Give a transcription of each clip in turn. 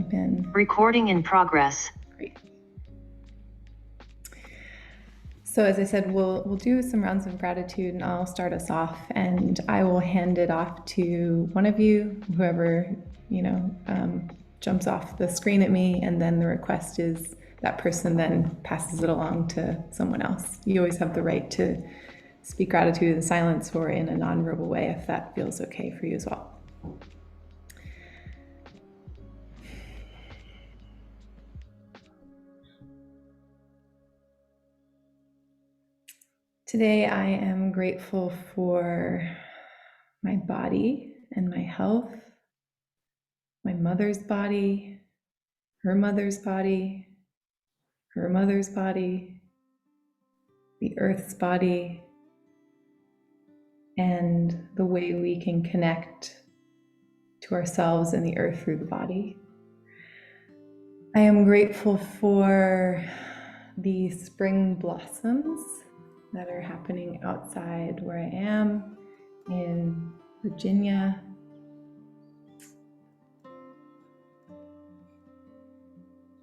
jump in. Recording in progress. Great. So as I said, we'll do some rounds of gratitude, and I'll start us off, and I will hand it off to one of you, whoever jumps off the screen at me, and then the request is that person then passes it along to someone else. You always have the right to speak gratitude in silence or in a nonverbal way if that feels okay for you as well. Today I am grateful for my body and my health, my mother's body, her mother's body, her mother's body, the earth's body, and the way we can connect to ourselves and the earth through the body. I am grateful for the spring blossoms that are happening outside where I am in Virginia.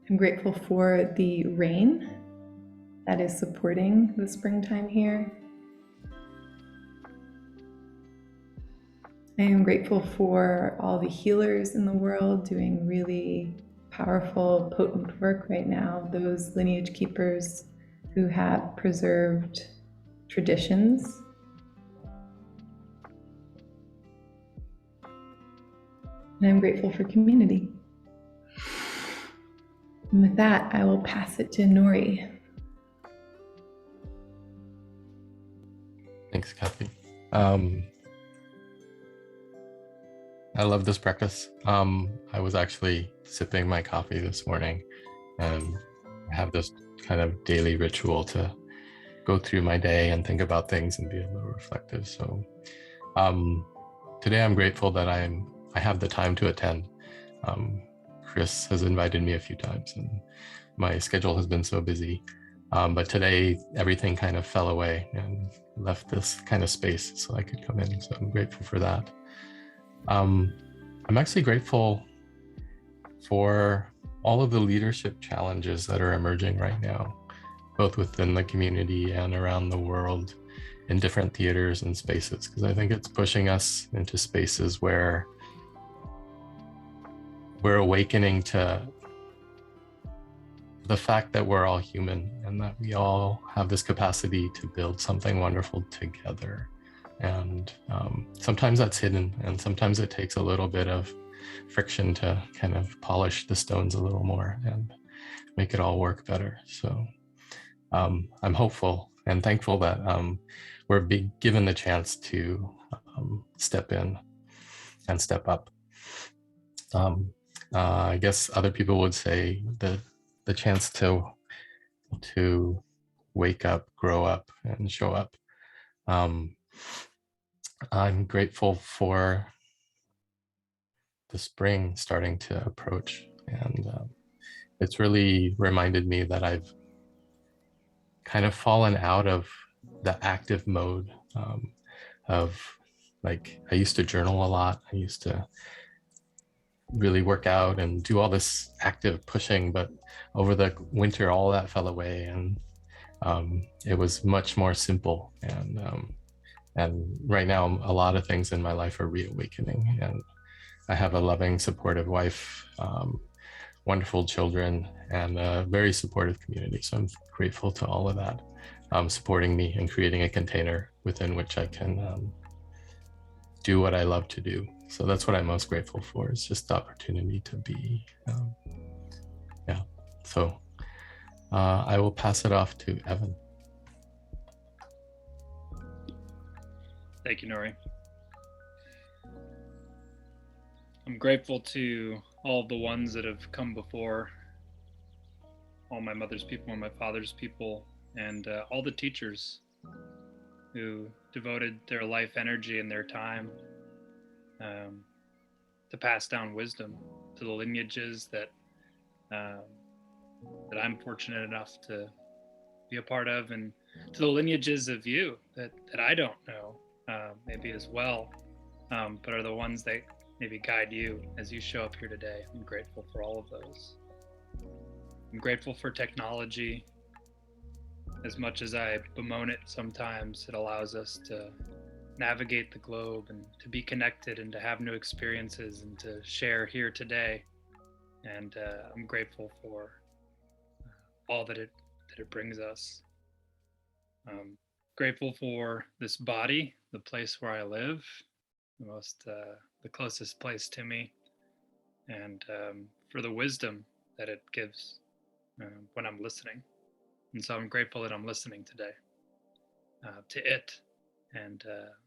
I'm grateful for the rain that is supporting the springtime here. I am grateful for all the healers in the world doing really powerful, potent work right now, those lineage keepers who have preserved traditions. And I'm grateful for community. And with that, I will pass it to Nori. Thanks, Kathy. I love this practice. I was actually sipping my coffee this morning, and I have this kind of daily ritual to go through my day and think about things and be a little reflective. So today I'm grateful that I have the time to attend. Chris has invited me a few times and my schedule has been so busy. But today everything kind of fell away and left this kind of space so I could come in. So I'm grateful for that. I'm actually grateful for all of the leadership challenges that are emerging right now, both within the community and around the world in different theaters and spaces, because I think it's pushing us into spaces where we're awakening to the fact that we're all human and that we all have this capacity to build something wonderful together. And sometimes that's hidden, and sometimes it takes a little bit of friction to kind of polish the stones a little more and make it all work better. So I'm hopeful and thankful that we're being given the chance to step in and step up. I guess other people would say that the chance to wake up, grow up, and show up. I'm grateful for the spring starting to approach, and it's really reminded me that I've kind of fallen out of the active mode of, like, I used to journal a lot. I used to really work out and do all this active pushing, but over the winter all that fell away, and it was much more simple. And right now a lot of things in my life are reawakening, and I have a loving, supportive wife, wonderful children, and a very supportive community. So I'm grateful to all of that supporting me and creating a container within which I can do what I love to do. So that's what I'm most grateful for, is just the opportunity to be. So I will pass it off to Evan. Thank you, Nori. I'm grateful to all of the ones that have come before, all my mother's people and my father's people, and all the teachers who devoted their life energy and their time to pass down wisdom to the lineages that I'm fortunate enough to be a part of, and to the lineages of you that I don't know maybe as well, but are the ones that maybe guide you as you show up here today. I'm grateful for all of those. I'm grateful for technology. As much as I bemoan it sometimes, it allows us to navigate the globe and to be connected and to have new experiences and to share here today. And I'm grateful for all that it brings us. Grateful for this body, the place where I live, the closest place to me, and for the wisdom that it gives when I'm listening. And so I'm grateful that I'm listening today to it and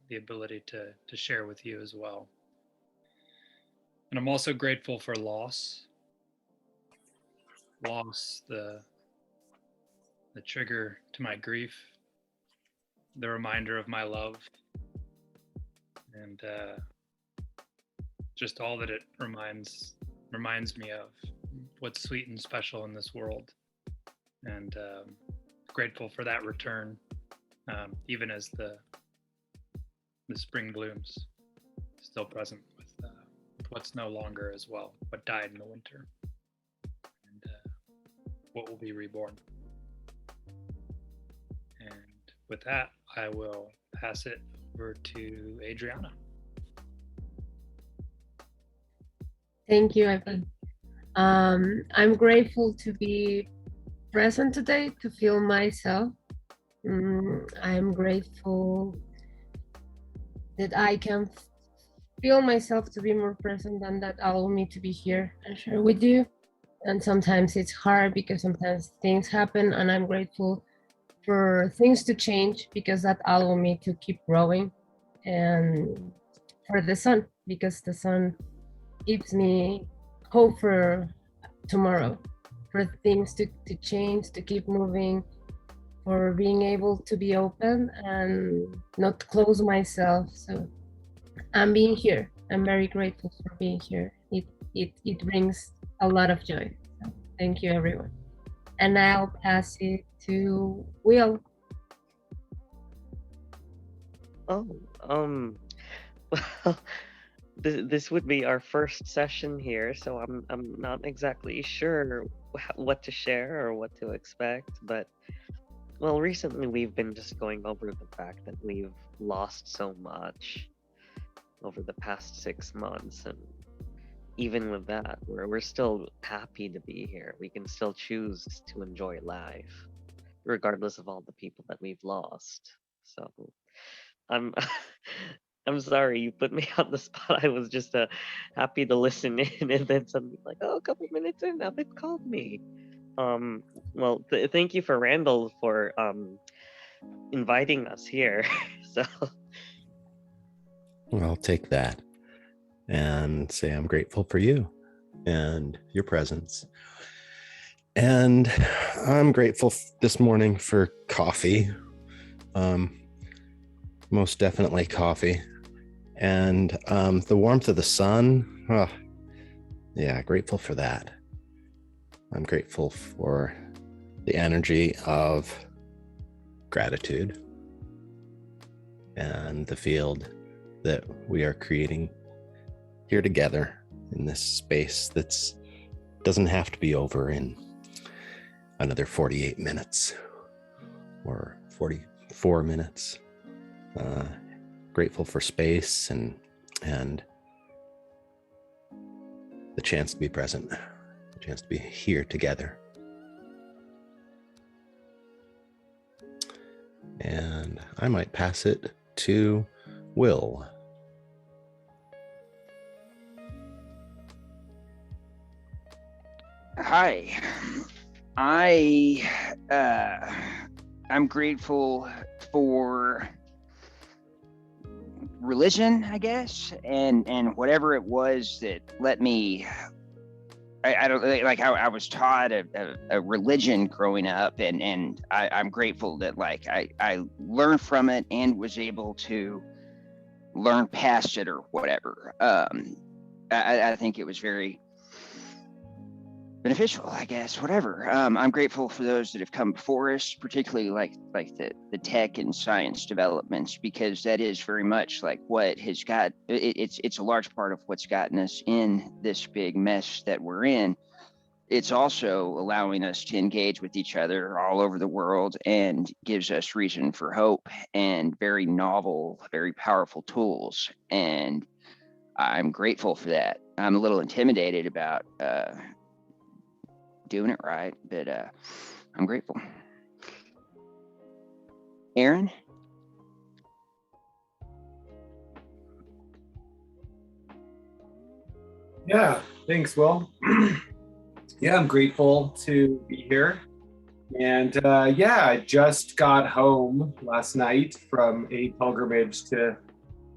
the ability to share with you as well. And I'm also grateful for loss, the trigger to my grief, the reminder of my love, and just all that it reminds me of what's sweet and special in this world. And grateful for that return, even as the spring blooms, still present with what's no longer as well, what died in the winter, and what will be reborn. And with that, I will pass it over to Adriana. Thank you, Evan. I'm grateful to be present today, to feel myself. I'm grateful that I can feel myself to be more present, and that allow me to be here and share with you. And sometimes it's hard because sometimes things happen, and I'm grateful for things to change because that allow me to keep growing, and for the sun because the sun gives me hope for tomorrow, for things to change, to keep moving, for being able to be open and not close myself. So I'm being here. I'm very grateful for being here. It brings a lot of joy. So thank you, everyone. And I'll pass it to Will. Oh, well, this would be our first session here, so I'm not exactly sure what to share or what to expect, but well, recently we've been just going over the fact that we've lost so much over the past 6 months, and even with that, we're still happy to be here. We can still choose to enjoy life, regardless of all the people that we've lost. So I'm I'm sorry you put me on the spot. I was just happy to listen in, and then suddenly like, oh, a couple minutes in, now they've called me. Well, thank you for Randall for inviting us here. So I'll take that and say I'm grateful for you and your presence. And I'm grateful this morning for coffee. Most definitely coffee. And the warmth of the sun. Oh, yeah, grateful for that. I'm grateful for the energy of gratitude and the field that we are creating here together in this space that's doesn't have to be over in another 48 minutes or 44 minutes. Grateful for space and the chance to be present, the chance to be here together. And I might pass it to Will. Hi, I'm grateful for religion, I guess, and whatever it was that let me. I don't like how I was taught a religion growing up, and I'm grateful that like I learned from it and was able to learn past it or whatever. I think it was very beneficial, I guess, whatever. I'm grateful for those that have come before us, particularly like the tech and science developments, because that is very much like what has got it's a large part of what's gotten us in this big mess that we're in. It's also allowing us to engage with each other all over the world and gives us reason for hope and very novel, very powerful tools. And I'm grateful for that. I'm a little intimidated about doing it right, but I'm grateful. Aaron? Yeah, thanks, Will. Yeah, I'm grateful to be here. And yeah, I just got home last night from a pilgrimage to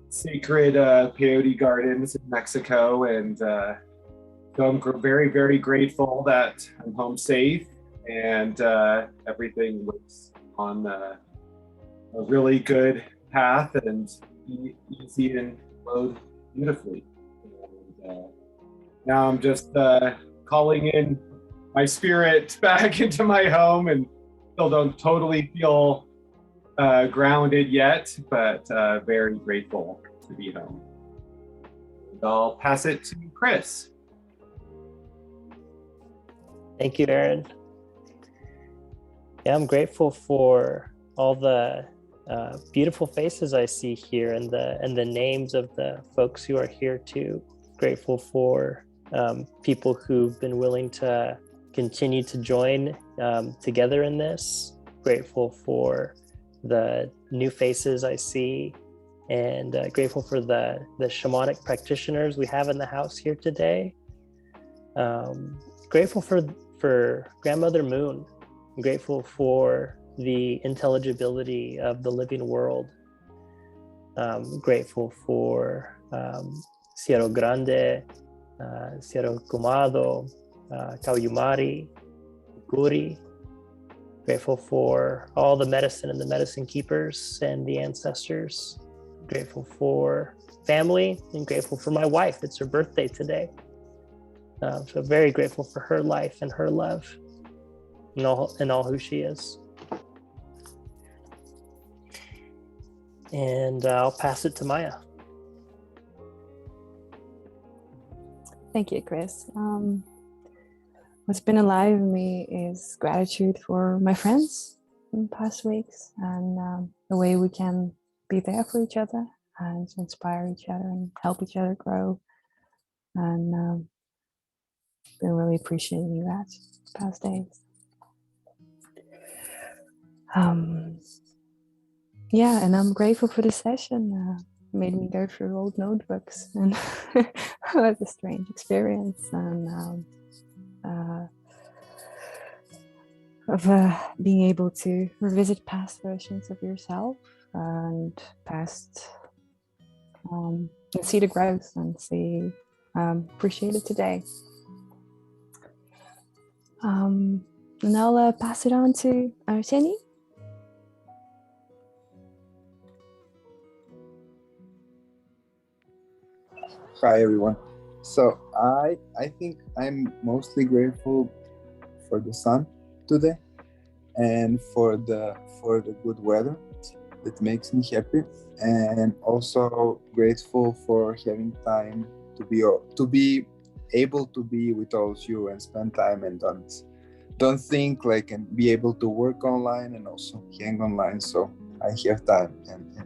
sacred peyote gardens in Mexico. And so I'm very, very grateful that I'm home safe and everything was on a really good path and easy and flowed beautifully. And, now I'm just calling in my spirit back into my home and still don't totally feel grounded yet, but very grateful to be home. And I'll pass it to Chris. Thank you, Aaron. Yeah, I'm grateful for all the beautiful faces I see here and the names of the folks who are here too. Grateful for people who've been willing to continue to join together in this. Grateful for the new faces I see, and grateful for the shamanic practitioners we have in the house here today. Grateful for Grandmother Moon. I'm grateful for the intelligibility of the living world. Grateful for Cerro Grande, Cerro Kumado, Kauyumari, Guri. Grateful for all the medicine and the medicine keepers and the ancestors. Grateful for family and grateful for my wife. It's her birthday today. So very grateful for her life and her love and all who she is. And I'll pass it to Maya. Thank you, Chris. What's been alive in me is gratitude for my friends in the past weeks and the way we can be there for each other and inspire each other and help each other grow. And been really appreciating that the past days. Yeah, and I'm grateful for this session. Made me go through old notebooks, and it was a strange experience. And of being able to revisit past versions of yourself and and see the growth and appreciate it today. And I'll pass it on to Arseni. Hi everyone. So I think I'm mostly grateful for the sun today and for the good weather that makes me happy, and also grateful for having time to be able to be with all of you and spend time and don't think like and be able to work online and also hang online. So I have time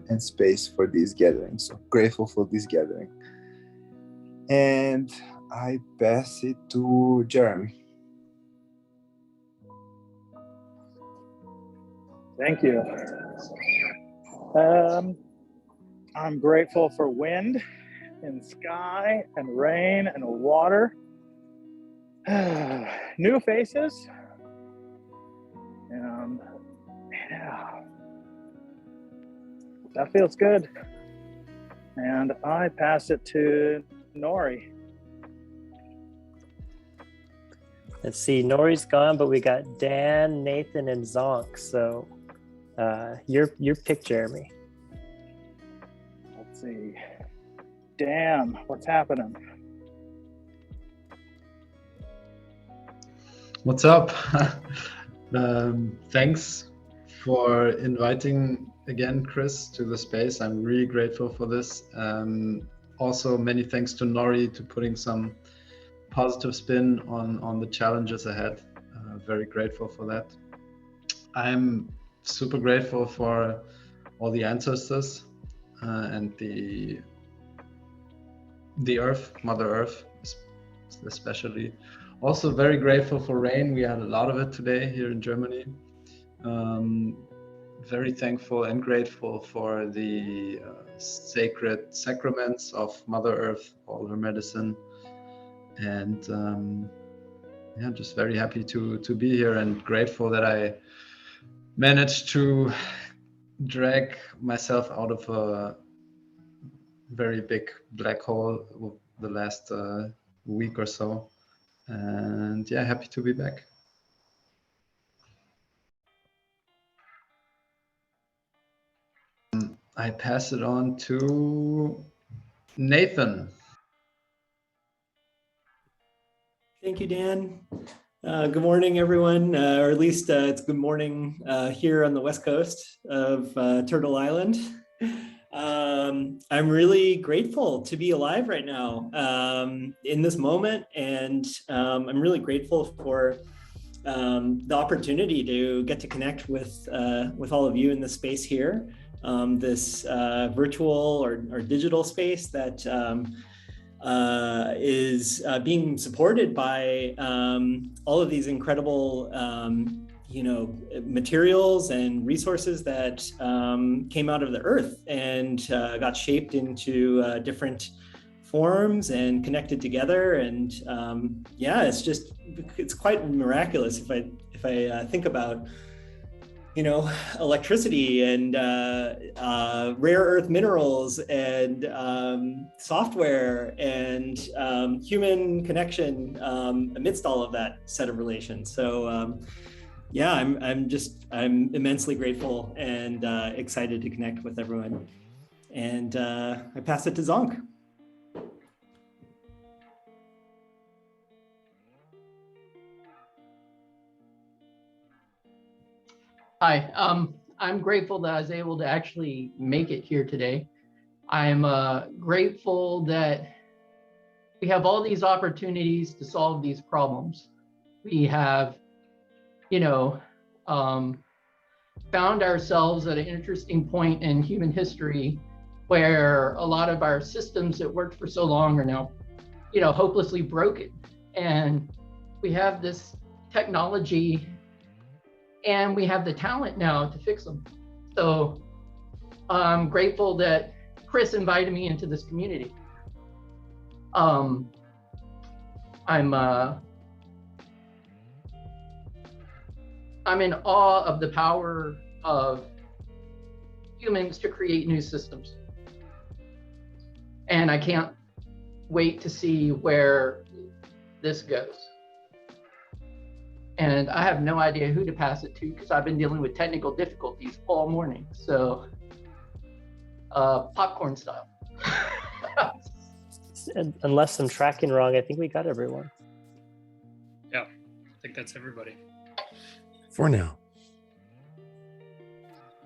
and space for this gathering. So grateful for this gathering. And I pass it to Jeremy. Thank you. I'm grateful for wind and sky and rain and water. New faces. And yeah, that feels good. And I pass it to Nori. Let's see, Nori's gone, but we got Dan, Nathan, and Zonk. So your pick, Jeremy. Let's see. Dan, what's happening? What's up? Thanks for inviting again, Chris, to the space. I'm really grateful for this. Also, many thanks to Nori to putting some positive spin on the challenges ahead. Very grateful for that. I'm super grateful for all the ancestors and the Earth, Mother Earth, especially. Also very grateful for rain. We had a lot of it today here in Germany. Very thankful and grateful for the sacred sacraments of Mother Earth, all her medicine. And yeah, just very happy to be here and grateful that I managed to drag myself out of a very big black hole the last week or so. And yeah, happy to be back. I pass it on to Nathan. Thank you, Dan. Good morning, everyone, or at least it's good morning here on the west coast of Turtle Island. I'm really grateful to be alive right now in this moment, and I'm really grateful for the opportunity to get to connect with all of you in this space here, this virtual or digital space that is being supported by all of these incredible materials and resources that came out of the earth and got shaped into different forms and connected together. And yeah, it's quite miraculous if I think about electricity and rare earth minerals and software and human connection amidst all of that set of relations. So yeah, I'm immensely grateful and excited to connect with everyone. And I pass it to Zonk. Hi, I'm grateful that I was able to actually make it here today. I'm grateful that we have all these opportunities to solve these problems. We have, found ourselves at an interesting point in human history where a lot of our systems that worked for so long are now, hopelessly broken. And we have this technology and we have the talent now to fix them. So I'm grateful that Chris invited me into this community. I'm in awe of the power of humans to create new systems. And I can't wait to see where this goes. And I have no idea who to pass it to because I've been dealing with technical difficulties all morning. So popcorn style. Unless I'm tracking wrong, I think we got everyone. Yeah, I think that's everybody. For now.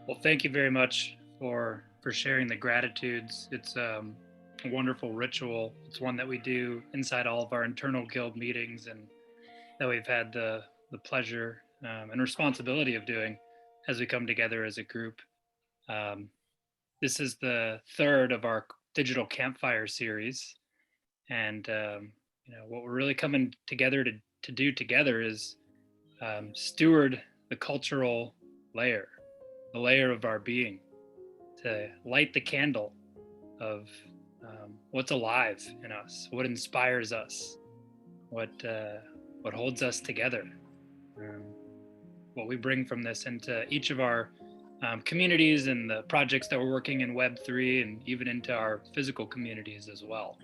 Well, thank you very much for sharing the gratitudes. It's a wonderful ritual. It's one that we do inside all of our internal guild meetings and that we've had the pleasure and responsibility of doing as we come together as a group. This is the third of our digital Campfire series. And what we're really coming together to do together is steward the cultural layer, the layer of our being, to light the candle of what's alive in us, what inspires us, what holds us together, what we bring from this into each of our communities and the projects that we're working in Web3 and even into our physical communities as well.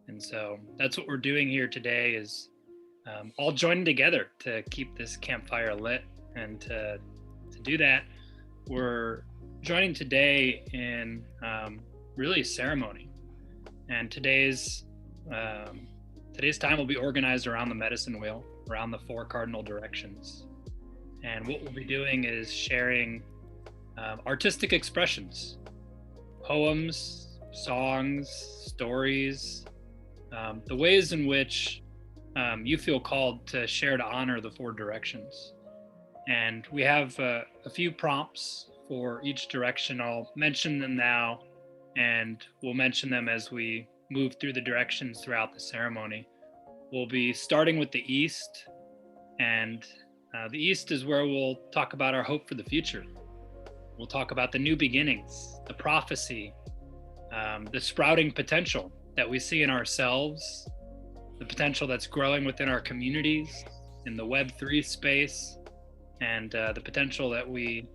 And so that's what we're doing here today is all joining together to keep this campfire lit. And to do that, we're joining today in really ceremony. And today's time will be organized around the medicine wheel. around the 4 cardinal directions. And what we'll be doing is sharing artistic expressions, poems, songs, stories, the ways in which you feel called to share to honor the 4 directions. And we have a few prompts for each direction. I'll mention them now, and we'll mention them as we move through the directions throughout the ceremony. We'll be starting with the East, and the East is where we'll talk about our hope for the future. We'll talk about the new beginnings, the prophecy, the sprouting potential that we see in ourselves, the potential that's growing within our communities, in the Web3 space, and the potential that we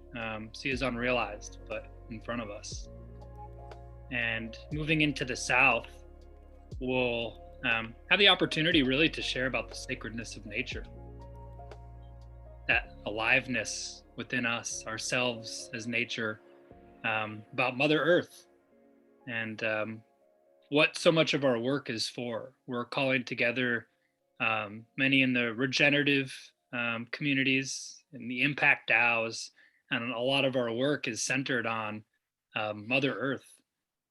see as unrealized, but in front of us. And moving into the South, we'll have the opportunity really to share about the sacredness of nature, that aliveness within us, ourselves as nature, about Mother Earth, and what so much of our work is for. We're calling together many in the regenerative communities and the impact DAOs, and a lot of our work is centered on Mother Earth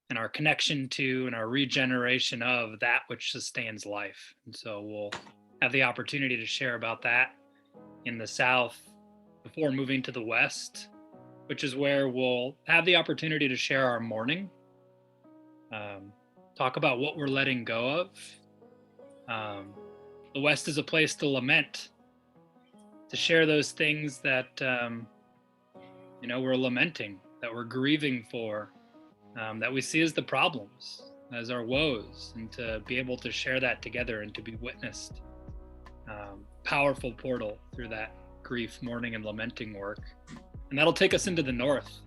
and our connection to and our regeneration of that which sustains life. And so we'll have the opportunity to share about that in the South before moving to the West, which is where we'll have the opportunity to share our mourning, talk about what we're letting go of. The West is a place to lament, to share those things that we're lamenting, that we're grieving for, that we see as the problems, as our woes, and to be able to share that together and to be witnessed. Powerful portal through that grief, mourning, and lamenting work. And that'll take us into the North,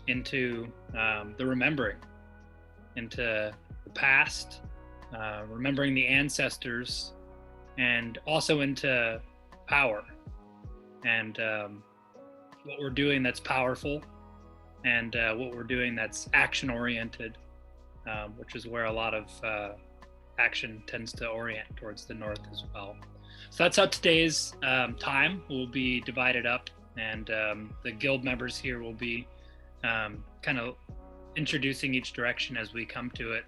into the remembering, into the past, remembering the ancestors, and also into power and what we're doing that's powerful, and what we're doing that's action oriented, which is where a lot of action tends to orient towards the North as well. So that's how today's time will be divided up, and the guild members here will be kind of introducing each direction as we come to it.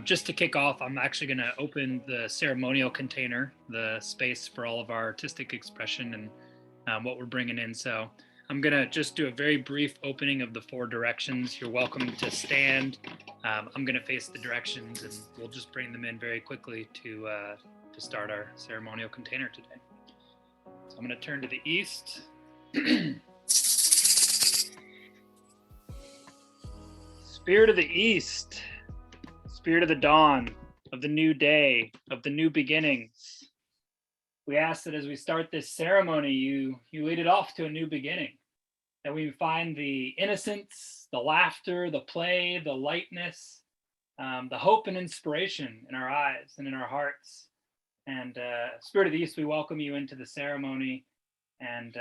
Just to kick off, I'm actually going to open the ceremonial container, the space for all of our artistic expression and what we're bringing in. So I'm going to just do a very brief opening of the 4 directions. You're welcome to stand. I'm going to face the directions, and we'll just bring them in very quickly to start our ceremonial container today. So I'm going to turn to the East. Spirit of the East, Spirit of the dawn, of the new day, of the new beginnings. We ask that as we start this ceremony, you lead it off to a new beginning, that we find the innocence, the laughter, the play, the lightness, the hope and inspiration in our eyes and in our hearts. And Spirit of the East, we welcome you into the ceremony, and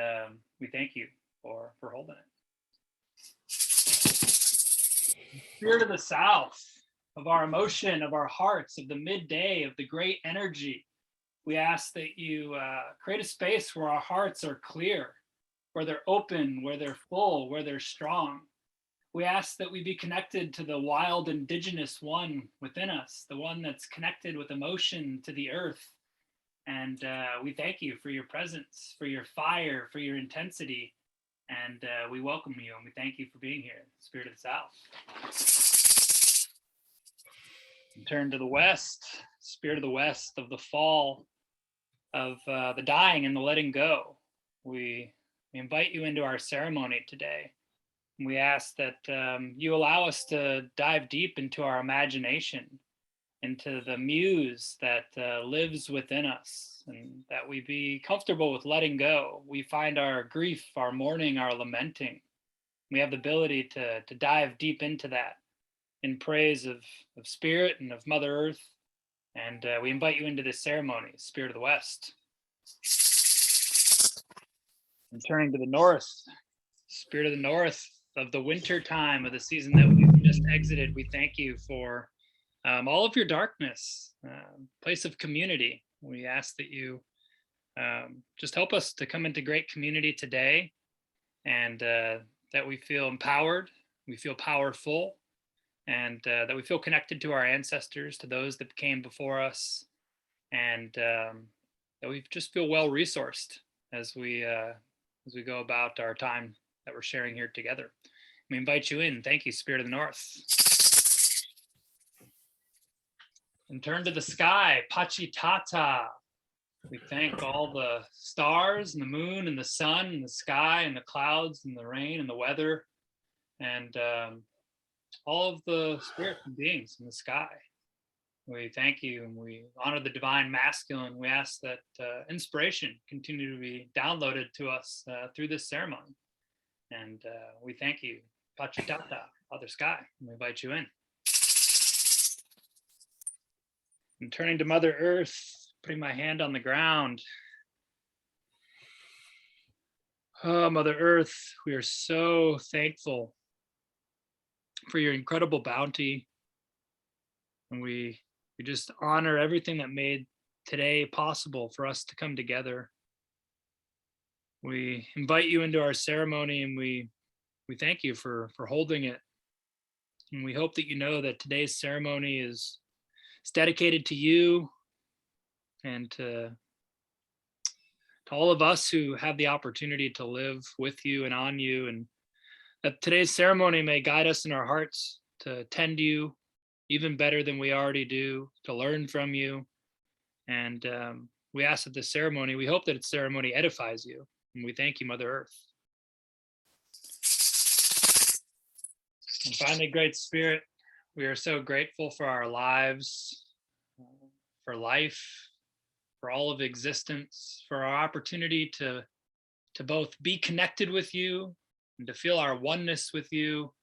we thank you for holding it. Spirit of the South, of our emotion, of our hearts, of the midday, of the great energy, we ask that you create a space where our hearts are clear, where they're open, where they're full, where they're strong. We ask that we be connected to the wild indigenous one within us, the one that's connected with emotion to the earth. And we thank you for your presence, for your fire, for your intensity. And we welcome you, and we thank you for being here, Spirit of the South. And turn to the West, Spirit of the West, of the fall, of the dying and the letting go. We invite you into our ceremony today. We ask that you allow us to dive deep into our imagination, into the muse that lives within us, and that we be comfortable with letting go. We find our grief, our mourning, our lamenting. We have the ability to dive deep into that in praise of Spirit and of Mother Earth. And we invite you into this ceremony, Spirit of the West. And turning to the North, Spirit of the North, of the winter time, of the season that we've just exited, we thank you for all of your darkness, place of community. We ask that you just help us to come into great community today, and that we feel empowered, we feel powerful, and that we feel connected to our ancestors, to those that came before us, and that we just feel well resourced as we go about our time that we're sharing here together. We invite you in. Thank you, Spirit of the North. And turn to the sky, Pachitata. We thank all the stars and the moon and the sun and the sky and the clouds and the rain and the weather and all of the spirits and beings in the sky. We thank you and we honor the divine masculine. We ask that inspiration continue to be downloaded to us through this ceremony. And we thank you, Pachitata, Father Sky, and we invite you in. And turning to Mother Earth, putting my hand on the ground. Oh, Mother Earth, we are so thankful for your incredible bounty. And we just honor everything that made today possible for us to come together. We invite you into our ceremony and we thank you for holding it. And we hope that you know that today's ceremony is dedicated to you and to all of us who have the opportunity to live with you and on you, and that today's ceremony may guide us in our hearts to tend you even better than we already do, to learn from you. And we ask that this ceremony, we hope that its ceremony edifies you. And we thank you, Mother Earth. And finally, Great Spirit, we are so grateful for our lives, for life, for all of existence, for our opportunity to both be connected with you and to feel our oneness with you,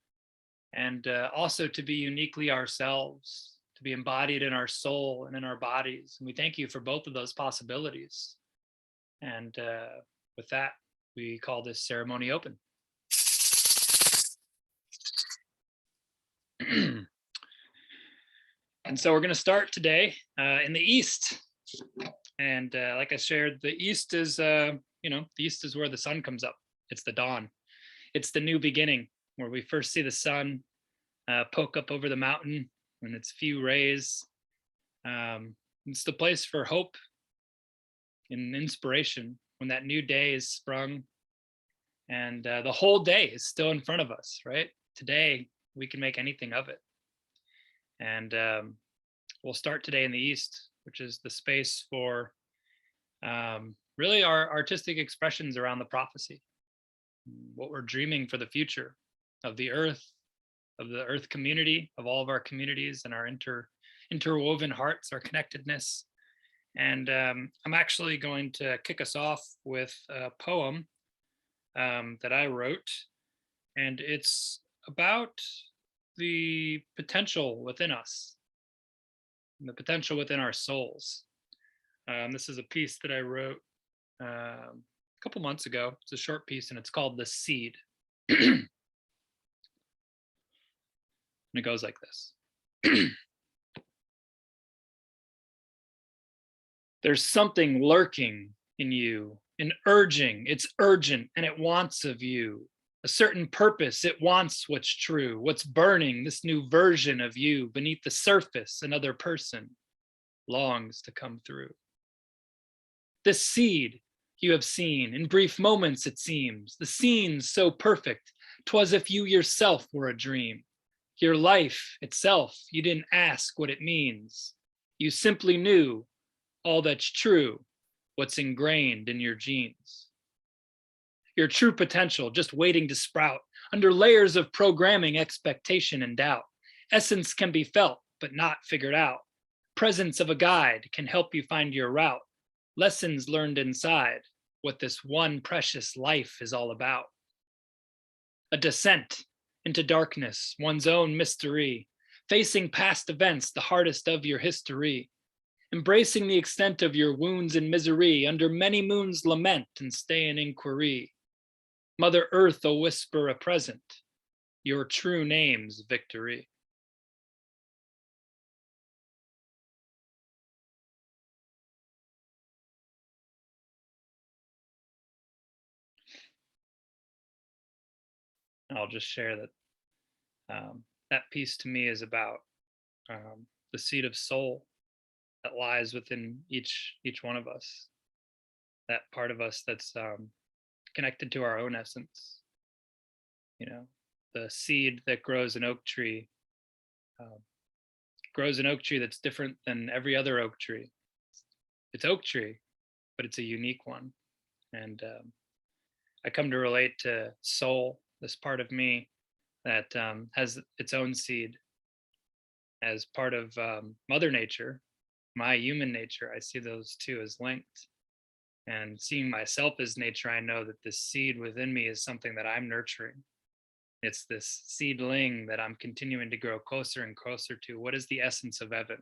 and also to be uniquely ourselves, to be embodied in our soul and in our bodies. And we thank you for both of those possibilities. And with that, we call this ceremony open. And so we're going to start today in the East. And like I shared, the East is, the East is where the sun comes up. It's the dawn. It's the new beginning, where we first see the sun poke up over the mountain in its few rays. It's the place for hope and inspiration when that new day is sprung. And the whole day is still in front of us, right? Today, we can make anything of it. And we'll start today in the East, which is the space for really our artistic expressions around the prophecy, what we're dreaming for the future of the Earth community, of all of our communities and our interwoven hearts, our connectedness. And I'm actually going to kick us off with a poem that I wrote, and it's about the potential within us, and the potential within our souls. This is a piece that I wrote a couple months ago. It's a short piece and it's called The Seed. And it goes like this. There's something lurking in you, an urging, it's urgent and it wants of you. A certain purpose, it wants what's true, what's burning, this new version of you. Beneath the surface, another person longs to come through. This seed you have seen, in brief moments it seems, the scene's so perfect, 'twas if you yourself were a dream. Your life itself, you didn't ask what it means. You simply knew all that's true, what's ingrained in your genes. Your true potential just waiting to sprout under layers of programming, expectation, and doubt. Essence can be felt, but not figured out. Presence of a guide can help you find your route. Lessons learned inside, what this one precious life is all about. A descent into darkness, one's own mystery, facing past events, the hardest of your history. Embracing the extent of your wounds and misery, under many moons lament and stay in inquiry. Mother Earth, a whisper, a present, your true name's victory. And I'll just share that that piece to me is about the seed of soul that lies within each one of us. That part of us that's connected to our own essence. You know, the seed that grows an oak tree that's different than every other oak tree. It's oak tree, but it's a unique one. And I come to relate to soul, this part of me that has its own seed as part of Mother Nature, my human nature. I see those two as linked. And seeing myself as nature, I know that this seed within me is something that I'm nurturing. It's this seedling that I'm continuing to grow closer and closer to. What is the essence of Evan?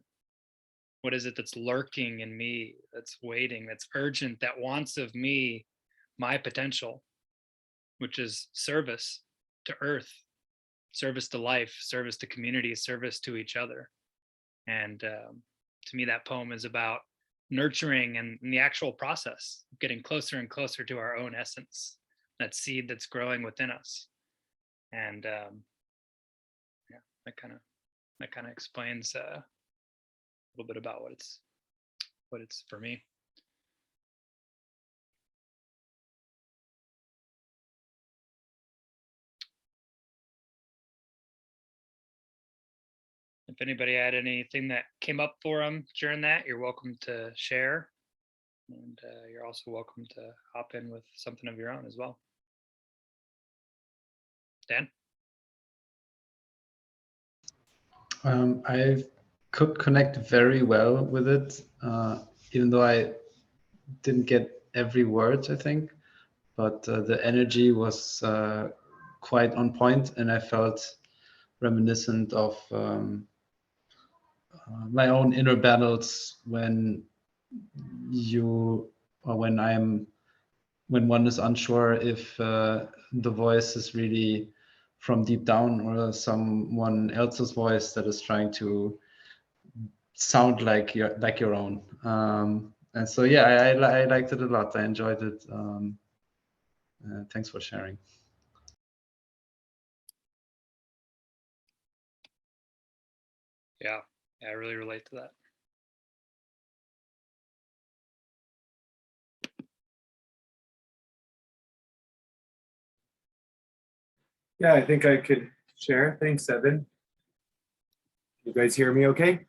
What is it that's lurking in me, that's waiting, that's urgent, that wants of me my potential, which is service to earth, service to life, service to community, service to each other. And to me, that poem is about nurturing and the actual process, getting closer and closer to our own essence, that seed that's growing within us. And yeah, that kind of explains a little bit about what it's for me. If anybody had anything that came up for them during that, you're welcome to share. And you're also welcome to hop in with something of your own as well. Dan? I could connect very well with it, even though I didn't get every word, I think. But the energy was quite on point, and I felt reminiscent of my own inner battles when one is unsure if the voice is really from deep down or someone else's voice that is trying to sound like your own. And so yeah, I liked it a lot. I enjoyed it. Thanks for sharing. Yeah, I really relate to that. Yeah, I think I could share. Thanks, Evan. You guys hear me okay?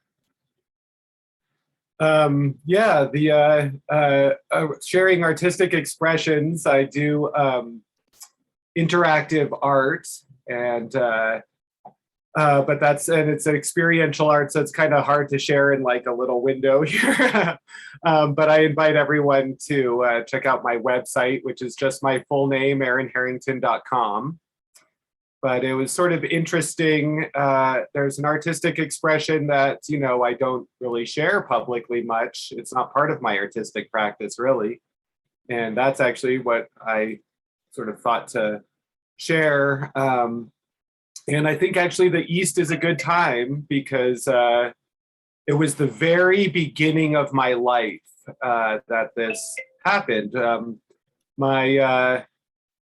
Yeah, the sharing artistic expressions. I do interactive art, and but it's an experiential art, so it's kind of hard to share in like a little window here. But I invite everyone to check out my website, which is just my full name, aaronharrington.com. But it was sort of interesting. There's an artistic expression that, I don't really share publicly much. It's not part of my artistic practice, really. And that's actually what I sort of thought to share. And I think actually the East is a good time because it was the very beginning of my life that this happened.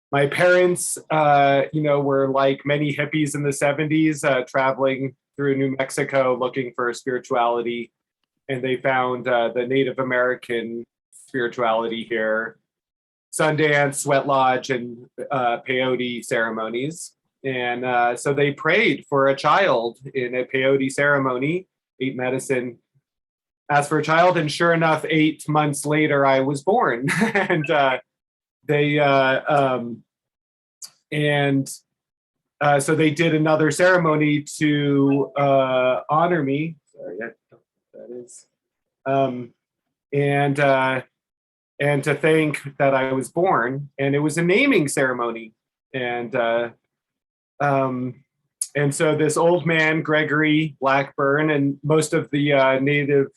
My parents, were like many hippies in the 70s, traveling through New Mexico looking for spirituality. And they found the Native American spirituality here, Sundance, Sweat Lodge, and peyote ceremonies. And so they prayed for a child in a peyote ceremony, ate medicine, asked for a child. And sure enough, 8 months later, I was born. And so they did another ceremony to honor me. Sorry, that is, and to thank that I was born. And it was a naming ceremony. And so this old man, Gregory Blackburn, and most of the native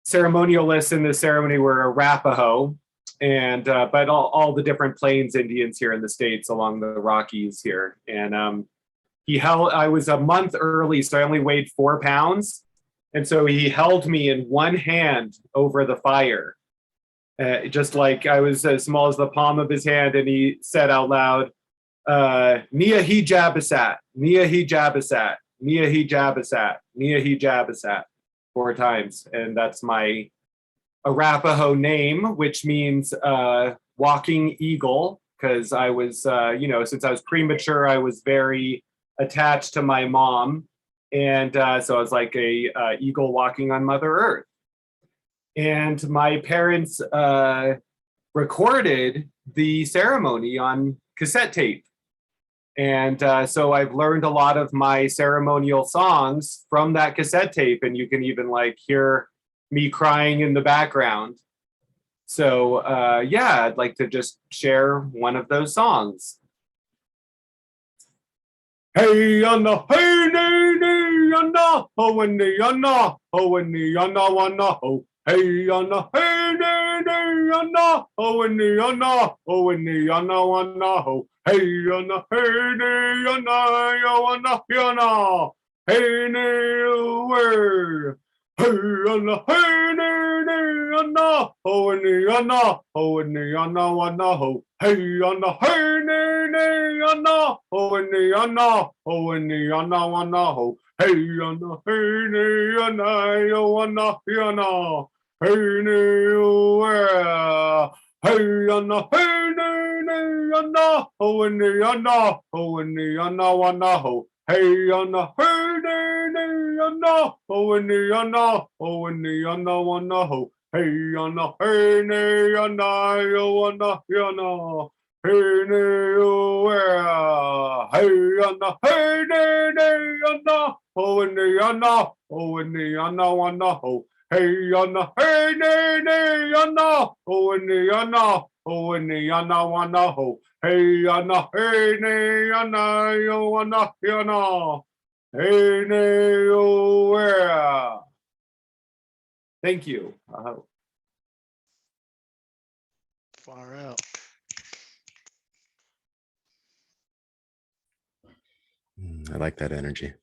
ceremonialists in this ceremony were Arapaho. And but all the different Plains Indians here in the States along the Rockies here. And I was a month early, so I only weighed 4 pounds. And so he held me in one hand over the fire, just like I was as small as the palm of his hand. And he said out loud, Nia Hijabasat, Nia Hijabasat, Nia Hijabasat, Nia Hijabasat 4 times. And that's my Arapaho name, which means walking eagle, because I was, since I was premature, I was very attached to my mom. And so I was like a eagle walking on Mother Earth. And my parents recorded the ceremony on cassette tape. And so I've learned a lot of my ceremonial songs from that cassette tape, and you can even like hear me crying in the background. So I'd like to just share one of those songs. Hey Anna, hey nee Anna, ho and nee Anna, ho and nee Anna wanna ho. Hey Anna, hey nee Anna, ho and nee Anna, ho and nee Anna wanna ho. Hey Anna, hey nee Anna, yo wanna Anna. Hey nee where? Hey Anna, hey nee Anna, ho and nee Anna, ho and nee Anna wanna ho. Hey Anna, hey nee Anna, ho and nee Anna, ho and nee Anna wanna ho. Hey Anna, hey nee Anna, yo wanna Anna. Hey nee where? Hey Anna, hey nee Anna, ho and nee Anna, ho and nee Anna wanna ho. Hey Anna, hey nee Anna, ho and nee Anna, ho and nee Anna wanna ho. Hey Anna, hey nee Anna, yo wanna Anna. Hey nee where? Hey Anna, hey nee Anna, ho and nee Anna, ho and nee Anna wanna ho. Hey Anna, hey nee Anna, ho and nee Anna, ho and nee Anna wanna ho. Hey Anna, hey nee Anna, yo wanna Anna. Hey nee where? Thank you. Far out. I like that energy.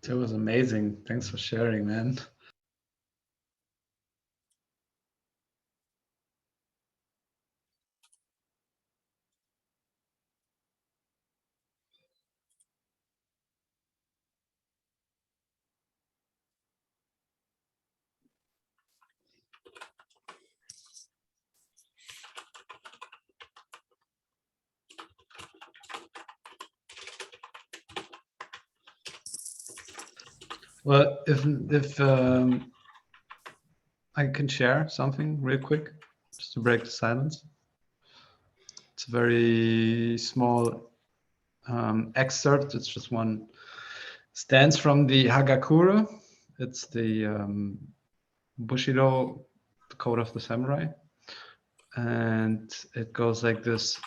That was amazing. Thanks for sharing, man. Well, if I can share something real quick, just to break the silence. It's a very small excerpt. It's just one stance from the Hagakure. It's the Bushido, the Code of the Samurai. And it goes like this.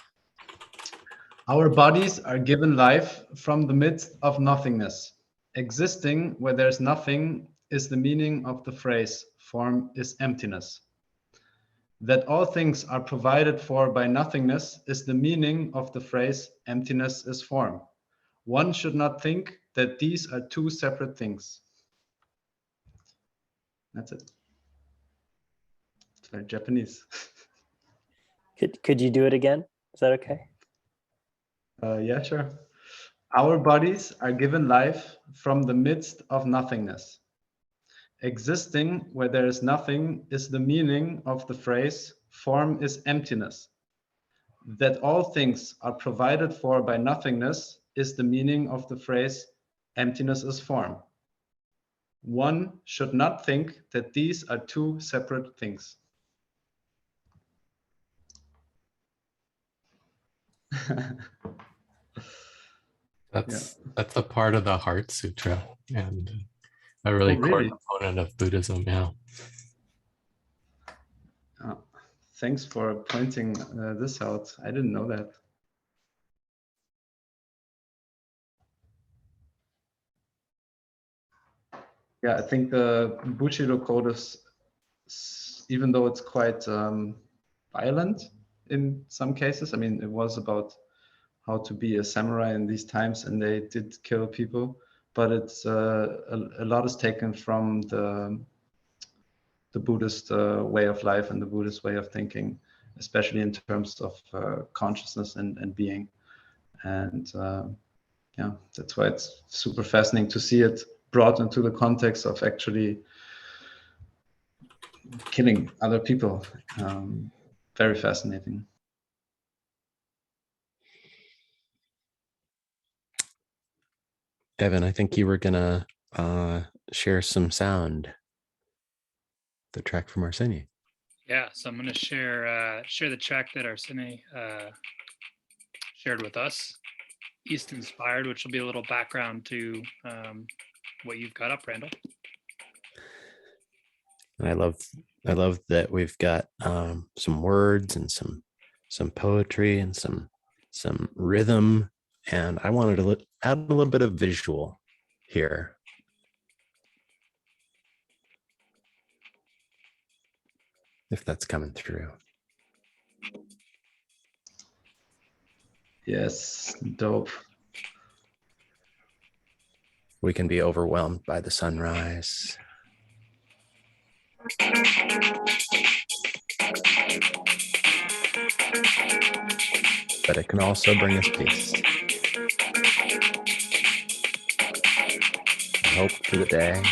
Our bodies are given life from the midst of nothingness. Existing where there's nothing is the meaning of the phrase, form is emptiness. That all things are provided for by nothingness is the meaning of the phrase, emptiness is form. One should not think that these are two separate things. That's it. It's very Japanese. Could you do it again? Is that okay? Yeah, sure. Our bodies are given life from the midst of nothingness. Existing where there is nothing is the meaning of the phrase, form is emptiness. That all things are provided for by nothingness is the meaning of the phrase, emptiness is form. One should not think that these are two separate things. That's a part of the Heart Sutra and a really core component of Buddhism. Yeah. Thanks for pointing this out. I didn't know that. Yeah, I think the Bushido Code is, even though it's quite violent in some cases, I mean, it was about how to be a samurai in these times, and they did kill people, but it's a lot is taken from the Buddhist way of life and the Buddhist way of thinking. especially in terms of consciousness and being. And yeah, that's why it's super fascinating to see it brought into the context of actually killing other people. Very fascinating. Evan, I think you were gonna share some sound, the track from Arsene. Yeah, so I'm going to share the track that Arsene shared with us, East Inspired, which will be a little background to what you've got up, Randall. And I love that we've got some words and some poetry and some rhythm, and I wanted to add a little bit of visual here. If that's coming through. Yes, dope. We can be overwhelmed by the sunrise. But it can also bring us peace. Hope for the day.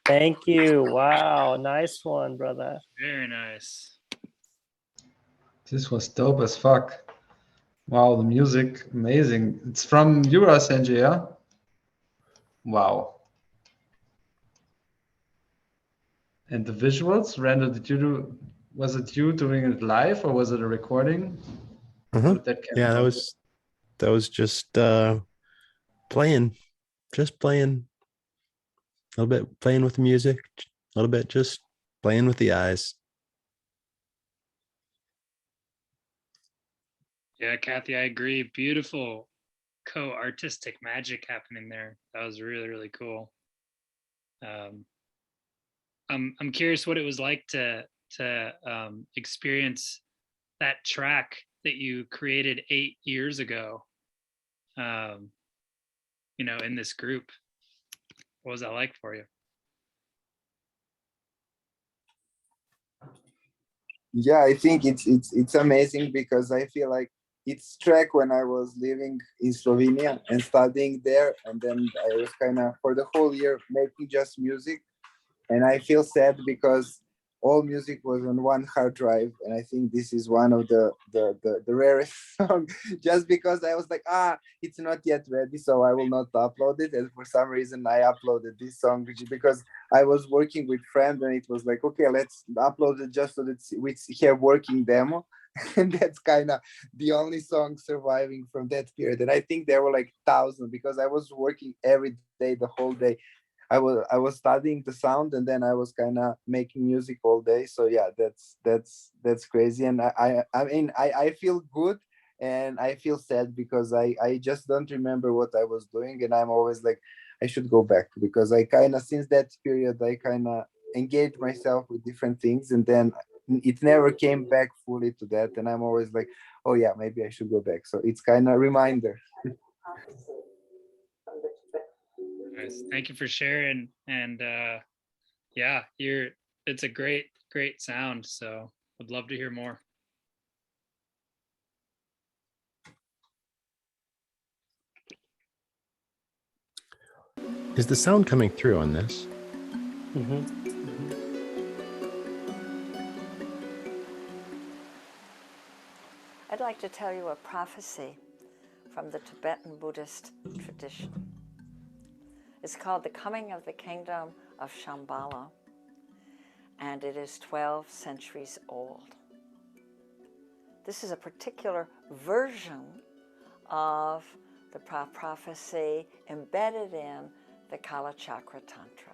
Thank you. Wow, nice one, brother. Very nice. This was dope as fuck. Wow, the music, amazing. It's from Yura Senji, yeah? Wow. And the visuals, Randall, was it you doing it live or was it a recording? How did that come Yeah, about? that was just playing, just playing a little bit, playing with the music, a little bit, just playing with the eyes. Yeah, Kathy, I agree. Beautiful co-artistic magic happening there. That was really, really cool. I'm curious what it was like to experience that track that you created 8 years ago. You know, in this group. What was that like for you? Yeah, I think it's amazing because I feel like it's track when I was living in Slovenia and studying there, and then I was kind of for the whole year making just music, and I feel sad because all music was on one hard drive, and I think this is one of the rarest song. Just because I was like, it's not yet ready, so I will not upload it, and for some reason I uploaded this song because I was working with friend, and it was like, okay, let's upload it just so that we have working demo. And that's kind of the only song surviving from that period, and I think there were like thousands because I was working every day, the whole day. I was studying the sound, and then I was kind of making music all day. So yeah, that's crazy. And I mean I feel good and I feel sad because I just don't remember what I was doing, and I'm always like I should go back because I kind of since that period I kind of engaged myself with different things, and then it never came back fully to that, and I'm always like, oh yeah, maybe I should go back. So it's kind of a reminder. Nice. Thank you for sharing. And yeah, it's a great sound. So would love to hear more. Is the sound coming through on this? I'd like to tell you a prophecy from the Tibetan Buddhist tradition. It's called The Coming of the Kingdom of Shambhala, and it is 12 centuries old. This is a particular version of the prophecy embedded in the Kala Chakra Tantra.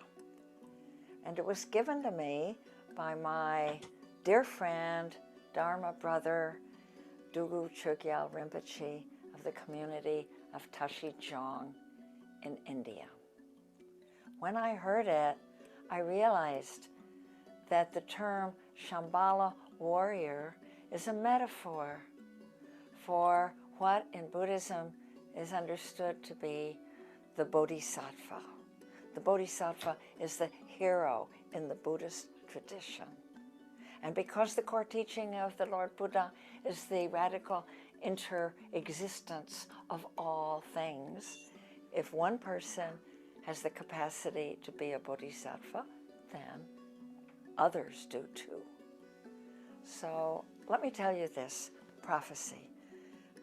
And it was given to me by my dear friend, Dharma brother, Dugu Chogyal Rinpoche of the community of Tashijong in India. When I heard it, I realized that the term Shambhala warrior is a metaphor for what in Buddhism is understood to be the Bodhisattva. The Bodhisattva is the hero in the Buddhist tradition. And because the core teaching of the Lord Buddha is the radical inter-existence of all things, if one person has the capacity to be a bodhisattva, then others do too. So let me tell you this prophecy.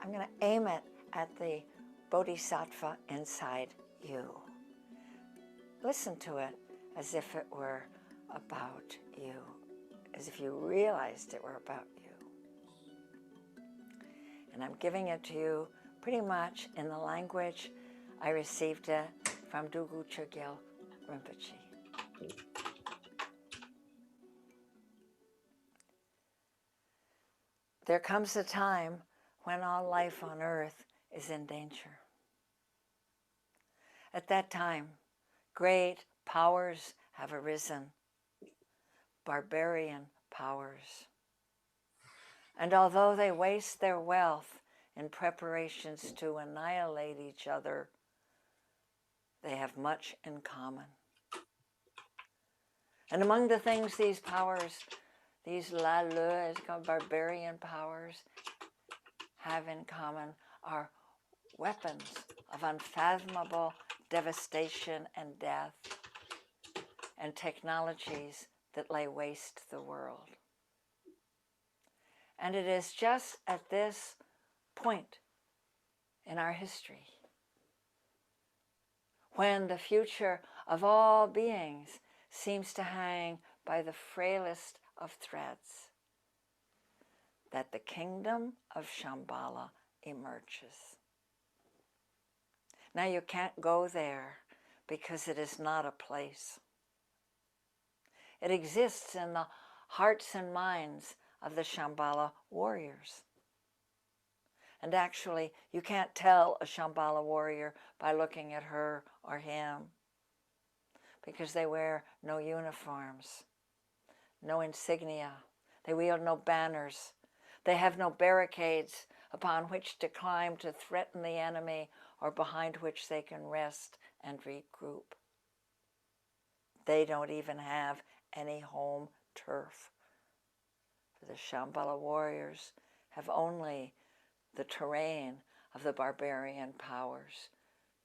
I'm going to aim it at the bodhisattva inside you. Listen to it as if it were about you, as if you realized it were about you. And I'm giving it to you pretty much in the language I received it from Dugu Chogyal Rinpoche. There comes a time when all life on earth is in danger. At that time, great powers have arisen, barbarian powers. And although they waste their wealth in preparations to annihilate each other, they have much in common. And among the things these powers, these laleux, barbarian powers, have in common are weapons of unfathomable devastation and death, and technologies that lay waste the world. And it is just at this point in our history when the future of all beings seems to hang by the frailest of threads, that the kingdom of Shambhala emerges. Now you can't go there because it is not a place. It exists in the hearts and minds of the Shambhala warriors. And actually, you can't tell a Shambhala warrior by looking at her or him, because they wear no uniforms, no insignia. They wield no banners. They have no barricades upon which to climb to threaten the enemy or behind which they can rest and regroup. They don't even have any home turf. For the Shambhala warriors have only the terrain of the barbarian powers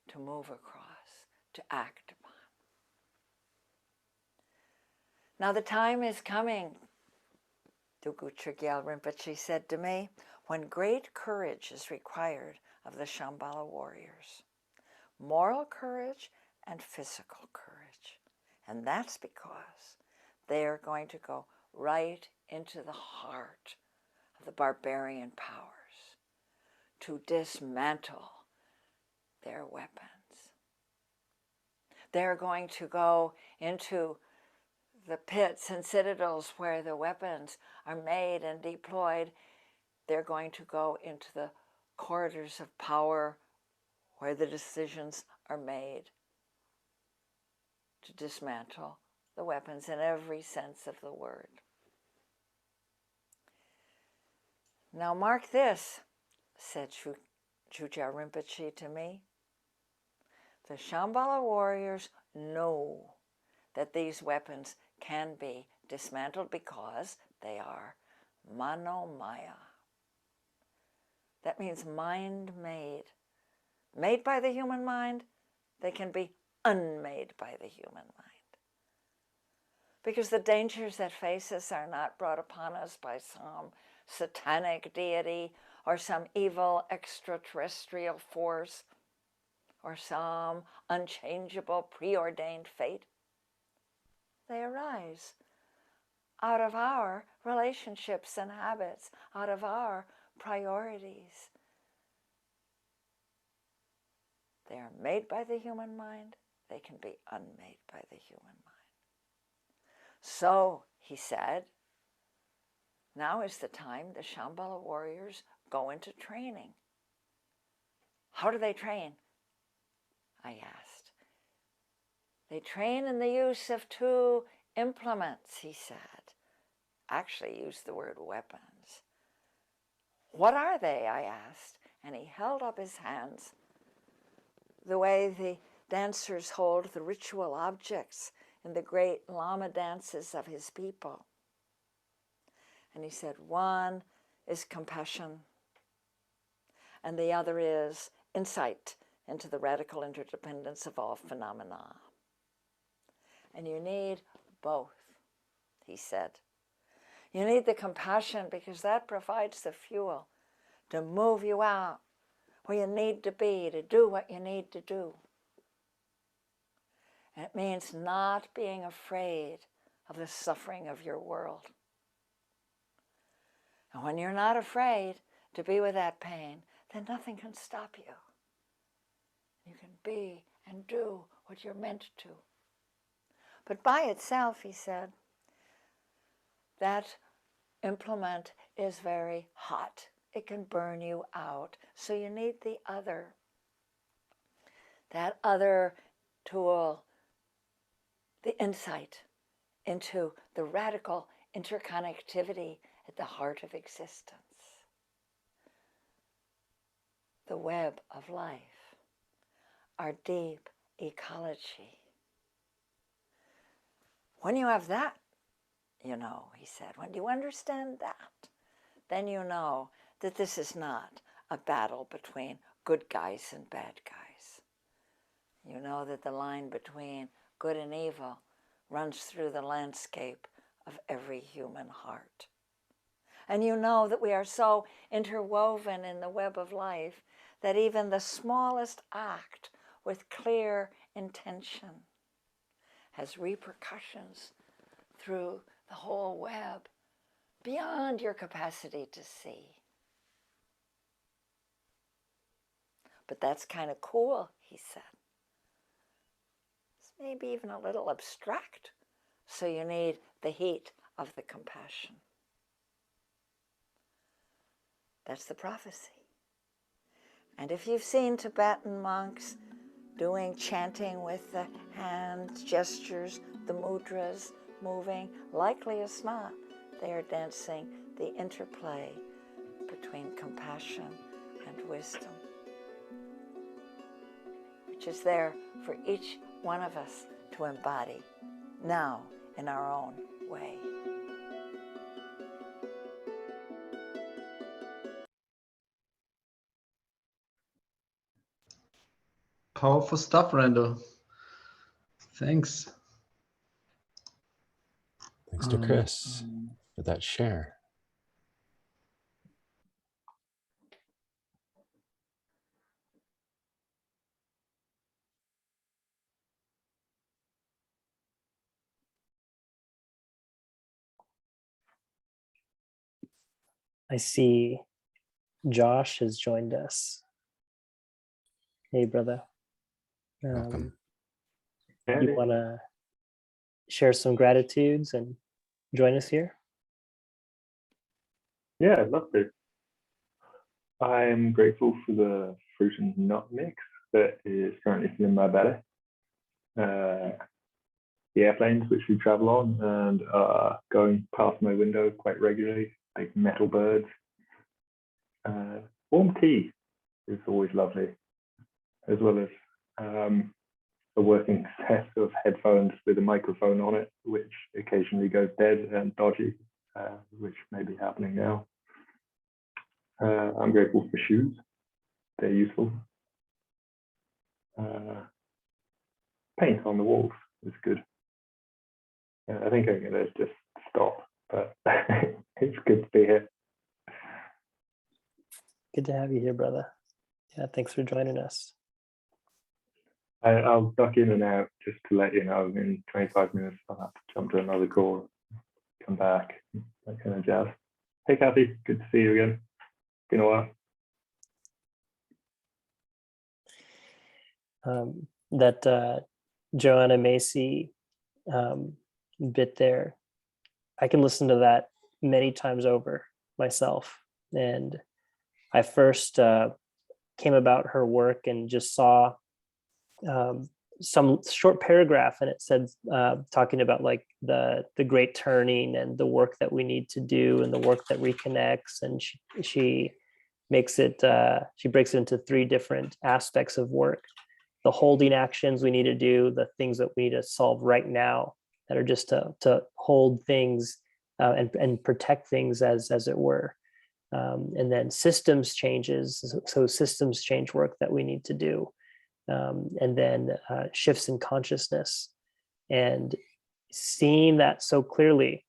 to move across, to act upon. Now the time is coming, Dugu Gyal Rinpoche said to me, when great courage is required of the Shambhala warriors. Moral courage and physical courage. And that's because they are going to go right into the heart of the barbarian powers to dismantle their weapons. They're going to go into the pits and citadels where the weapons are made and deployed. They're going to go into the corridors of power where the decisions are made to dismantle the weapons in every sense of the word. Now mark this, said Gyugyal Rinpoche to me. The Shambhala warriors know that these weapons can be dismantled because they are manomaya. That means mind-made. Made by the human mind, they can be unmade by the human mind. Because the dangers that face us are not brought upon us by some satanic deity or some evil extraterrestrial force or some unchangeable preordained fate. They arise out of our relationships and habits, out of our priorities. They are made by the human mind. They can be unmade by the human mind. So, he said, now is the time the Shambhala warriors go into training. How do they train? I asked. They train in the use of two implements, he said. Actually used the word weapons. What are they? I asked, and he held up his hands the way the dancers hold the ritual objects in the great Lama dances of his people. And he said, one is compassion, and the other is insight into the radical interdependence of all phenomena. And you need both, he said. You need the compassion because that provides the fuel to move you out where you need to be, to do what you need to do. And it means not being afraid of the suffering of your world. And when you're not afraid to be with that pain, then nothing can stop you. You can be and do what you're meant to. But by itself, he said, that implement is very hot. It can burn you out. So you need the other. That other tool, the insight into the radical interconnectivity at the heart of existence. The web of life, our deep ecology. When you have that, you know, he said, when you understand that, then you know that this is not a battle between good guys and bad guys. You know that the line between good and evil runs through the landscape of every human heart. And you know that we are so interwoven in the web of life that even the smallest act with clear intention has repercussions through the whole web beyond your capacity to see. But that's kind of cool, he said. It's maybe even a little abstract, so you need the heat of the compassion. That's the prophecy. And if you've seen Tibetan monks doing chanting with the hand gestures, the mudras moving, likely as not, they are dancing the interplay between compassion and wisdom, which is there for each one of us to embody now in our own way. Powerful stuff, Randall. Thanks. Thanks to Chris for that share. I see Josh has joined us. Hey, brother. Welcome. You want to share some gratitudes and join us here? Yeah, I'd love to. I'm grateful for the fruit and nut mix that is currently filling my belly. The airplanes which we travel on and are going past my window quite regularly, like metal birds. Warm tea is always lovely, as well as a working set of headphones with a microphone on it, which occasionally goes dead and dodgy, which may be happening now. I'm grateful for shoes. They're useful. Paint on the walls is good. I think I'm going to just stop, but it's good to be here. Good to have you here, brother. Yeah, thanks for joining us. I'll duck in and out just to let you know. In 25 minutes, I'll have to jump to another call, come back, that kind of jazz. Hey, Kathy, good to see you again. Been a while. That Joanna Macy bit there, I can listen to that many times over myself. And I first came about her work and just saw some short paragraph, and it said talking about like the great turning and the work that we need to do and the work that reconnects, and she makes it she breaks it into 3 different aspects of work: the holding actions we need to do, the things that we need to solve right now that are just to hold things and protect things as it were, and then systems changes, so systems change work that we need to do. And then shifts in consciousness, and seeing that so clearly,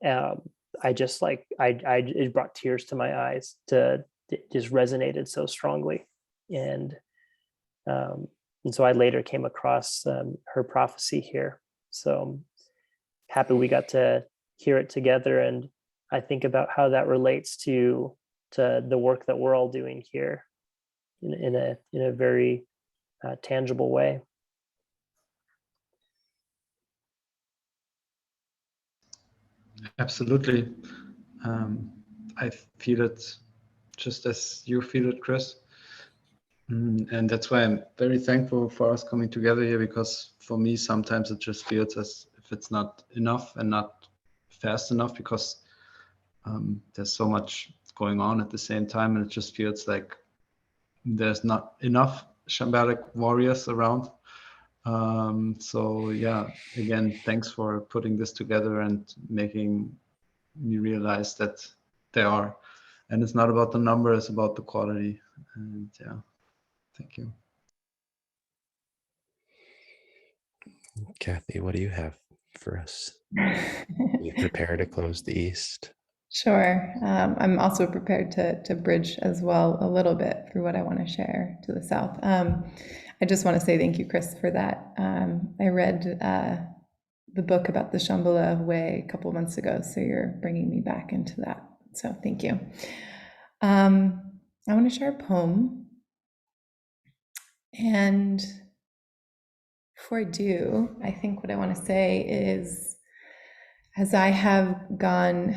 I just like it brought tears to my eyes. It just resonated so strongly, and so I later came across her prophecy here. So I'm happy we got to hear it together, and I think about how that relates to the work that we're all doing here in a very tangible way. Absolutely. I feel it just as you feel it, Chris. And that's why I'm very thankful for us coming together here, because for me, sometimes it just feels as if it's not enough and not fast enough, because there's so much going on at the same time, and it just feels like there's not enough Shambhalic warriors around. So yeah, again, thanks for putting this together and making me realize that there are, and it's not about the number, it's about the quality. And yeah, thank you. Kathy, what do you have for us? You prepare to close the east. Sure. I'm also prepared to bridge as well a little bit through what I want to share to the south. I just want to say thank you, Chris, for that. I read the book about the Shambhala way a couple of months ago, so you're bringing me back into that. So thank you. I want to share a poem. And before I do, I think what I want to say is, as I have gone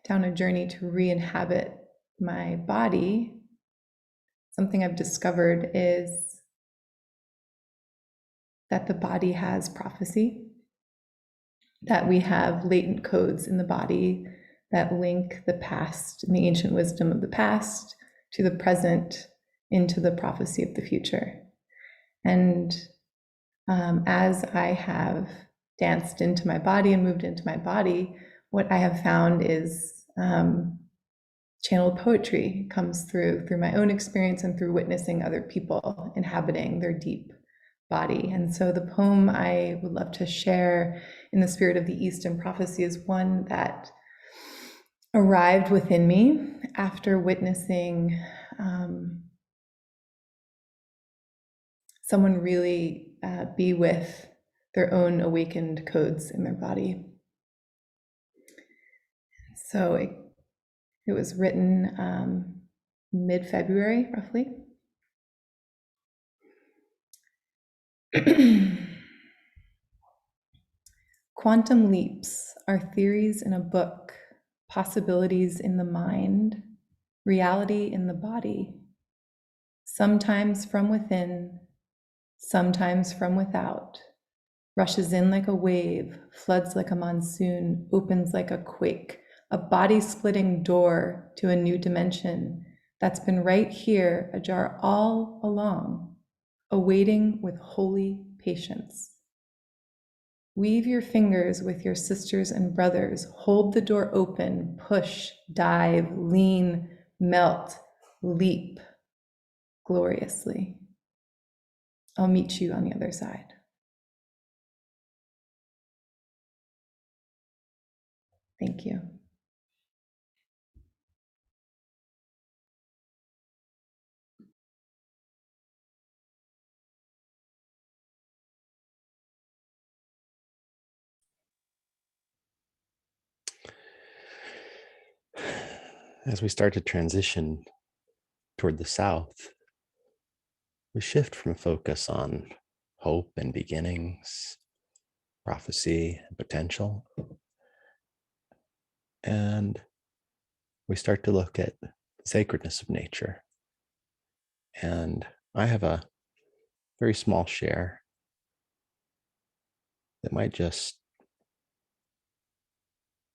down a journey to re-inhabit my body, something I've discovered is that the body has prophecy, that we have latent codes in the body that link the past and the ancient wisdom of the past to the present into the prophecy of the future. And as I have danced into my body and moved into my body, what I have found is channeled poetry comes through my own experience and through witnessing other people inhabiting their deep body. And so the poem I would love to share in the spirit of the Eastern prophecy is one that arrived within me after witnessing someone really be with their own awakened codes in their body. So it was written mid-February, roughly. Quantum leaps are theories in a book, possibilities in the mind, reality in the body, sometimes from within, sometimes from without, rushes in like a wave, floods like a monsoon, opens like a quake, a body-splitting door to a new dimension that's been right here, ajar all along, awaiting with holy patience. Weave your fingers with your sisters and brothers, hold the door open, push, dive, lean, melt, leap gloriously. I'll meet you on the other side. Thank you. As we start to transition toward the south, we shift from focus on hope and beginnings, prophecy and potential, and we start to look at the sacredness of nature. And I have a very small share that might just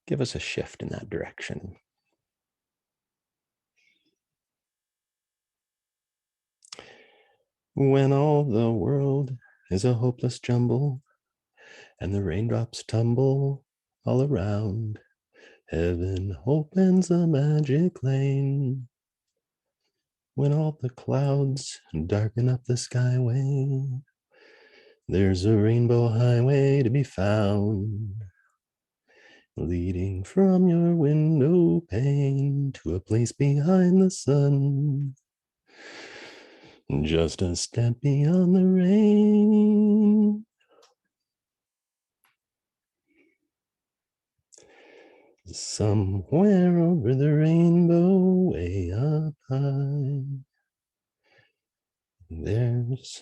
give us a shift in that direction. When all the world is a hopeless jumble and the raindrops tumble all around, heaven opens a magic lane. When all the clouds darken up the skyway, there's a rainbow highway to be found, leading from your window pane to a place behind the sun, just a step beyond the rain. Somewhere over the rainbow, way up high, there's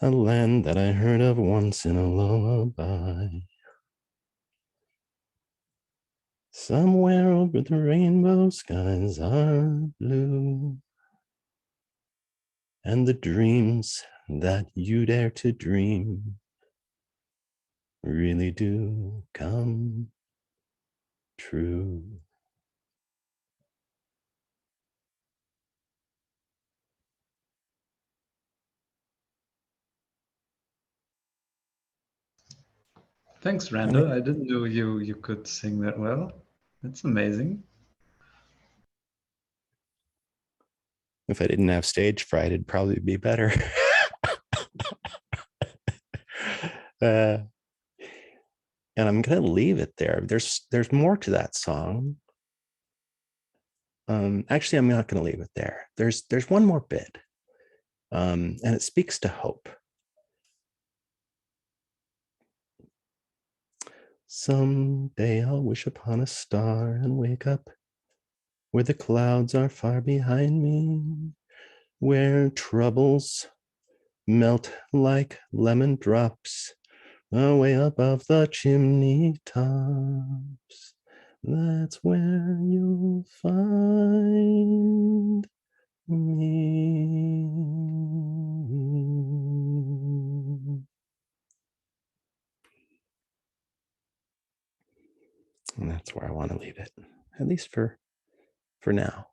a land that I heard of once in a lullaby. Somewhere over the rainbow, skies are blue, and the dreams that you dare to dream really do come true. Thanks, Rando. I didn't know you could sing that well. That's amazing. If I didn't have stage fright, it'd probably be better. And I'm going to leave it there. There's more to that song. Actually, I'm not going to leave it there. There's one more bit, and it speaks to hope. Someday I'll wish upon a star and wake up where the clouds are far behind me, where troubles melt like lemon drops away above the chimney tops. That's where you'll find me. And that's where I want to leave it, at least for now.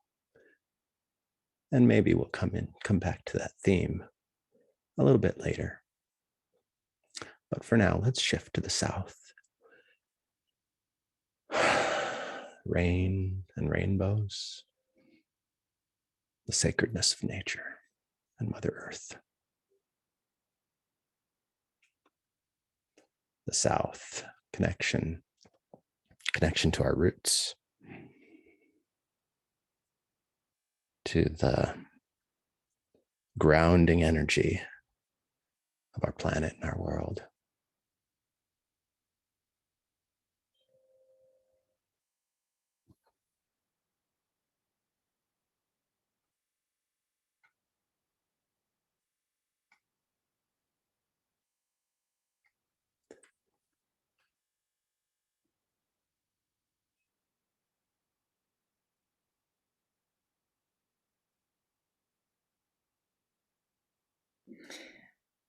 And maybe we'll come back to that theme a little bit later. But for now, let's shift to the south. Rain and rainbows, the sacredness of nature and Mother Earth. The south, connection to our roots, to the grounding energy of our planet and our world.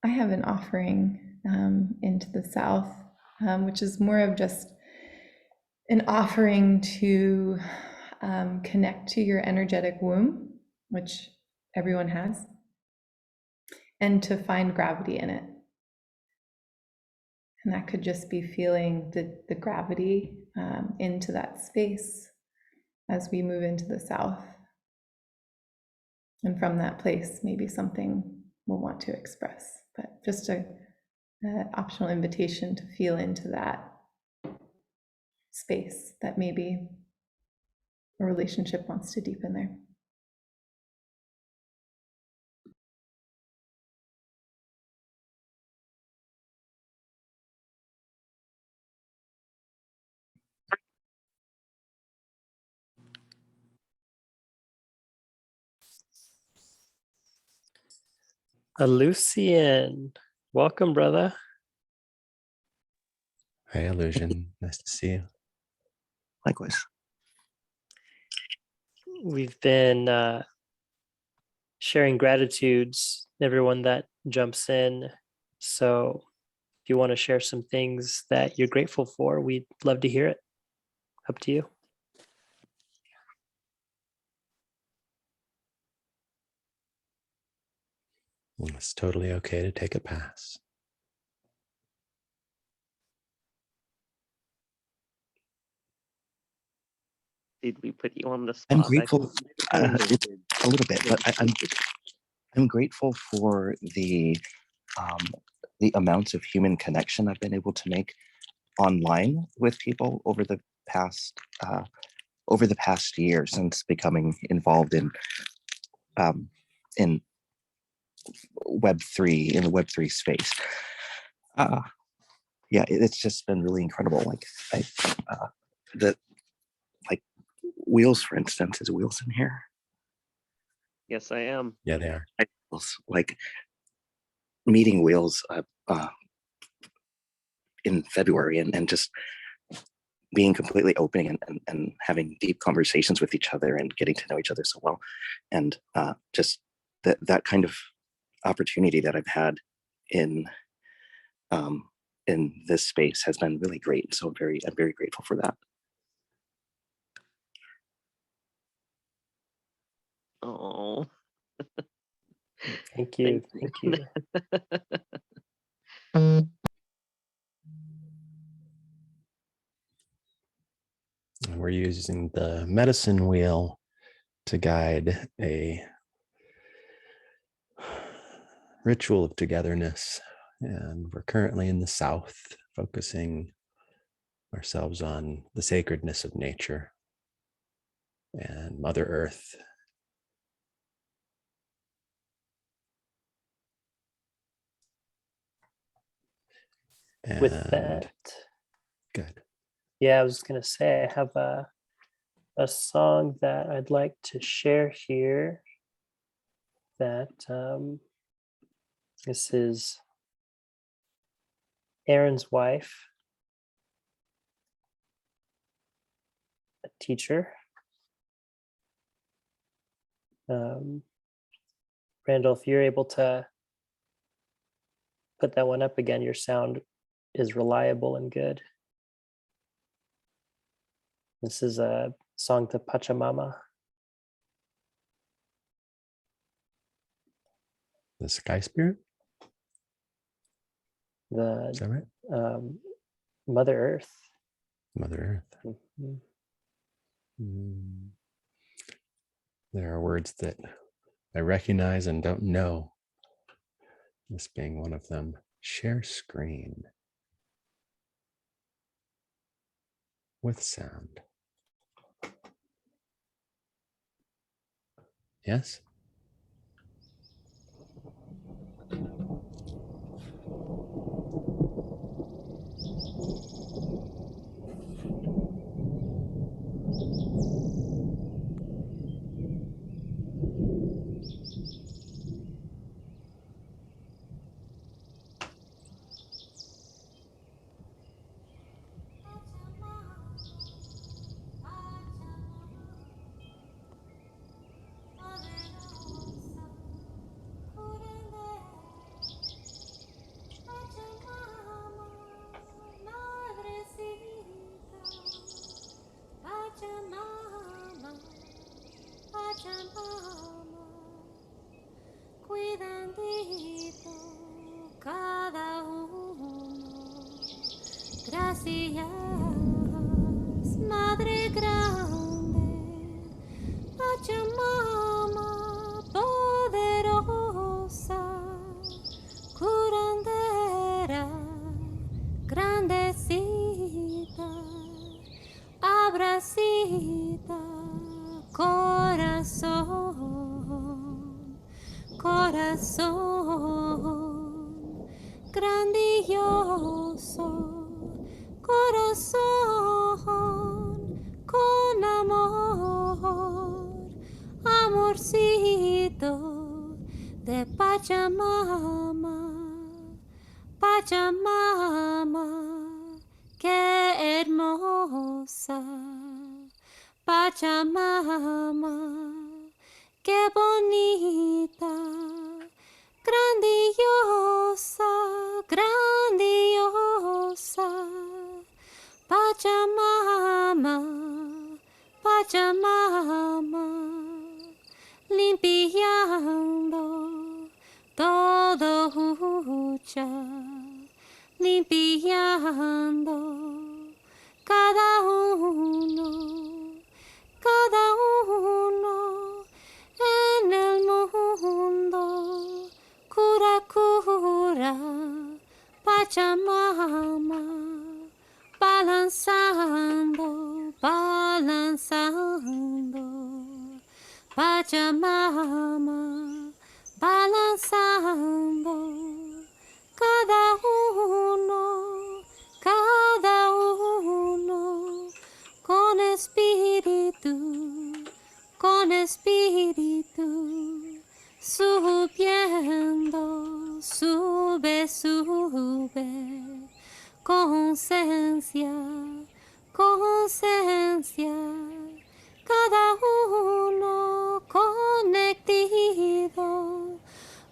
I have an offering into the south, which is more of just an offering to connect to your energetic womb, which everyone has, and to find gravity in it. And that could just be feeling the gravity into that space as we move into the south. And from that place, maybe something we'll want to express, but just an optional invitation to feel into that space that maybe a relationship wants to deepen there. Lucian, welcome, brother. Hey, Illusion. Nice to see you. Likewise. We've been sharing gratitudes, everyone that jumps in. So if you want to share some things that you're grateful for, we'd love to hear it. Up to you. It's totally okay to take a pass. Did we put you on the spot? I'm grateful a little bit, but I'm grateful for the amounts of human connection I've been able to make online with people over the past year since becoming involved in Web3 in the Web3 space. Yeah, it's just been really incredible. Like Wheels, for instance, is Wheels in here? Yes, I am. Yeah, they are. Like meeting Wheels in February and just being completely open and having deep conversations with each other and getting to know each other so well. And just that kind of opportunity that I've had in this space has been really great. So I'm very grateful for that. Oh. Thank you. Thank you. We're using the medicine wheel to guide a ritual of togetherness. And we're currently in the south, focusing ourselves on the sacredness of nature and Mother Earth. With And that, good. Yeah, I was gonna say I have a song that I'd like to share here. That this is Aaron's wife, a teacher. Randall, if you're able to put that one up again, your sound is reliable and good. This is a song to Pachamama. The sky spirit? Is The that right? Mother Earth. Mother Earth. Mhm. There are words that I recognize and don't know. This being one of them. Share screen with sound. Yes? Pachamama, Pachamama, cuidandito cada uno. Gracias, Madre Grande, Pachamama, poderosa, curandera, grandecita, abracita, corazón, corazón, grandioso, corazón, con amor, amorcito de Pachamama, Pachamama, qué hermosa, Pachamama, qué bonita, grandiosa, grandiosa, Pachamama, Pachamama, limpiando todo hucha, limpiando cada uno en el mundo, cura, cura, Pachamama, balanzando, balanzando, Pachamama, balanzando, cada uno, con espíritu, subiendo, sube, sube, conciencia, conciencia, cada uno conectado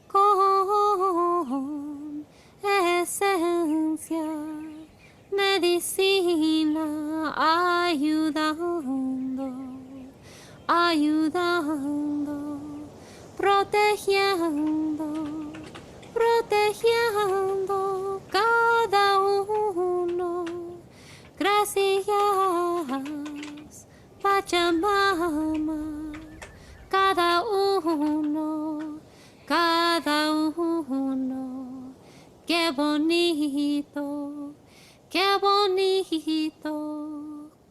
con esencia, medicina, ayudando, ayudando, protegiendo, protegiendo cada uno. Gracias, Pachamama, cada uno, cada uno. Qué bonito, qué bonito,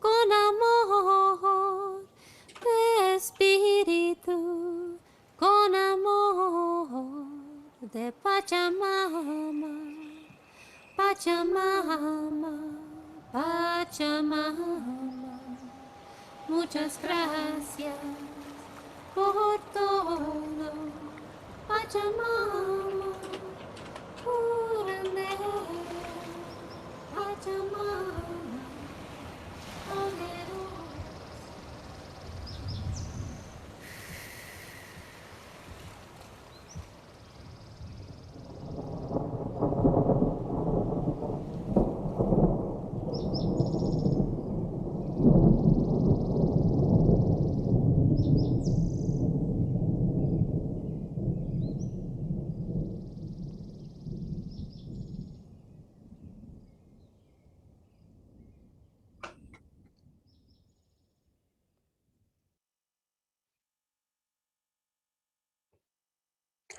con amor de espíritu, con amor de Pachamama, Pachamama, Pachamama. Muchas gracias por todo, Pachamama, Purane, Pachamama, Aleluya.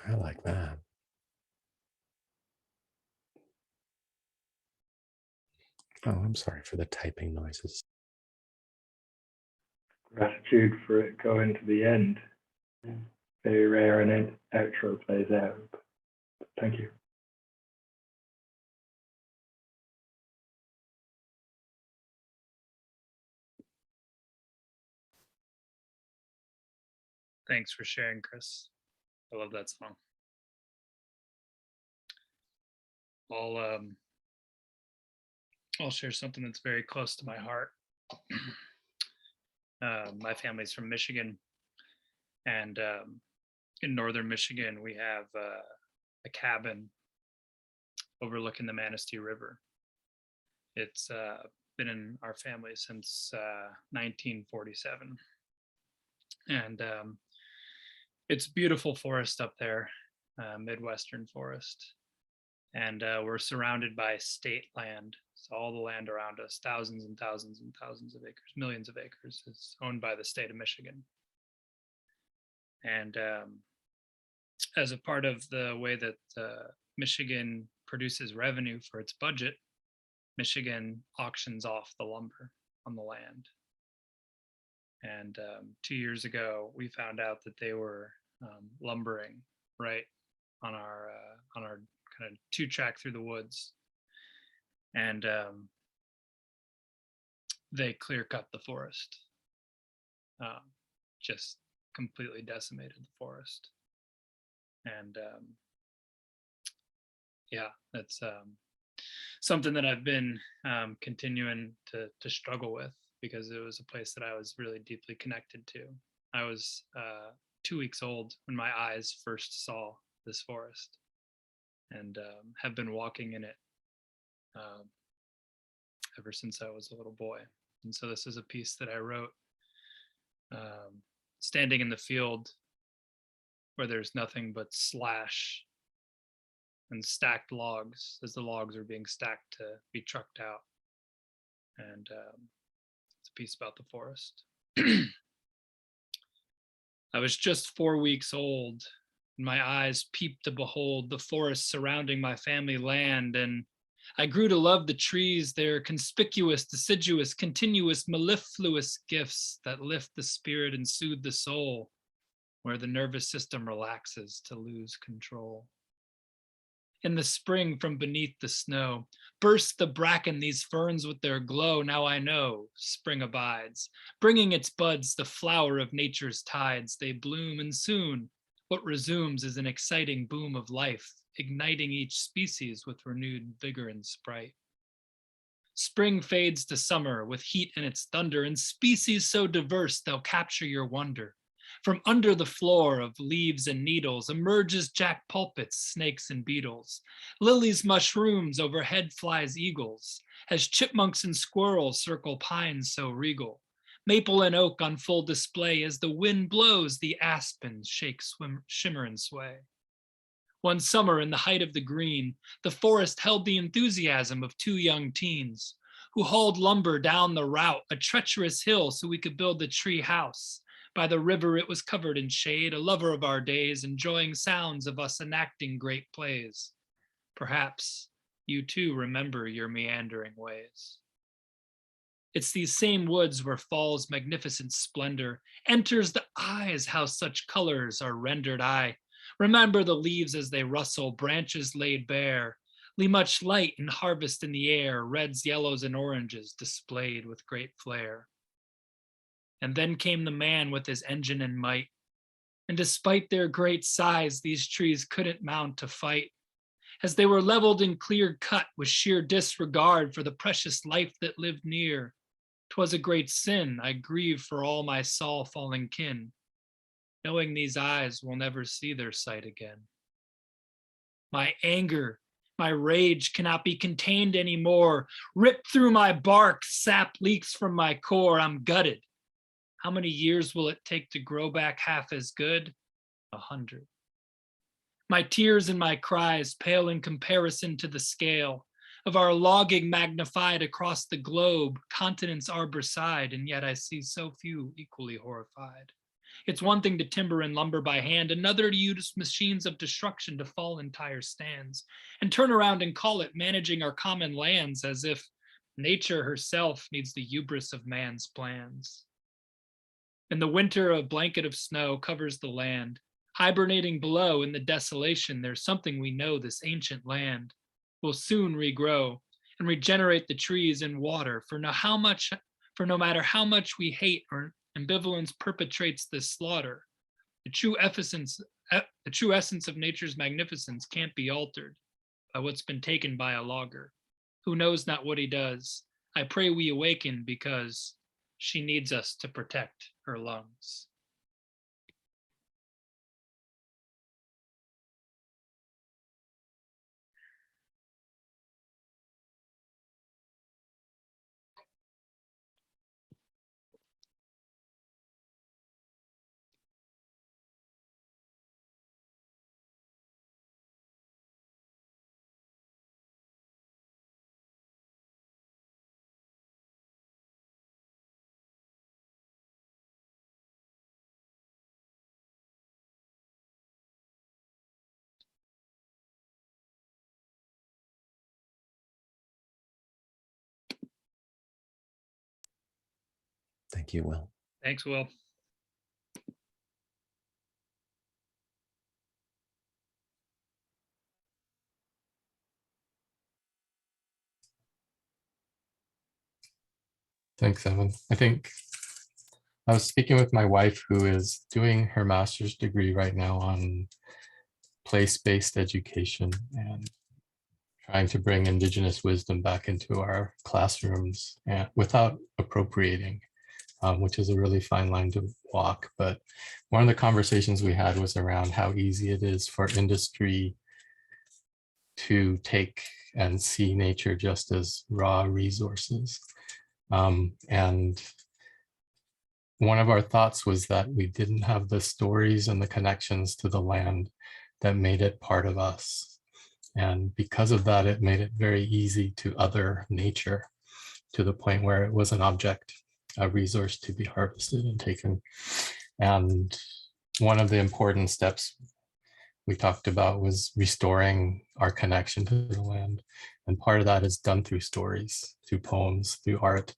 I like that. Oh, I'm sorry for the typing noises. Gratitude for it going to the end. Very rare an outro plays out. Thank you. Thanks for sharing, Chris. I love that song. I'll share something that's very close to my heart. My family's from Michigan, and in northern Michigan, we have a cabin overlooking the Manistee River. It's been in our family since 1947, and it's beautiful forest up there, Midwestern forest, and we're surrounded by state land. So all the land around us, thousands and thousands and thousands of acres, millions of acres, is owned by the state of Michigan. And as a part of the way that Michigan produces revenue for its budget, Michigan auctions off the lumber on the land. And 2 years ago, we found out that they were lumbering right on our kind of 2-track through the woods, and they clear cut the forest, just completely decimated the forest. And yeah, that's something that I've been continuing to struggle with, because it was a place that I was really deeply connected to. I was 2 weeks old when my eyes first saw this forest, and have been walking in it ever since I was a little boy. And so this is a piece that I wrote standing in the field where there's nothing but slash and stacked logs as the logs are being stacked to be trucked out. And it's a piece about the forest. I was just 4 weeks old, and my eyes peeped to behold the forest surrounding my family land, and I grew to love the trees, their conspicuous, deciduous, continuous, mellifluous gifts that lift the spirit and soothe the soul, where the nervous system relaxes to lose control. In the spring from beneath the snow, burst the bracken, these ferns with their glow. Now I know spring abides, bringing its buds the flower of nature's tides. They bloom, and soon what resumes is an exciting boom of life, igniting each species with renewed vigor and sprite. Spring fades to summer with heat and its thunder, and species so diverse they'll capture your wonder. From under the floor of leaves and needles emerges jack pulpits, snakes and beetles. Lilies, mushrooms, overhead flies eagles. As chipmunks and squirrels circle pines so regal. Maple and oak on full display, as the wind blows, the aspens shake, shimmer and sway. One summer in the height of the green, the forest held the enthusiasm of 2 young teens who hauled lumber down the route, a treacherous hill so we could build the tree house. By the river it was covered in shade, a lover of our days, enjoying sounds of us enacting great plays. Perhaps you too remember your meandering ways. It's these same woods where fall's magnificent splendor enters the eyes, how such colors are rendered. I remember the leaves as they rustle, branches laid bare, leave much light and harvest in the air, reds, yellows, and oranges displayed with great flair. And then came the man with his engine and might, and despite their great size, these trees couldn't mount to fight, as they were leveled and clear cut with sheer disregard for the precious life that lived near. 'Twas a great sin, I grieve for all my Saul fallen kin, knowing these eyes will never see their sight again. My anger, my rage cannot be contained anymore. Ripped through my bark, sap leaks from my core, I'm gutted. How many years will it take to grow back half as good? 100. My tears and my cries pale in comparison to the scale of our logging magnified across the globe. Continents are beside, and yet I see so few equally horrified. It's one thing to timber and lumber by hand, another to use machines of destruction to fall entire stands, and turn around and call it managing our common lands, as if nature herself needs the hubris of man's plans. In the winter, a blanket of snow covers the land. Hibernating below in the desolation, there's something we know: this ancient land will soon regrow and regenerate the trees and water. For no matter how much we hate or ambivalence perpetrates this slaughter, the true essence of nature's magnificence can't be altered by what's been taken by a logger who knows not what he does. I pray we awaken, because she needs us to protect her lungs. Thank you, Will. Thanks, Will. Thanks, Evan. I think I was speaking with my wife, who is doing her master's degree right now on place-based education and trying to bring Indigenous wisdom back into our classrooms without appropriating, which is a really fine line to walk. But one of the conversations we had was around how easy it is for industry to take and see nature just as raw resources. And one of our thoughts was that we didn't have the stories and the connections to the land that made it part of us. And because of that, it made it very easy to other nature to the point where it was an object, a resource to be harvested and taken. And one of the important steps we talked about was restoring our connection to the land. And part of that is done through stories, through poems, through art.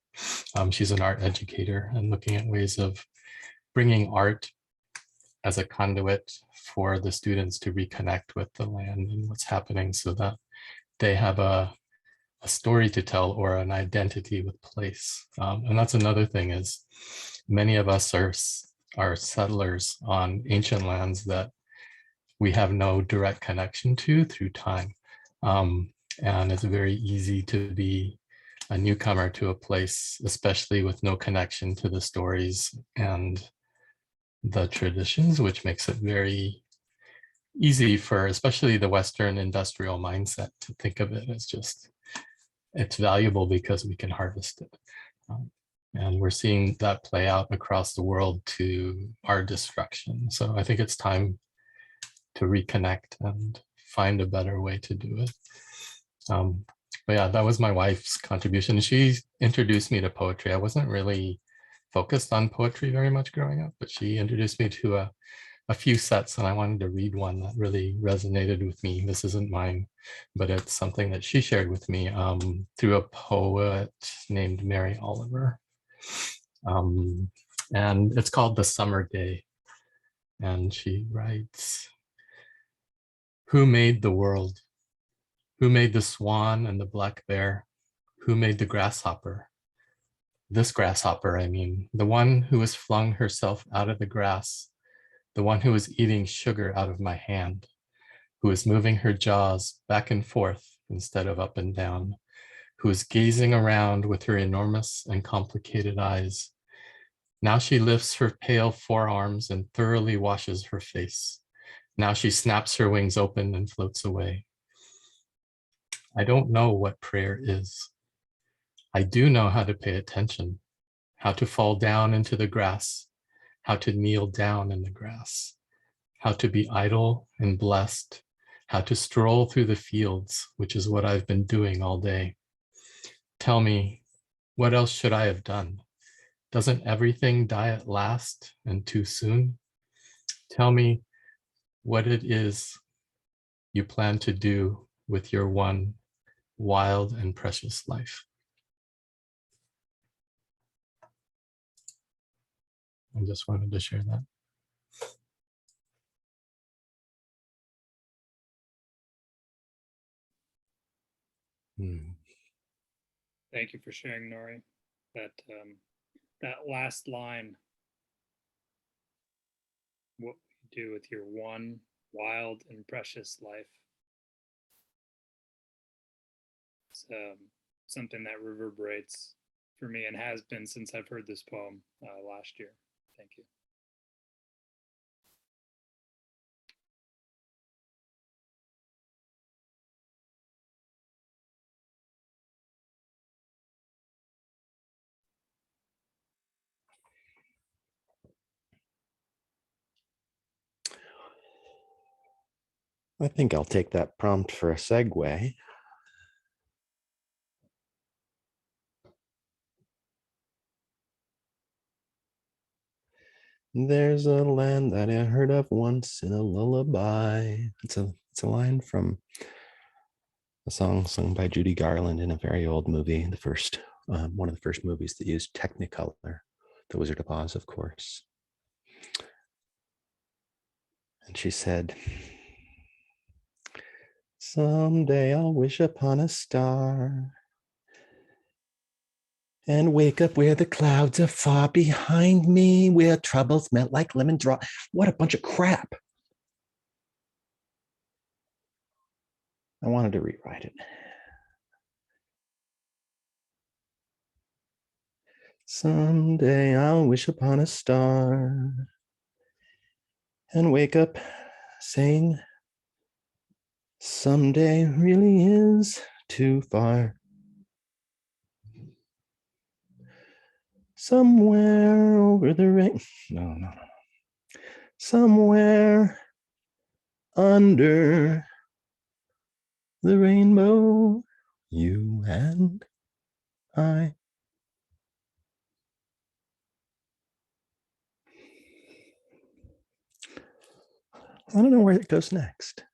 She's an art educator and looking at ways of bringing art as a conduit for the students to reconnect with the land and what's happening, so that they have a story to tell or an identity with place. And that's another thing, is many of us are settlers on ancient lands that we have no direct connection to through time. And it's very easy to be a newcomer to a place, especially with no connection to the stories and the traditions, which makes it very easy for especially the Western industrial mindset to think of it as just, it's valuable because we can harvest it. And we're seeing that play out across the world to our destruction. So I think it's time to reconnect and find a better way to do it. But yeah, that was my wife's contribution. She introduced me to poetry. I wasn't really focused on poetry very much growing up, but she introduced me to a a few sets, and I wanted to read one that really resonated with me. This isn't mine, but it's something that she shared with me through a poet named Mary Oliver. And it's called The Summer Day. And she writes, "Who made the world? Who made the swan and the black bear? Who made the grasshopper? This grasshopper, I mean, the one who has flung herself out of the grass, the one who is eating sugar out of my hand, who is moving her jaws back and forth instead of up and down, who is gazing around with her enormous and complicated eyes. Now she lifts her pale forearms and thoroughly washes her face. Now she snaps her wings open and floats away. I don't know what prayer is. I do know how to pay attention, how to fall down into the grass, how to kneel down in the grass, how to be idle and blessed, how to stroll through the fields, which is what I've been doing all day. Tell me, what else should I have done? Doesn't everything die at last and too soon? Tell me what it is you plan to do with your one wild and precious life." I just wanted to share that. Thank you for sharing, Nori. That last line, what you do with your one wild and precious life. It's something that reverberates for me and has been since I've heard this poem last year. Thank you. I think I'll take that prompt for a segue. There's a land that I heard of once in a lullaby. It's a line from a song sung by Judy Garland in a very old movie, the first one of the first movies that used Technicolor, The Wizard of Oz, of course. And she said, "Someday I'll wish upon a star and wake up where the clouds are far behind me, where troubles melt like lemon drop." What a bunch of crap. I wanted to rewrite it. Someday I'll wish upon a star and wake up saying, someday really is too far. Somewhere over the rain. No. Somewhere under the rainbow, you and I. I don't know where it goes next.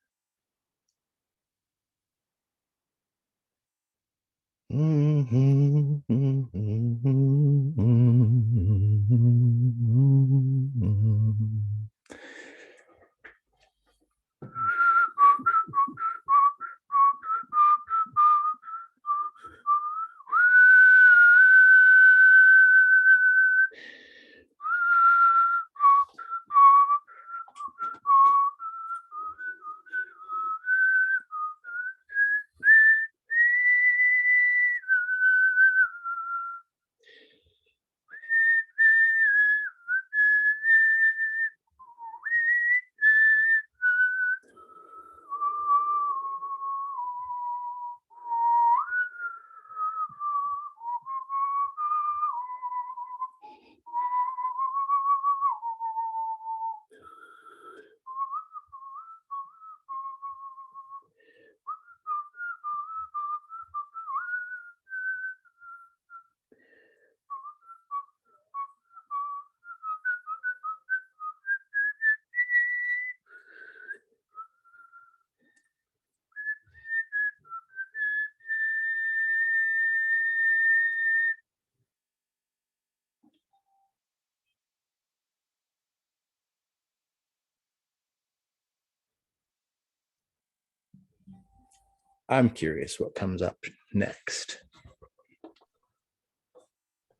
I'm curious what comes up next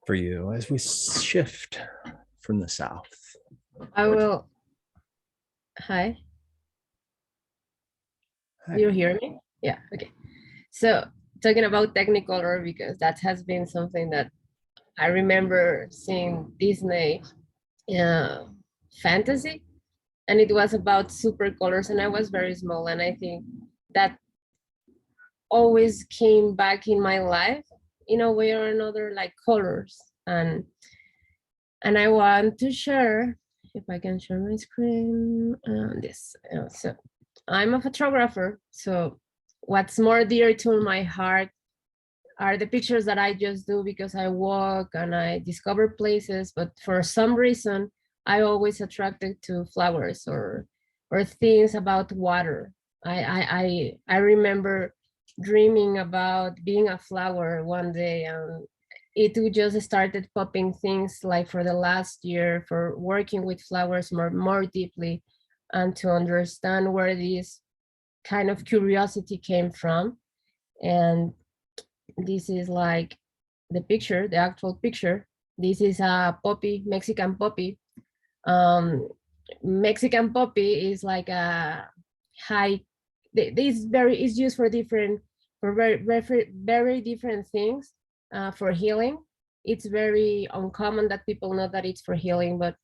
for you as we shift from the south. I will. Hi. Hi. You hear me? Yeah. Okay. So talking about Technicolor, because that has been something that I remember seeing Disney fantasy, and it was about super colors, and I was very small, and I think that always came back in my life in a way or another, like colors. And I want to share, if I can share my screen, this. So I'm a photographer, so what's more dear to my heart are the pictures that I just do because I walk and I discover places, but for some reason, I always attracted to flowers or things about water. I remember dreaming about being a flower one day, and it just started popping things like for the last year for working with flowers more deeply and to understand where this kind of curiosity came from. And this is like the picture, the actual picture. This is a poppy, Mexican poppy. Mexican poppy is like a high, this very is used for different, for very different things, for healing. It's very uncommon that people know that it's for healing, but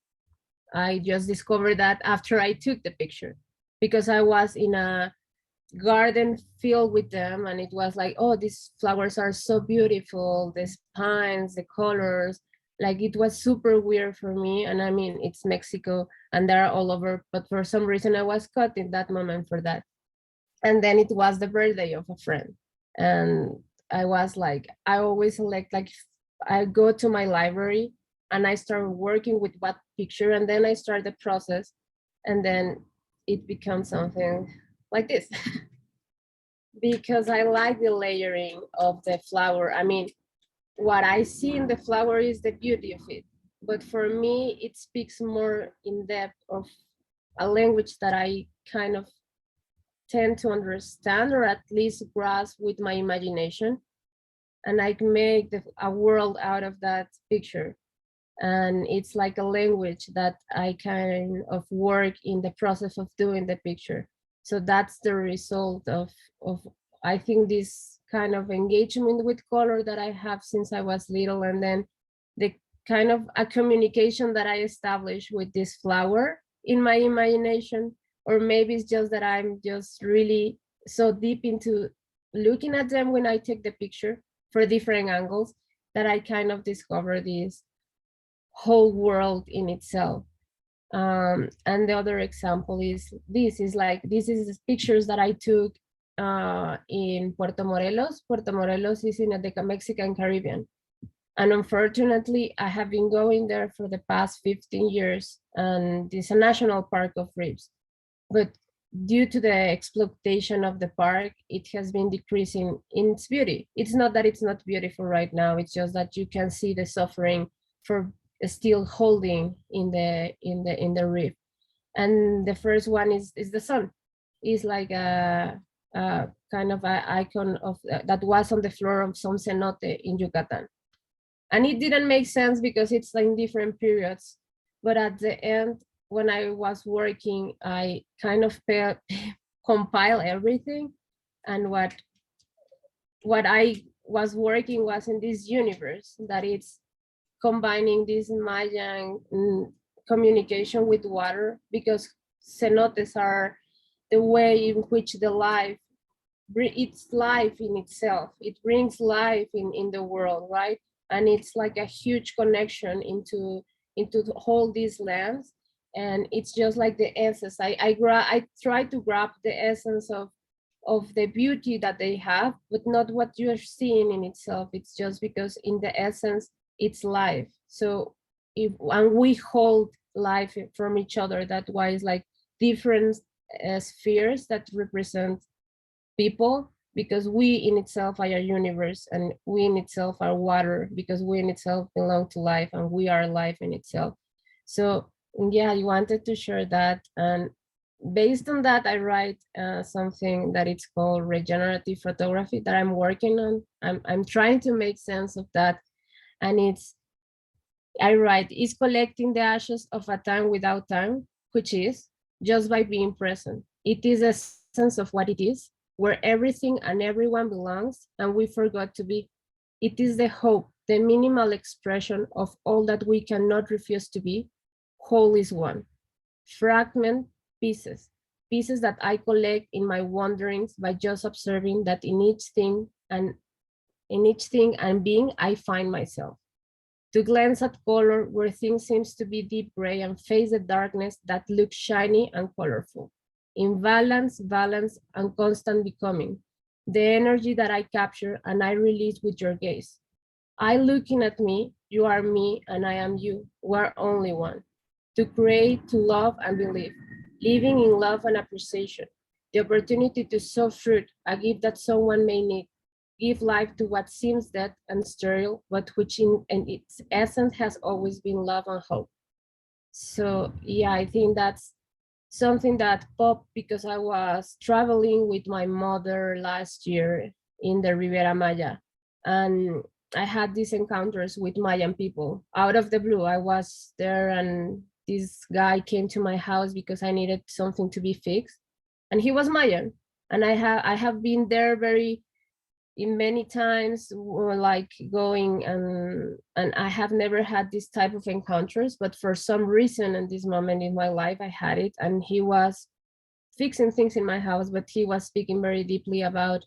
I just discovered that after I took the picture, because I was in a garden filled with them, and it was like, oh, these flowers are so beautiful, the pines, the colors, like it was super weird for me. And I mean, it's Mexico and they're all over, but for some reason I was caught in that moment for that. And then it was the birthday of a friend, and I was like, I always select, like I go to my library and I start working with what picture, and then I start the process, and then it becomes something like this. Because I like the layering of the flower. I mean, what I see in the flower is the beauty of it, but for me, it speaks more in depth of a language that I kind of tend to understand, or at least grasp with my imagination, and I can make a world out of that picture. And it's like a language that I kind of work in the process of doing the picture. So that's the result of I think this kind of engagement with color that I have since I was little, and then the kind of a communication that I established with this flower in my imagination. Or maybe it's just that I'm just really so deep into looking at them when I take the picture for different angles, that I kind of discover this whole world in itself. And the other example is this is pictures that I took in Puerto Morelos. Puerto Morelos is in the Mexican Caribbean. And unfortunately, I have been going there for the past 15 years, and it's a national park of reefs. But due to the exploitation of the park, it has been decreasing in its beauty. It's not that it's not beautiful right now, it's just that you can see the suffering for still holding in the reef. And the first one is the sun. It's like a kind of an icon of that was on the floor of some cenote in Yucatan. And it didn't make sense because it's like in different periods. But at the end, when I was working, I kind of compile everything. And what I was working was in this universe that it's combining this Mayan communication with water, because cenotes are the way in which the life, it's life in itself. It brings life in the world, right? And it's like a huge connection into all these lands. And it's just like the essence. I try to grab the essence of the beauty that they have, but not what you are seeing in itself. It's just because in the essence, it's life. So and we hold life from each other. That's why it's like different spheres that represent people, because we in itself are a universe, and we in itself are water, because we in itself belong to life, and we are life in itself. So yeah, I wanted to share that. And based on that, I write something that it's called regenerative photography that I'm working on. I'm trying to make sense of that. And I write, is collecting the ashes of a time without time, which is just by being present. It is a sense of what it is, where everything and everyone belongs, and we forgot to be. It is the hope, the minimal expression of all that we cannot refuse to be. Whole is one. Fragment pieces, pieces that I collect in my wanderings by just observing that in each thing and being, I find myself. To glance at color where things seems to be deep gray and face the darkness that looks shiny and colorful. In balance, and constant becoming. The energy that I capture and I release with your gaze. I looking at me, you are me, and I am you. We're only one. To create, to love, and believe. Living in love and appreciation. The opportunity to sow fruit, a gift that someone may need. Give life to what seems dead and sterile, but which in its essence has always been love and hope. So yeah, I think that's something that popped because I was traveling with my mother last year in the Riviera Maya. And I had these encounters with Mayan people. Out of the blue, I was there and this guy came to my house because I needed something to be fixed. And he was Mayan. And I have been there in many times, like going and I have never had this type of encounters, but for some reason in this moment in my life I had it. And he was fixing things in my house, but he was speaking very deeply about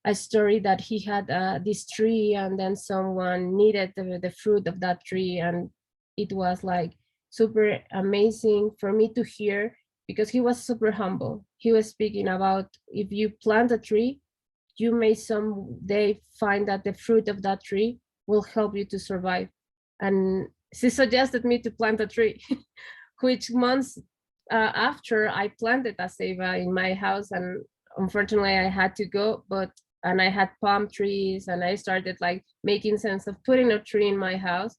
a story that he had this tree and then someone needed the fruit of that tree. And it was like super amazing for me to hear because he was super humble. He was speaking about if you plant a tree, you may someday find that the fruit of that tree will help you to survive. And she suggested me to plant a tree, which months after I planted a ceiba in my house. And unfortunately I had to go, and I had palm trees and I started like making sense of putting a tree in my house.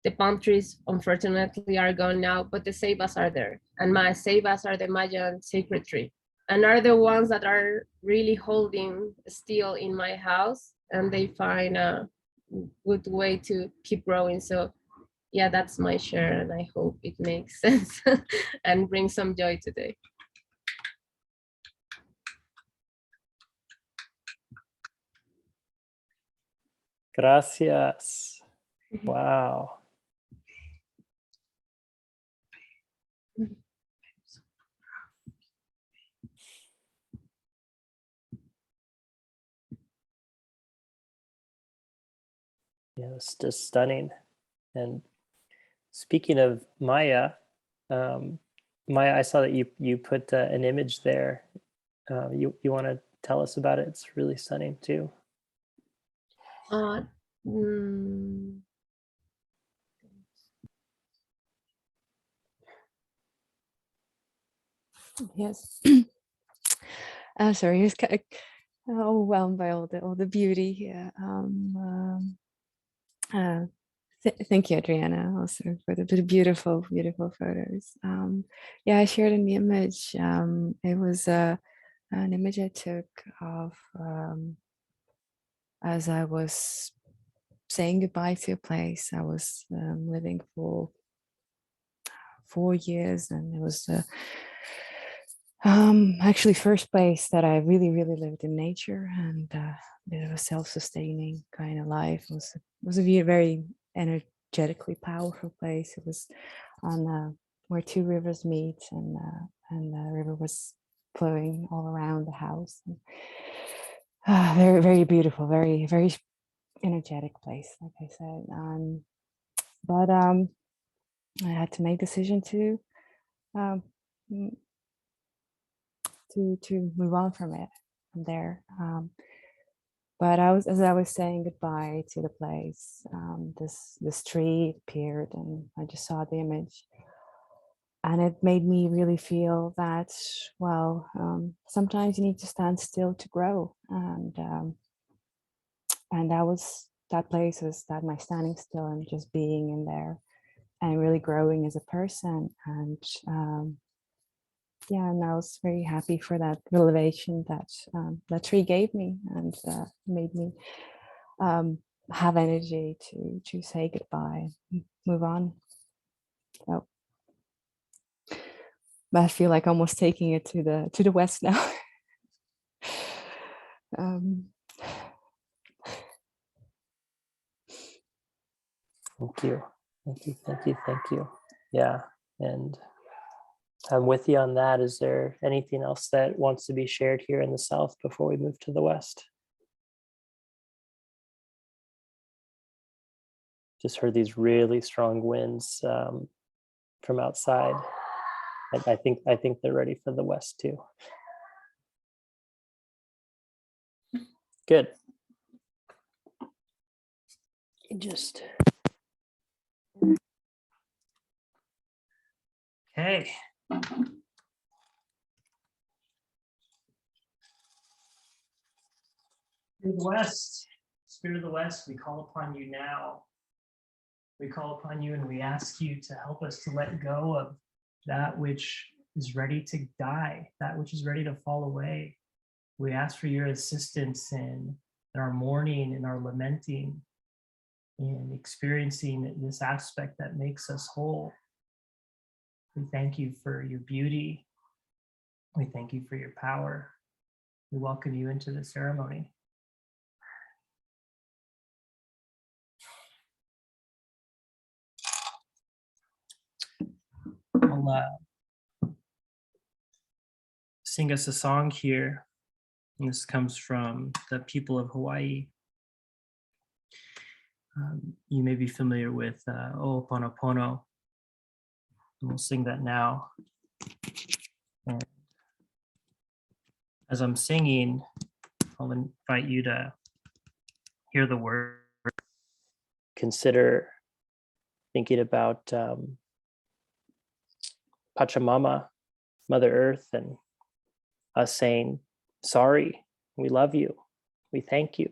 The palm trees unfortunately are gone now, but the ceibas are there. And my ceibas are the Mayan sacred tree and are the ones that are really holding still in my house, and they find a good way to keep growing. So yeah, that's my share, and I hope it makes sense and brings some joy today. Gracias. Wow. Yeah, it's just stunning. And speaking of Maya, Maya, I saw that you put an image there. You want to tell us about it? It's really stunning too. Yes. Sorry, I was kind of overwhelmed by all the beauty here. Thank you, Adriana, also for the beautiful photos. Yeah, I shared an image. It was an image I took of as I was saying goodbye to a place I was living for 4 years, and it was actually first place that I really lived in nature and a bit of a self-sustaining kind of life. It was a very energetically powerful place. It was on where two rivers meet, and the river was flowing all around the house. And, very beautiful, very energetic place, like I said. But I had to make decision to move on from there. But as I was saying goodbye to the place, this tree appeared, and I just saw the image, and it made me really feel that, well, sometimes you need to stand still to grow, and that place was that my standing still and just being in there and really growing as a person. And yeah, and I was very happy for that revelation that that tree gave me, and made me have energy to say goodbye, and move on. So, but I feel like almost taking it to the west now. um, Thank you. Thank you. Thank you. Thank you. Yeah. And I'm with you on that. Is there anything else that wants to be shared here in the South before we move to the West? Just heard these really strong winds from outside. I think they're ready for the West too. Good. Just okay. Spirit of the West, Spirit of the West, we call upon you now. We call upon you and we ask you to help us to let go of that which is ready to die, that which is ready to fall away. We ask for your assistance in our mourning, in our lamenting, in experiencing this aspect that makes us whole. We thank you for your beauty. We thank you for your power. We welcome you into the ceremony. I'll sing us a song here. And this comes from the people of Hawaii. You may be familiar with Ho'oponopono. And we'll sing that now. And as I'm singing, I'll invite you to hear the word. Consider thinking about Pachamama, Mother Earth, and us saying, sorry, we love you, we thank you.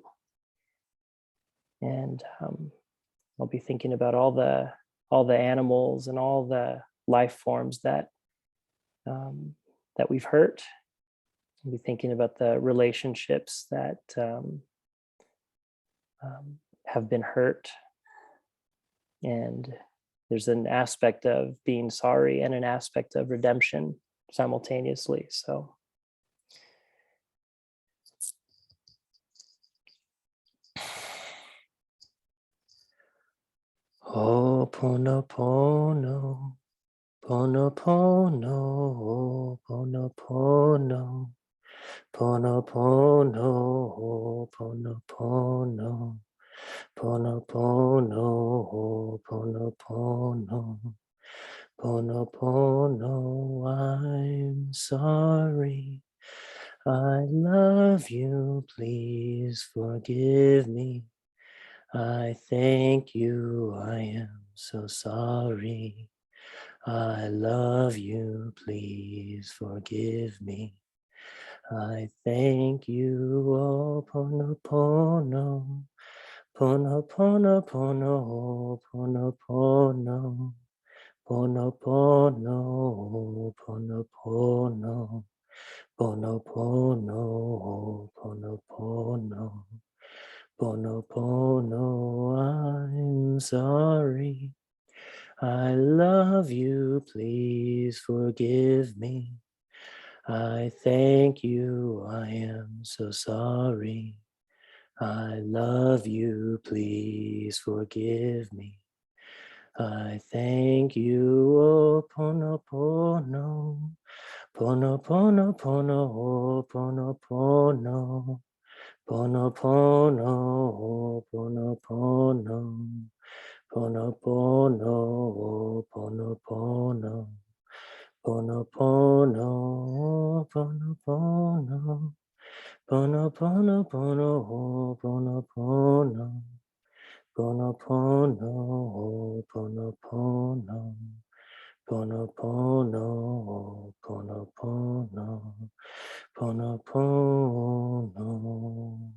And I'll be thinking about all the animals and all the life forms that that we've hurt. I'll be thinking about the relationships that have been hurt. And there's an aspect of being sorry and an aspect of redemption simultaneously. So Ho'oponopono, Ponopono, Ponopono, Ponopono, Ponopono, Ponopono, Ponopono, Ponopono, I'm sorry. I love you, please forgive me. I thank you, I am so sorry. I love you, please forgive me. I thank you, oh, Ponopono, Ponopono, Pono, Ponopono, Ponopono, Ponopono, Ponopono, Ponopono, Ponopono, I'm sorry. I love you, please forgive me. I thank you, I am so sorry. I love you, please forgive me. I thank you, oh, Ponopono, Ponopono, Pono, Ponopono, Ponopono, Ponopono, Ponopono, Ponopono, Ponopono, Ponopono, Ponopono, Pono, Ponopono, Ponopono, Ponopono, Ponopono, Ponopono, Ponopono.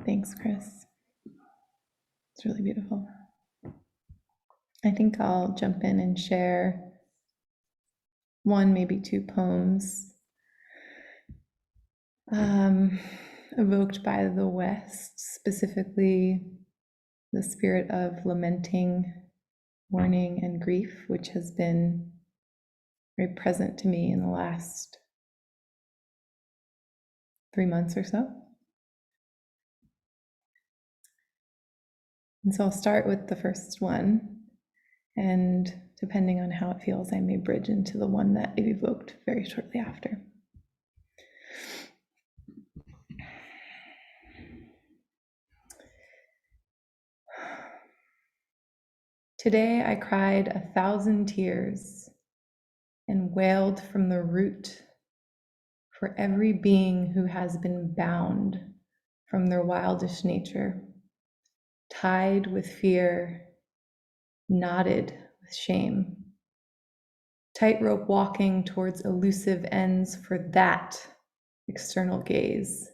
Thanks, Chris. It's really beautiful. I think I'll jump in and share one, maybe two poems evoked by the West, specifically the spirit of lamenting, mourning, and grief, which has been very present to me in the last 3 months or so. And so I'll start with the first one, and depending on how it feels, I may bridge into the one that it evoked very shortly after. Today I cried 1,000 tears and wailed from the root for every being who has been bound from their wildish nature, tied with fear, knotted with shame, tightrope walking towards elusive ends for that external gaze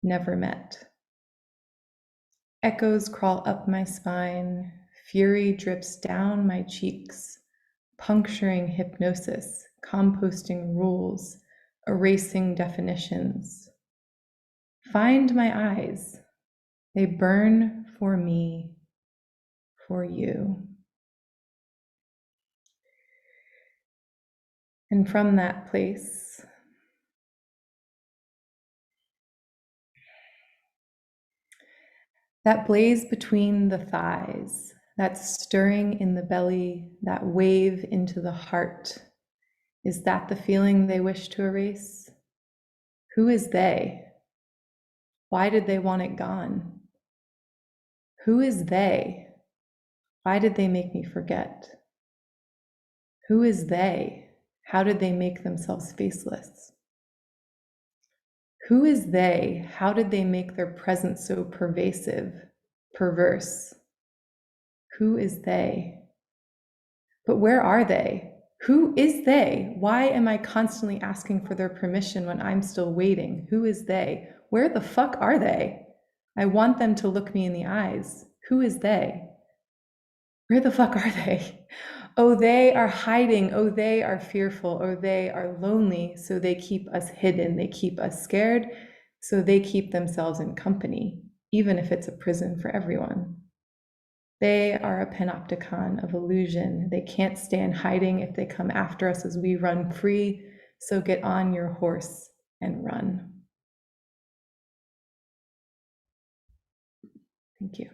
never met. Echoes crawl up my spine, fury drips down my cheeks, puncturing hypnosis, composting rules, erasing definitions. Find my eyes, they burn for me, for you. And from that place, that blaze between the thighs, that stirring in the belly, that wave into the heart, is that the feeling they wish to erase? Who is they? Why did they want it gone? Who is they? Why did they make me forget? Who is they? How did they make themselves faceless? Who is they? How did they make their presence so pervasive, perverse? Who is they? But where are they? Who is they? Why am I constantly asking for their permission when I'm still waiting? Who is they? Where the fuck are they? I want them to look me in the eyes. Who is they? Where the fuck are they? Oh, they are hiding. Oh, they are fearful. Oh, they are lonely. So they keep us hidden. They keep us scared. So they keep themselves in company, even if it's a prison for everyone. They are a panopticon of illusion. They can't stand hiding if they come after us as we run free. So get on your horse and run. Thank you.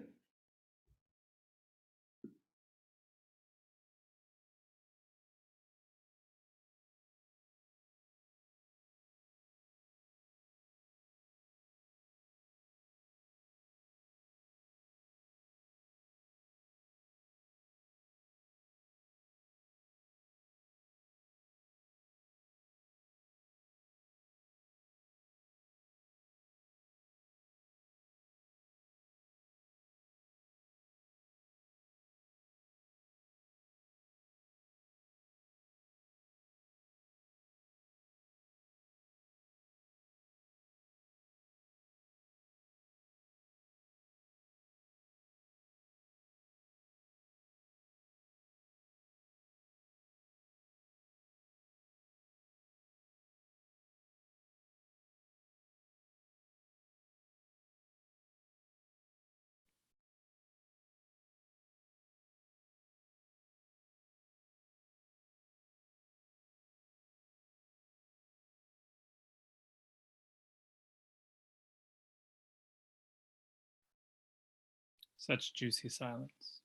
Such juicy silence.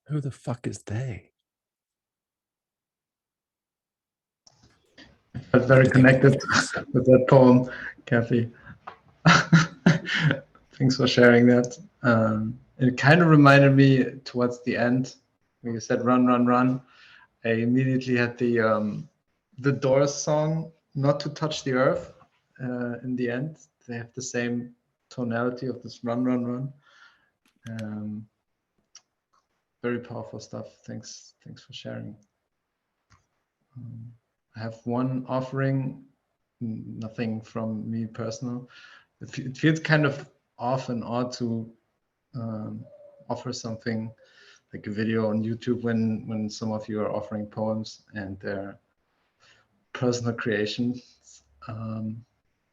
Who the fuck is they? I felt very connected with that poem, Kathy. Thanks for sharing that. It kind of reminded me towards the end when you said "run, run, run." I immediately had the Doors song "Not to Touch the Earth." In the end, they have the same tonality of this "run, run, run." Very powerful stuff. Thanks for sharing. I have one offering, nothing from me personal. It feels kind of off and odd to offer something like a video on YouTube when some of you are offering poems and they're personal creations.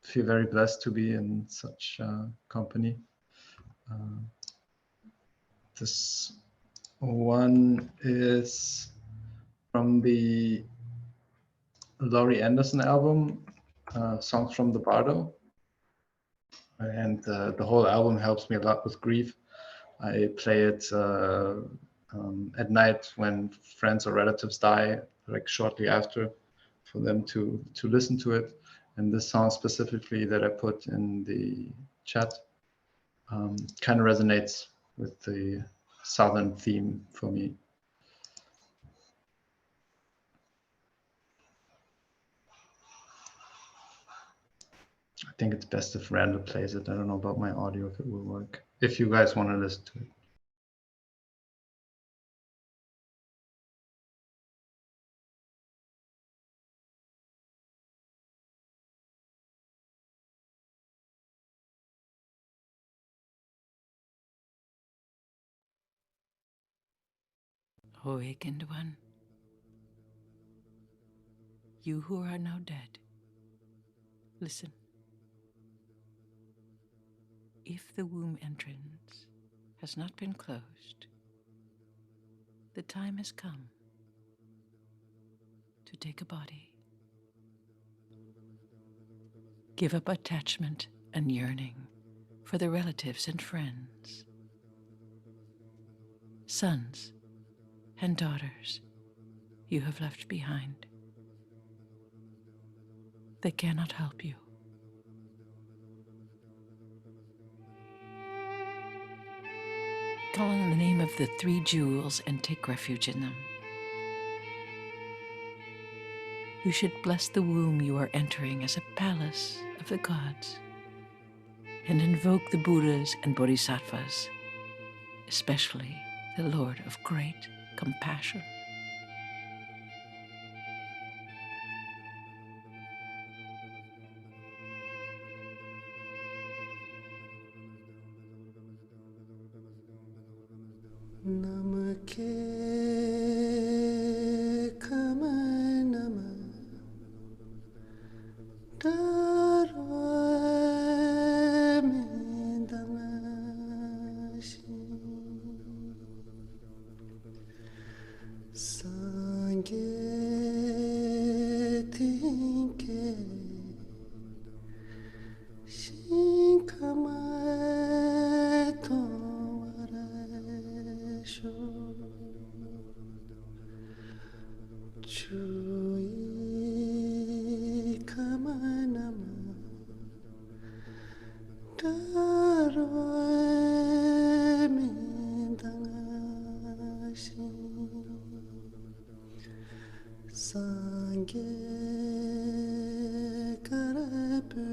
Feel very blessed to be in such company. This one is from the Laurie Anderson album, Songs from the Bardo. And the whole album helps me a lot with grief. I play it at night when friends or relatives die, like shortly after, for them to listen to it. And this song specifically that I put in the chat kind of resonates with the Southern theme for me. I think it's best if Randall plays it. I don't know about my audio, if it will work. If you guys want to listen to it. Awakened one, you who are now dead, listen. If the womb entrance has not been closed, the time has come to take a body. Give up attachment and yearning for the relatives and friends, sons and daughters you have left behind. They cannot help you. Call on the name of the three jewels and take refuge in them. You should bless the womb you are entering as a palace of the gods and invoke the Buddhas and Bodhisattvas, especially the Lord of Great Compassion. Namake kamanama darwame damashi sange tinke shinkamato warasho Chui kamanama darwame dangashi sange karabu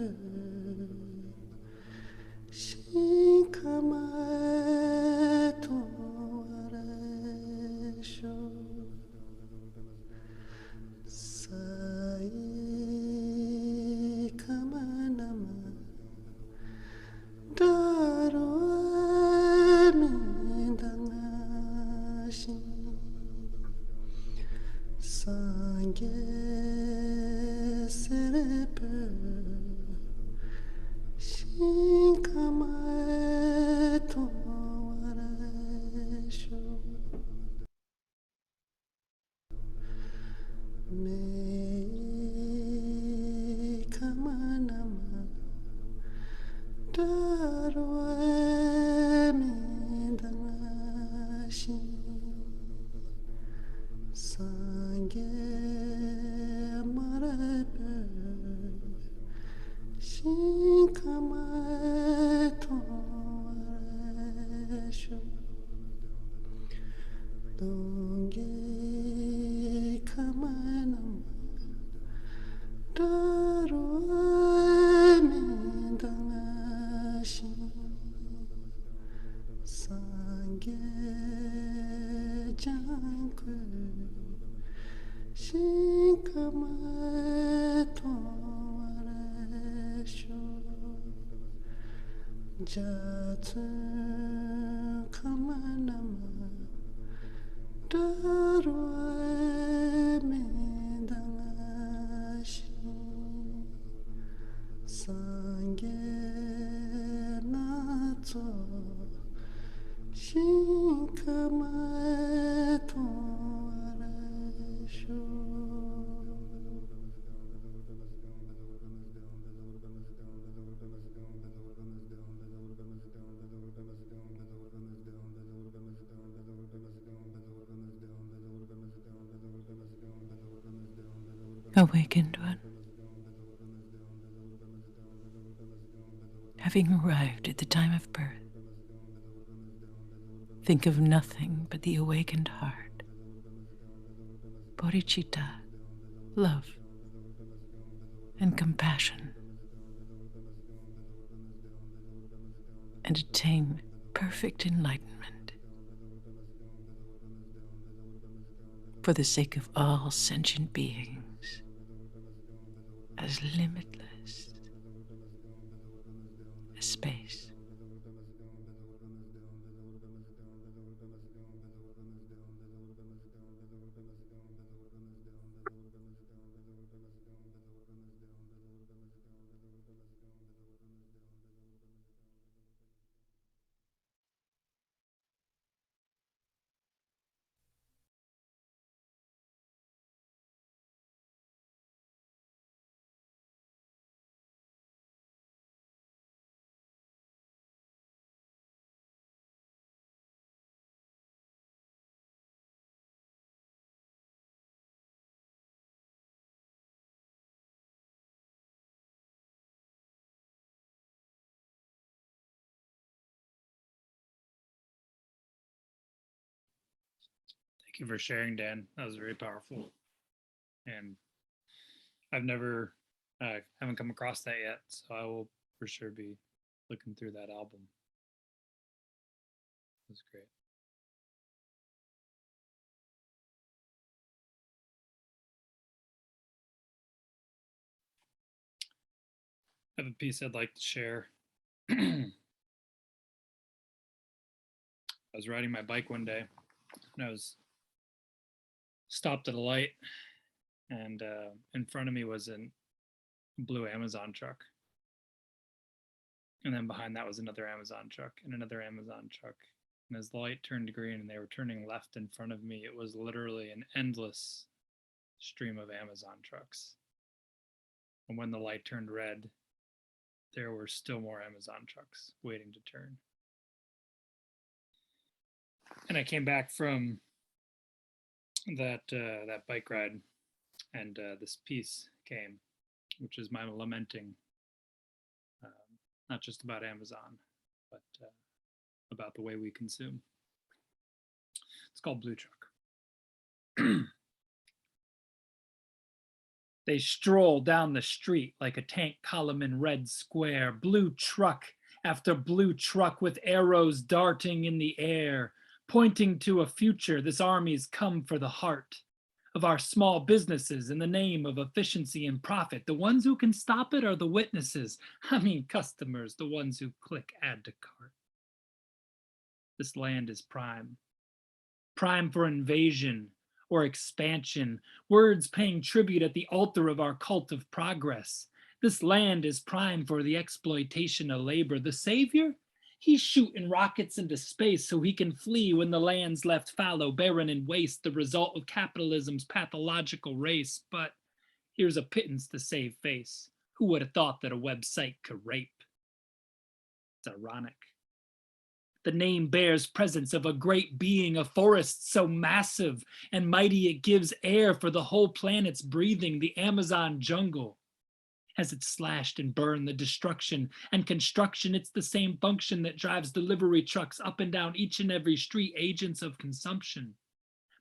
shinkamato warasho Sai kamanama darwame dangashi sange serepe shinkamato warasho me kamanama darwame dangashi sange marabe shinkamato warasho donge kamanama darwame dangashi sange janku shinkamato Jatun kamanama darwa medalashi sange nato shinkamato arasho. Awakened one, having arrived at the time of birth, think of nothing but the awakened heart, bodhicitta, love, and compassion, and attain perfect enlightenment for the sake of all sentient beings, as limitless as space. Thank you for sharing, Dan. That was very powerful. And I've never, haven't come across that yet. So I will for sure be looking through that album. It was great. I have a piece I'd like to share. I was riding my bike one day and I was stopped at a light, and in front of me was a blue Amazon truck. And then behind that was another Amazon truck and another Amazon truck. And as the light turned green and they were turning left in front of me, it was literally an endless stream of Amazon trucks. And when the light turned red, there were still more Amazon trucks waiting to turn. And I came back from that bike ride, and this piece came, which is my lamenting, not just about Amazon, but about the way we consume. It's called Blue Truck. They stroll down the street like a tank column in Red Square, blue truck after blue truck with arrows darting in the air, pointing to a future this army's come for the heart of our small businesses in the name of efficiency and profit. The ones who can stop it are the witnesses. I mean customers, the ones who click add to cart. This land is prime for invasion or expansion, words paying tribute at the altar of our cult of progress. This land is prime for the exploitation of labor. The savior? He's shooting rockets into space so he can flee when the land's left fallow, barren, and waste, the result of capitalism's pathological race. But here's a pittance to save face. Who would have thought that a website could rape? It's ironic. The name bears presence of a great being, a forest so massive and mighty it gives air for the whole planet's breathing, the Amazon jungle. As it's slashed and burned, the destruction and construction, it's the same function that drives delivery trucks up and down each and every street, agents of consumption.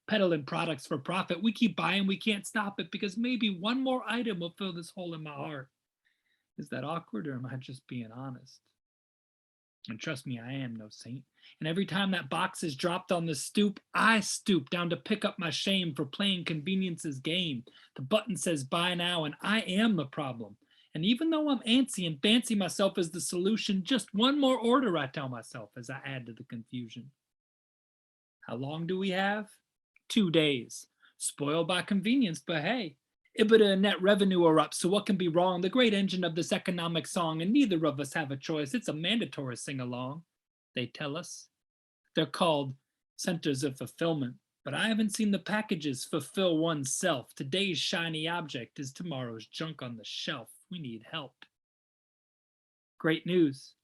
Peddling products for profit, we keep buying, we can't stop it because maybe one more item will fill this hole in my heart. Is that awkward, or am I just being honest? And trust me, I am no saint. And every time that box is dropped on the stoop, I stoop down to pick up my shame for playing convenience's game. The button says buy now, and I am the problem. And even though I'm antsy and fancy myself as the solution, just one more order, I tell myself as I add to the confusion. How long do we have? 2 days. Spoiled by convenience, but hey, EBITDA and net revenue are up, so what can be wrong? The great engine of this economic song, and neither of us have a choice. It's a mandatory sing-along, they tell us. They're called centers of fulfillment, but I haven't seen the packages fulfill oneself. Today's shiny object is tomorrow's junk on the shelf. We need help. Great news.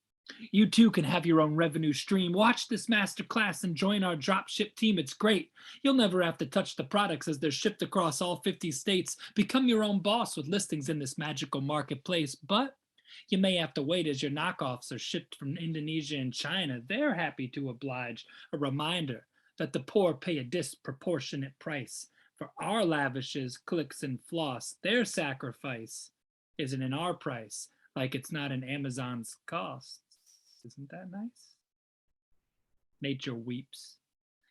You too can have your own revenue stream. Watch this masterclass and join our dropship team. It's great. You'll never have to touch the products as they're shipped across all 50 states. Become your own boss with listings in this magical marketplace. But you may have to wait as your knockoffs are shipped from Indonesia and China. They're happy to oblige. A reminder that the poor pay a disproportionate price for our lavishes, clicks, and floss. Their sacrifice isn't in our price, like it's not in Amazon's cost. Isn't that nice? Nature weeps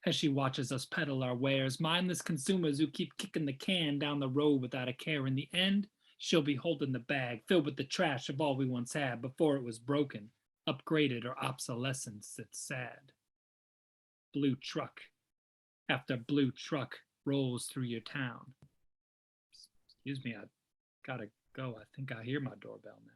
as she watches us peddle our wares, mindless consumers who keep kicking the can down the road without a care. In the end, she'll be holding the bag filled with the trash of all we once had before it was broken, upgraded, or obsolescence. It's sad. Blue truck after blue truck rolls through your town. Excuse me, I gotta go. I think I hear my doorbell now.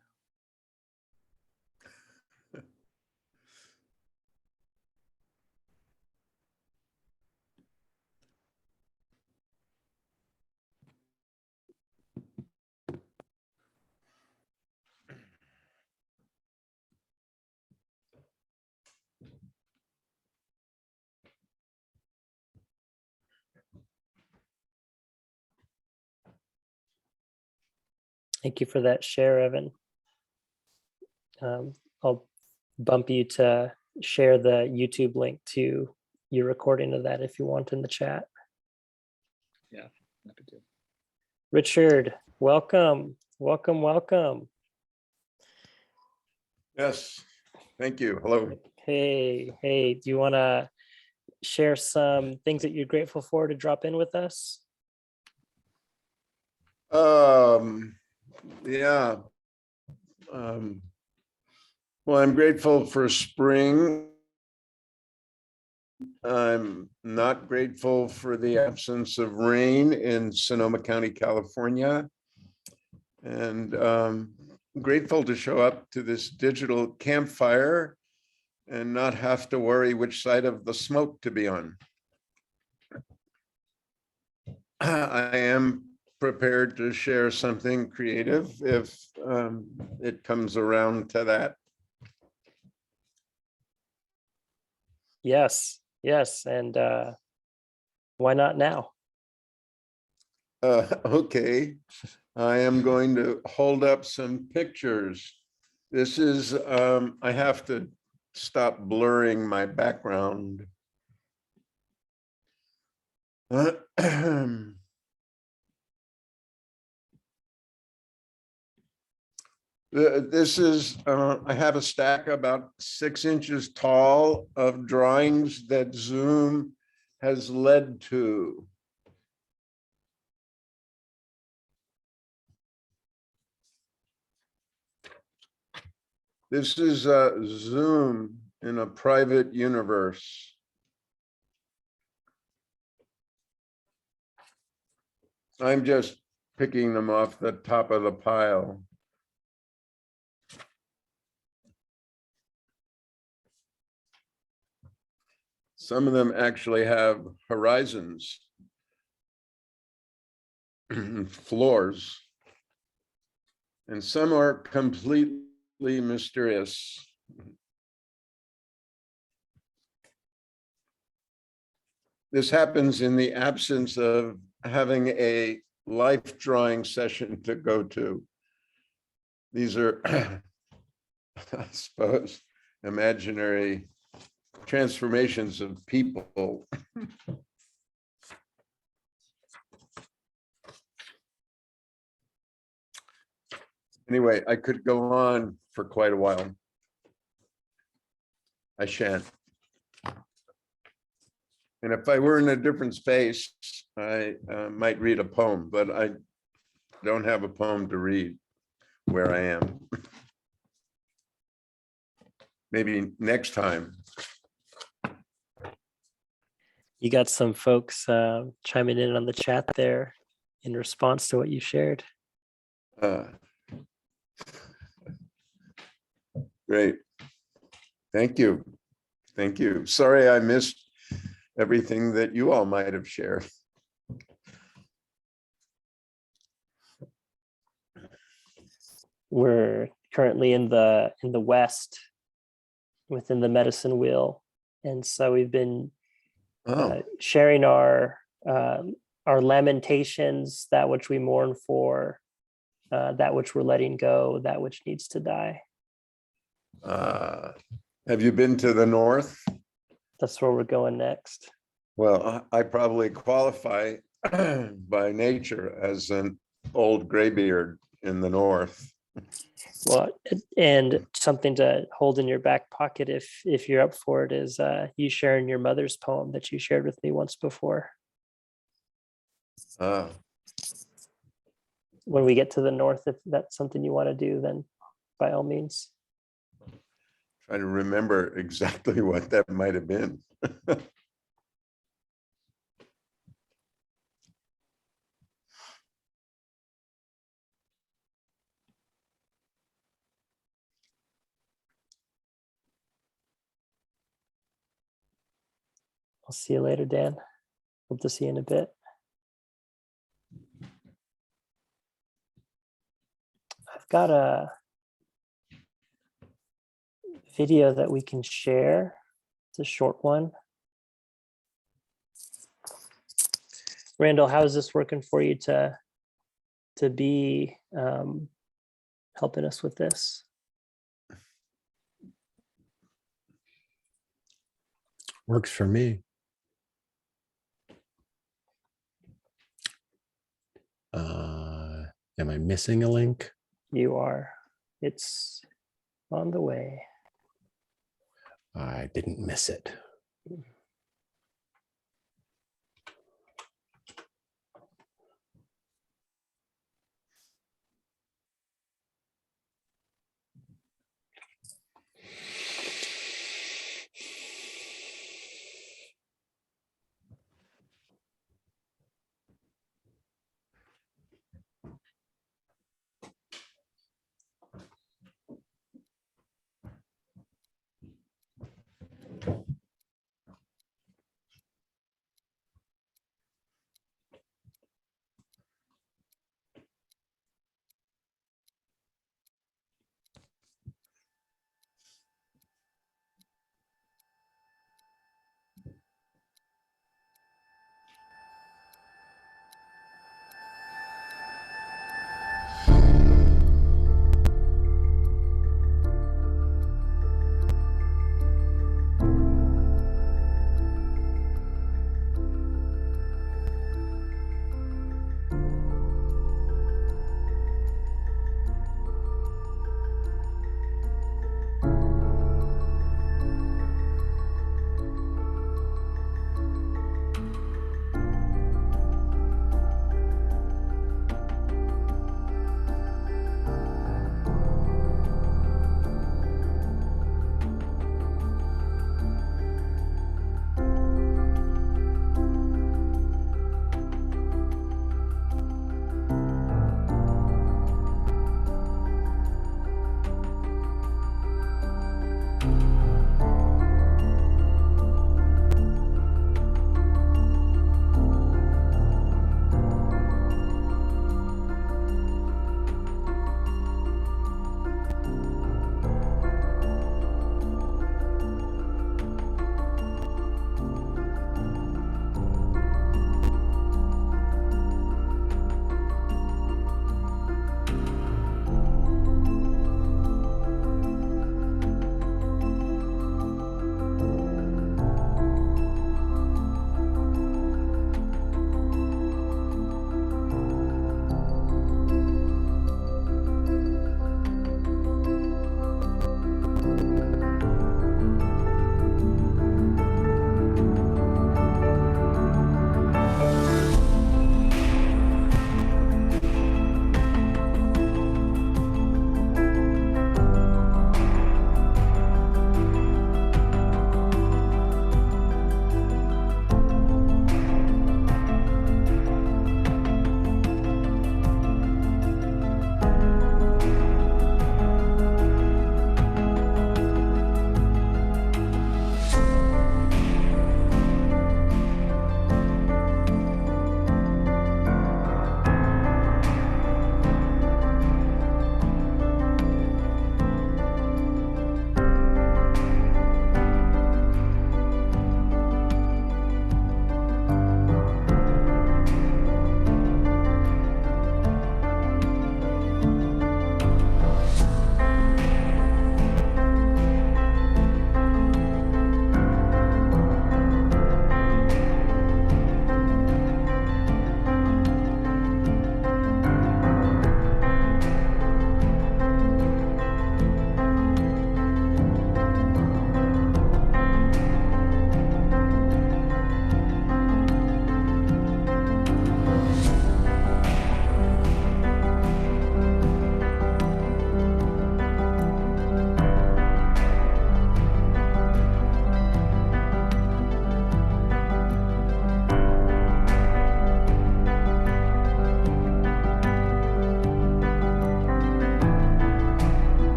Thank you for that share, Evan. I'll bump you to share the YouTube link to your recording of that if you want in the chat. Yeah, happy to. Richard, welcome, welcome, welcome. Yes, thank you. Hello. Hey, do you want to share some things that you're grateful for to drop in with us? Yeah. Well, I'm grateful for spring. I'm not grateful for the absence of rain in Sonoma County, California. And grateful to show up to this digital campfire and not have to worry which side of the smoke to be on. I am prepared to share something creative if it comes around to that. Yes, and why not now? Okay, I am going to hold up some pictures. This is, I have to stop blurring my background. This is, I have a stack about 6 inches tall of drawings that Zoom has led to. This is Zoom in a private universe. I'm just picking them off the top of the pile. Some of them actually have horizons, floors, and some are completely mysterious. This happens in the absence of having a life drawing session to go to. These are, I suppose, imaginary transformations of people. Anyway, I could go on for quite a while. I shan't. And if I were in a different space, I might read a poem, but I don't have a poem to read. where I am. Maybe next time. You got some folks chiming in on the chat there in response to what you shared. Great. Thank you. Thank you. Sorry I missed everything that you all might have shared. We're currently in the West within the medicine wheel, and so we've been sharing our lamentations, that which we mourn for, that which we're letting go, that which needs to die. Have you been to the north? That's where we're going next. Well, I probably qualify by nature as an old graybeard in the north. Well, and something to hold in your back pocket if you're up for it is you sharing your mother's poem that you shared with me once before. When we get to the north, if that's something you want to do, then by all means. Try to remember exactly what that might have been. I'll see you later, Dan. Hope to see you in a bit. I've got a video that we can share. It's a short one. Randall, how is this working for you to be helping us with this? Works for me. Am I missing a link? You are. It's on the way. I didn't miss it.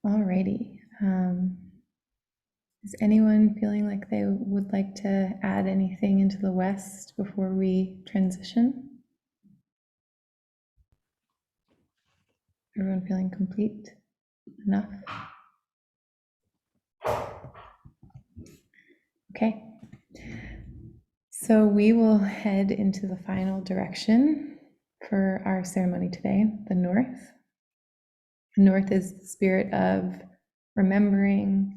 Alrighty. Is anyone feeling like they would like to add anything into the West before we transition? Everyone feeling complete enough? Okay. So we will head into the final direction for our ceremony today, the North. The North is the spirit of remembering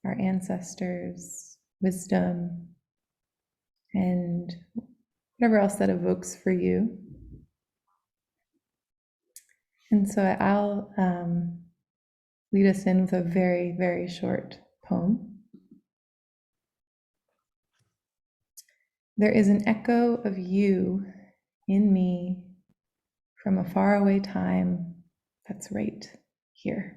our ancestors, wisdom, and whatever else that evokes for you. And so I'll lead us in with a very, very short poem. There is an echo of you in me from a faraway time that's right here.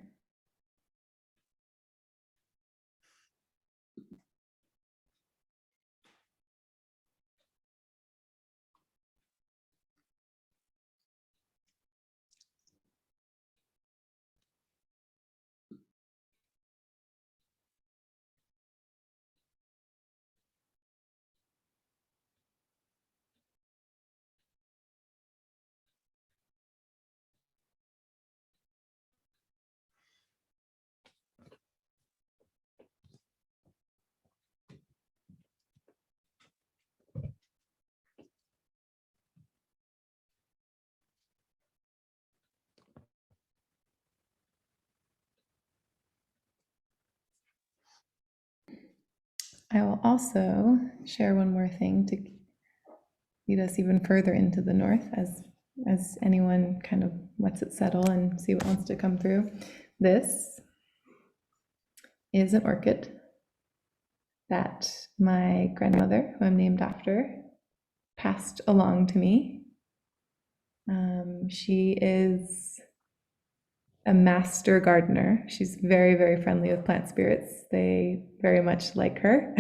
I will also share one more thing to lead us even further into the North as anyone kind of lets it settle and see what wants to come through. This is an orchid that my grandmother, who I'm named after, passed along to me. She is a master gardener. She's very, very friendly with plant spirits. They very much like her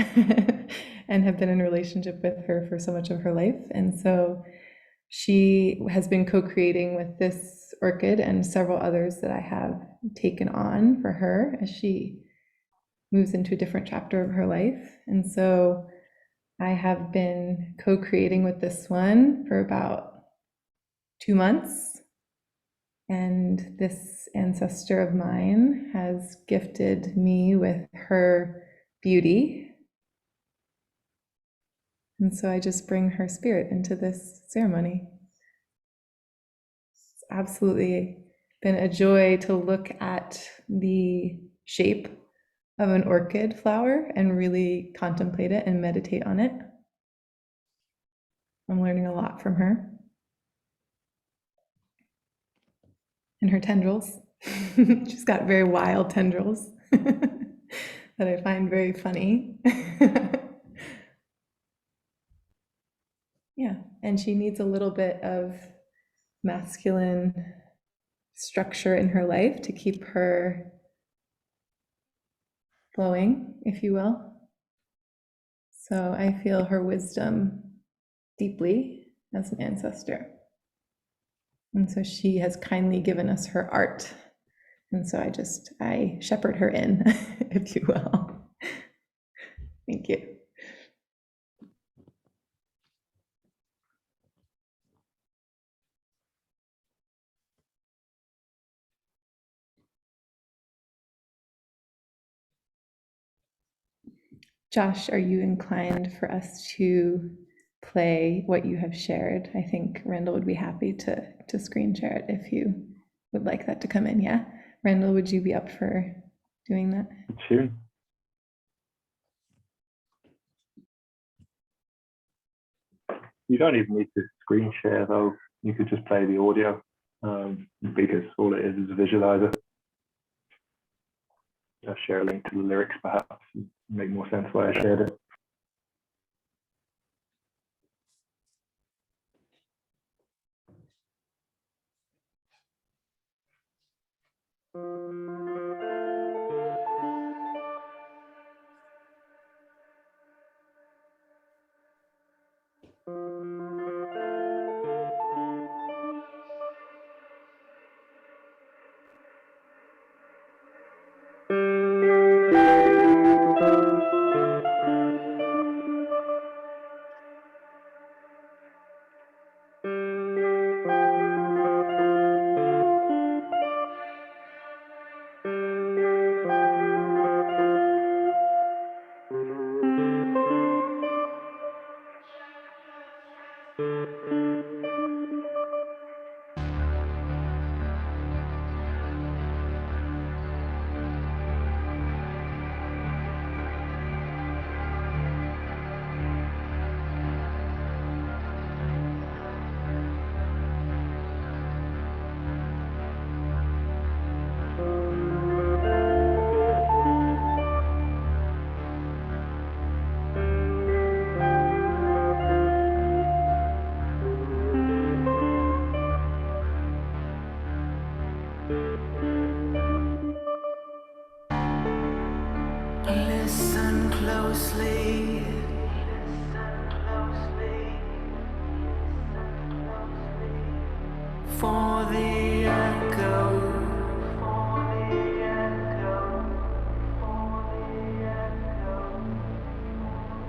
and have been in a relationship with her for so much of her life. And so she has been co-creating with this orchid and several others that I have taken on for her as she moves into a different chapter of her life. And so I have been co-creating with this one for about 2 months. And this ancestor of mine has gifted me with her beauty. And so I just bring her spirit into this ceremony. It's absolutely been a joy to look at the shape of an orchid flower and really contemplate it and meditate on it. I'm learning a lot from her. And her tendrils. She's got very wild tendrils that I find very funny. Yeah, and she needs a little bit of masculine structure in her life to keep her flowing, if you will. So I feel her wisdom deeply as an ancestor. And so she has kindly given us her art. And so I shepherd her in, if you will. Thank you. Josh, are you inclined for us to play what you have shared? I think Randall would be happy to screen share it if you would like that to come in, yeah? Randall, would you be up for doing that? Sure. You don't even need to screen share though. You could just play the audio because all it is a visualizer. I'll share a link to the lyrics perhaps and make more sense why I shared it. Listen closely. For the echo.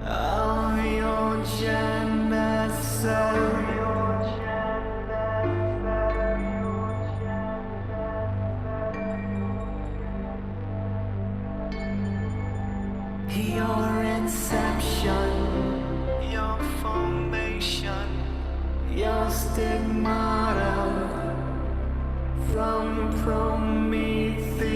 Of your genocide. Your inception, your formation, your stigmata from Promethea.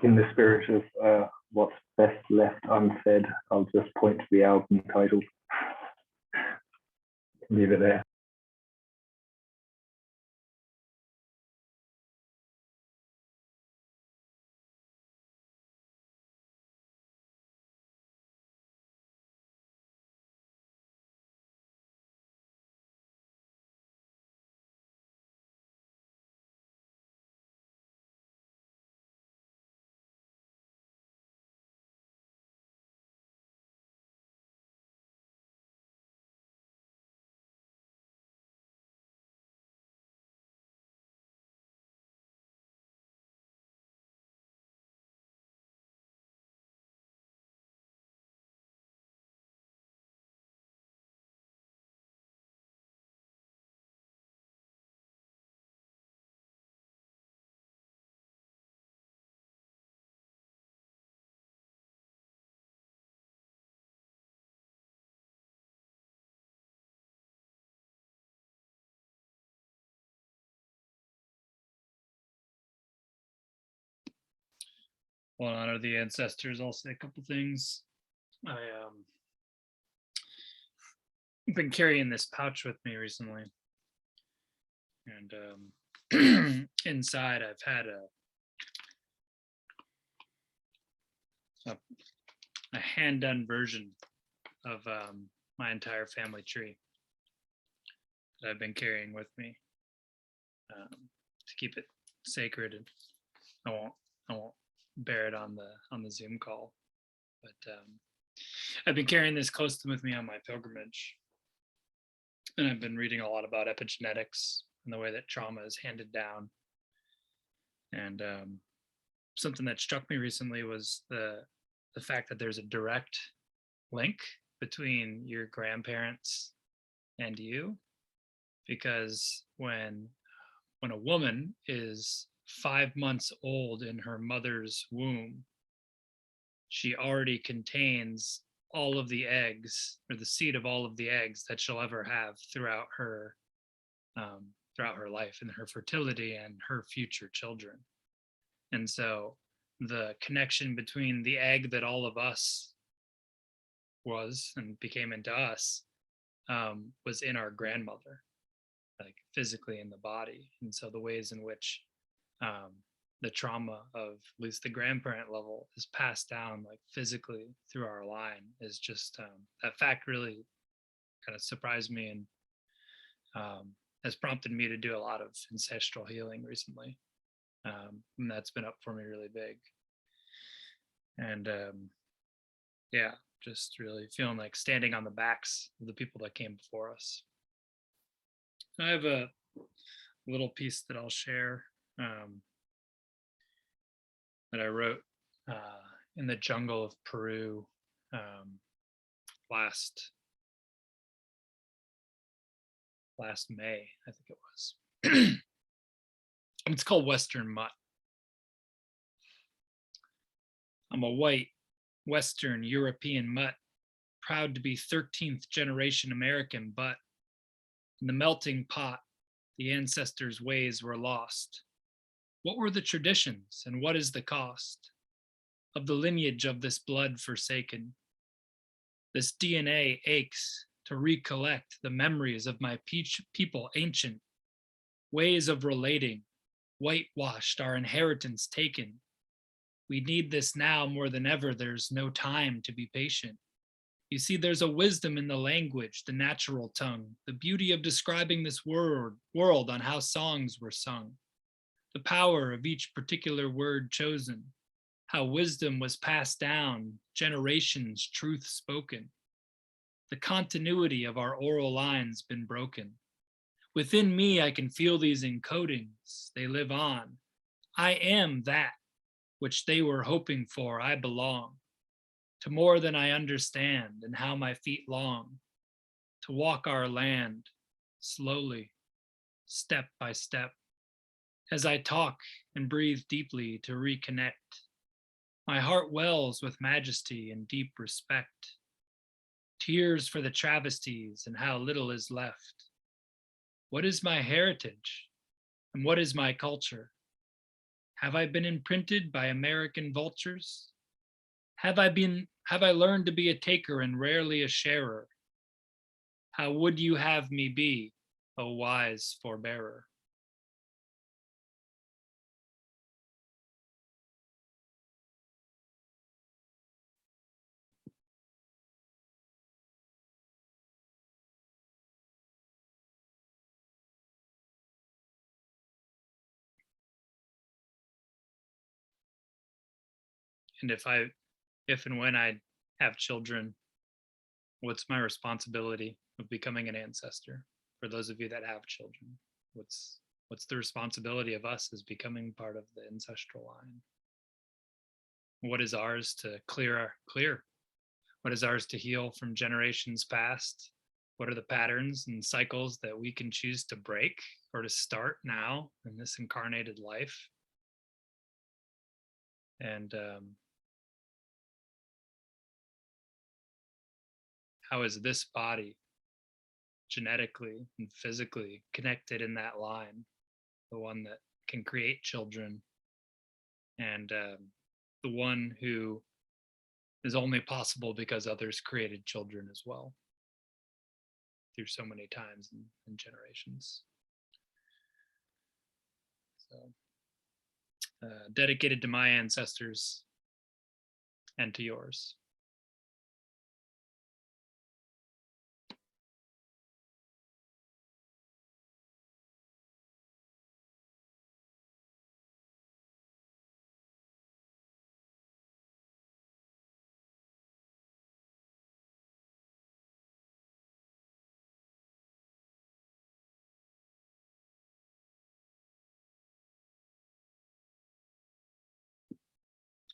in the spirit of what's best left unsaid, I'll just point to the album title. Leave it there. Well, in honor of the ancestors, I'll say a couple things. I've been carrying this pouch with me recently, and inside I've had a hand-done version of my entire family tree that I've been carrying with me to keep it sacred, and I won't bear it on the Zoom call, but I've been carrying this close with me on my pilgrimage, and I've been reading a lot about epigenetics and the way that trauma is handed down. And something that struck me recently was the fact that there's a direct link between your grandparents and you, because when a woman is 5 months old in her mother's womb, she already contains all of the eggs, or the seed of all of the eggs that she'll ever have throughout her life, and her fertility and her future children. And so the connection between the egg that all of us was and became into us was in our grandmother, like physically in the body. And so the ways in which the trauma of at least the grandparent level is passed down like physically through our line is just that fact really kind of surprised me, and has prompted me to do a lot of ancestral healing recently, and that's been up for me really big. And yeah, just really feeling like standing on the backs of the people that came before us. I have a little piece that I'll share that I wrote in the jungle of Peru last May, I think it was. It's called Western Mutt. I'm a white, Western European mutt, proud to be 13th generation American, but in the melting pot, the ancestors' ways were lost. What were the traditions, and what is the cost of the lineage of this blood forsaken? This DNA aches to recollect the memories of my people ancient, ways of relating, whitewashed, our inheritance taken. We need this now more than ever. There's no time to be patient. You see, there's a wisdom in the language, the natural tongue, the beauty of describing this world on how songs were sung, the power of each particular word chosen, how wisdom was passed down, generations, truth spoken. The continuity of our oral lines been broken. Within me, I can feel these encodings. They live on. I am that which they were hoping for. I belong to more than I understand, and how my feet long to walk our land slowly, step by step. As I talk and breathe deeply to reconnect, my heart wells with majesty and deep respect. Tears for the travesties and how little is left. What is my heritage and what is my culture? Have I been imprinted by American vultures? Have I learned to be a taker and rarely a sharer? How would you have me be, O wise forbearer? And if and when I have children, what's my responsibility of becoming an ancestor? For those of you that have children, what's the responsibility of us as becoming part of the ancestral line? What is ours to clear? What is ours to heal from generations past? What are the patterns and cycles that we can choose to break or to start now in this incarnated life? And how is this body genetically and physically connected in that line, the one that can create children, and the one who is only possible because others created children as well through so many times and generations. So dedicated to my ancestors and to yours.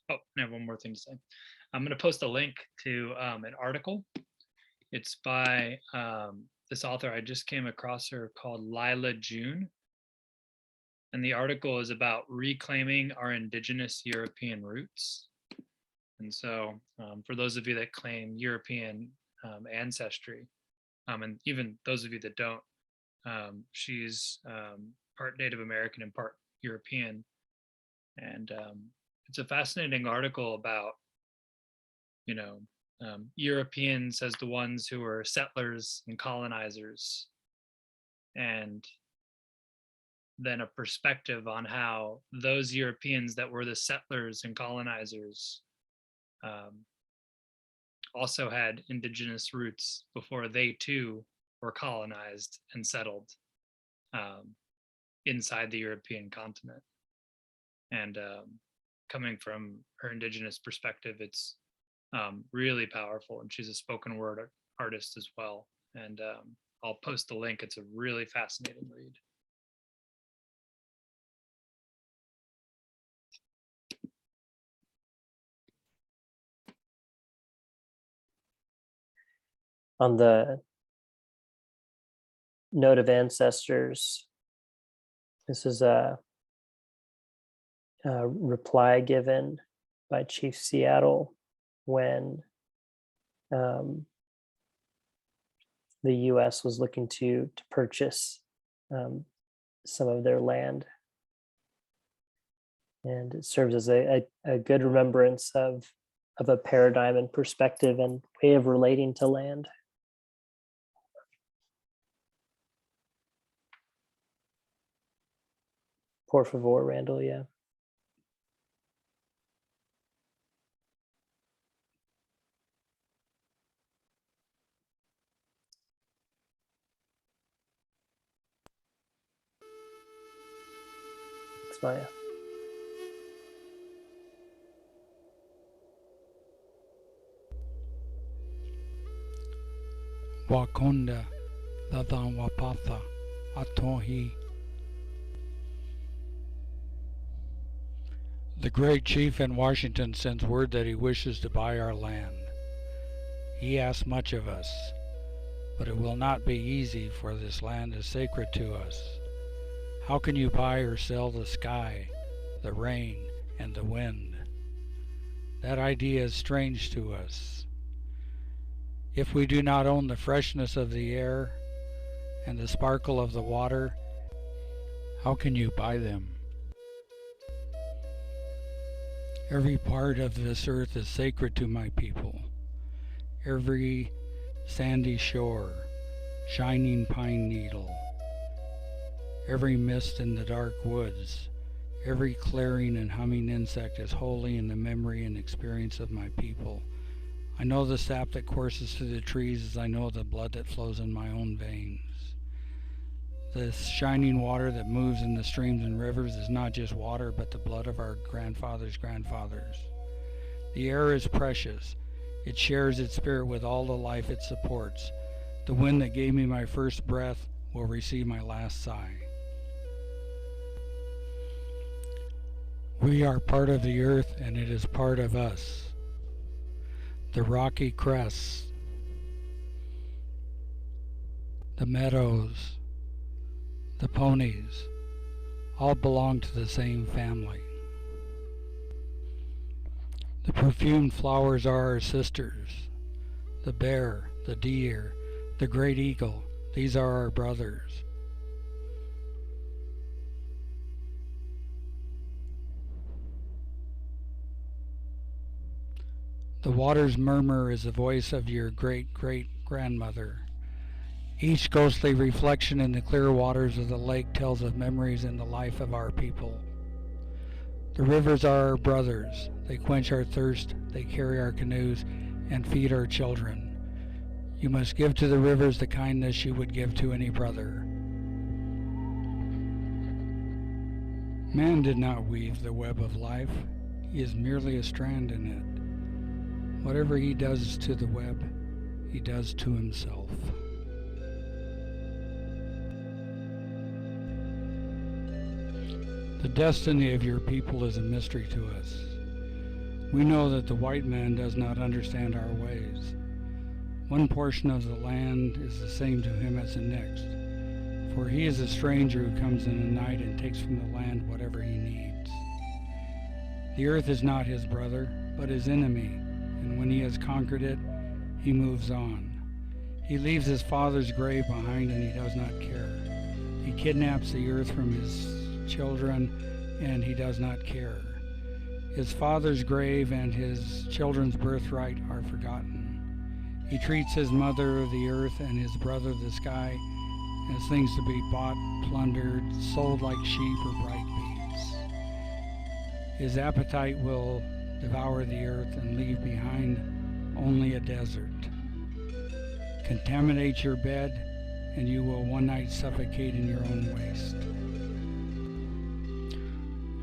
Oh, I have one more thing to say. I'm going to post a link to an article. It's by this author. I just came across her, called Lila June. And the article is about reclaiming our indigenous European roots. And so for those of you that claim European ancestry, and even those of you that don't, she's part Native American and part European. And it's a fascinating article about, Europeans as the ones who were settlers and colonizers, and then a perspective on how those Europeans that were the settlers and colonizers also had indigenous roots before they too were colonized and settled inside the European continent. And coming from her indigenous perspective, it's really powerful. And she's a spoken word artist as well. And I'll post the link. It's a really fascinating read. On the note of ancestors, this is a reply given by Chief Seattle when the U.S. was looking to purchase some of their land. And it serves as a good remembrance of a paradigm and perspective and way of relating to land. Por favor, Randall, yeah. Thanks, Maya. Wakonda, Ladan Wapatha, Atohi. The great chief in Washington sends word that he wishes to buy our land. He asks much of us, but it will not be easy, for this land is sacred to us. How can you buy or sell the sky, the rain, and the wind? That idea is strange to us. If we do not own the freshness of the air and the sparkle of the water, how can you buy them? Every part of this earth is sacred to my people. Every sandy shore, shining pine needle, every mist in the dark woods, every clearing and humming insect is holy in the memory and experience of my people. I know the sap that courses through the trees as I know the blood that flows in my own veins. The shining water that moves in the streams and rivers is not just water, but the blood of our grandfathers' grandfathers. The air is precious. It shares its spirit with all the life it supports. The wind that gave me my first breath will receive my last sigh. We are part of the earth, and it is part of us. The rocky crests, the meadows, the ponies, all belong to the same family. The perfumed flowers are our sisters. The bear, the deer, the great eagle, these are our brothers. The water's murmur is the voice of your great-great-grandmother. Each ghostly reflection in the clear waters of the lake tells of memories in the life of our people. The rivers are our brothers. They quench our thirst, they carry our canoes, and feed our children. You must give to the rivers the kindness you would give to any brother. Man did not weave the web of life. He is merely a strand in it. Whatever he does to the web, he does to himself. The destiny of your people is a mystery to us. We know that the white man does not understand our ways. One portion of the land is the same to him as the next, for he is a stranger who comes in the night and takes from the land whatever he needs. The earth is not his brother, but his enemy, and when he has conquered it, he moves on. He leaves his father's grave behind and he does not care. He kidnaps the earth from his children and he does not care. His father's grave and his children's birthright are forgotten. He treats his mother, the earth, and his brother, the sky, as things to be bought, plundered, sold like sheep or bright beads. His appetite will devour the earth and leave behind only a desert. Contaminate your bed, and you will one night suffocate in your own waste.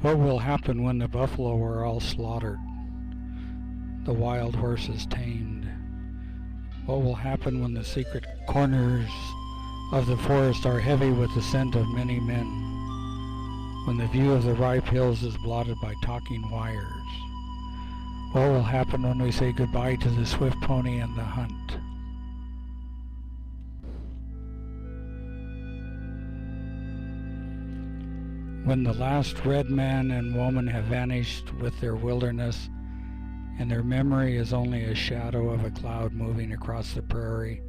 What will happen when the buffalo are all slaughtered, the wild horses tamed? What will happen when the secret corners of the forest are heavy with the scent of many men? When the view of the ripe hills is blotted by talking wires? What will happen when we say goodbye to the swift pony and the hunt? When the last red man and woman have vanished with their wilderness, and their memory is only a shadow of a cloud moving across the prairie,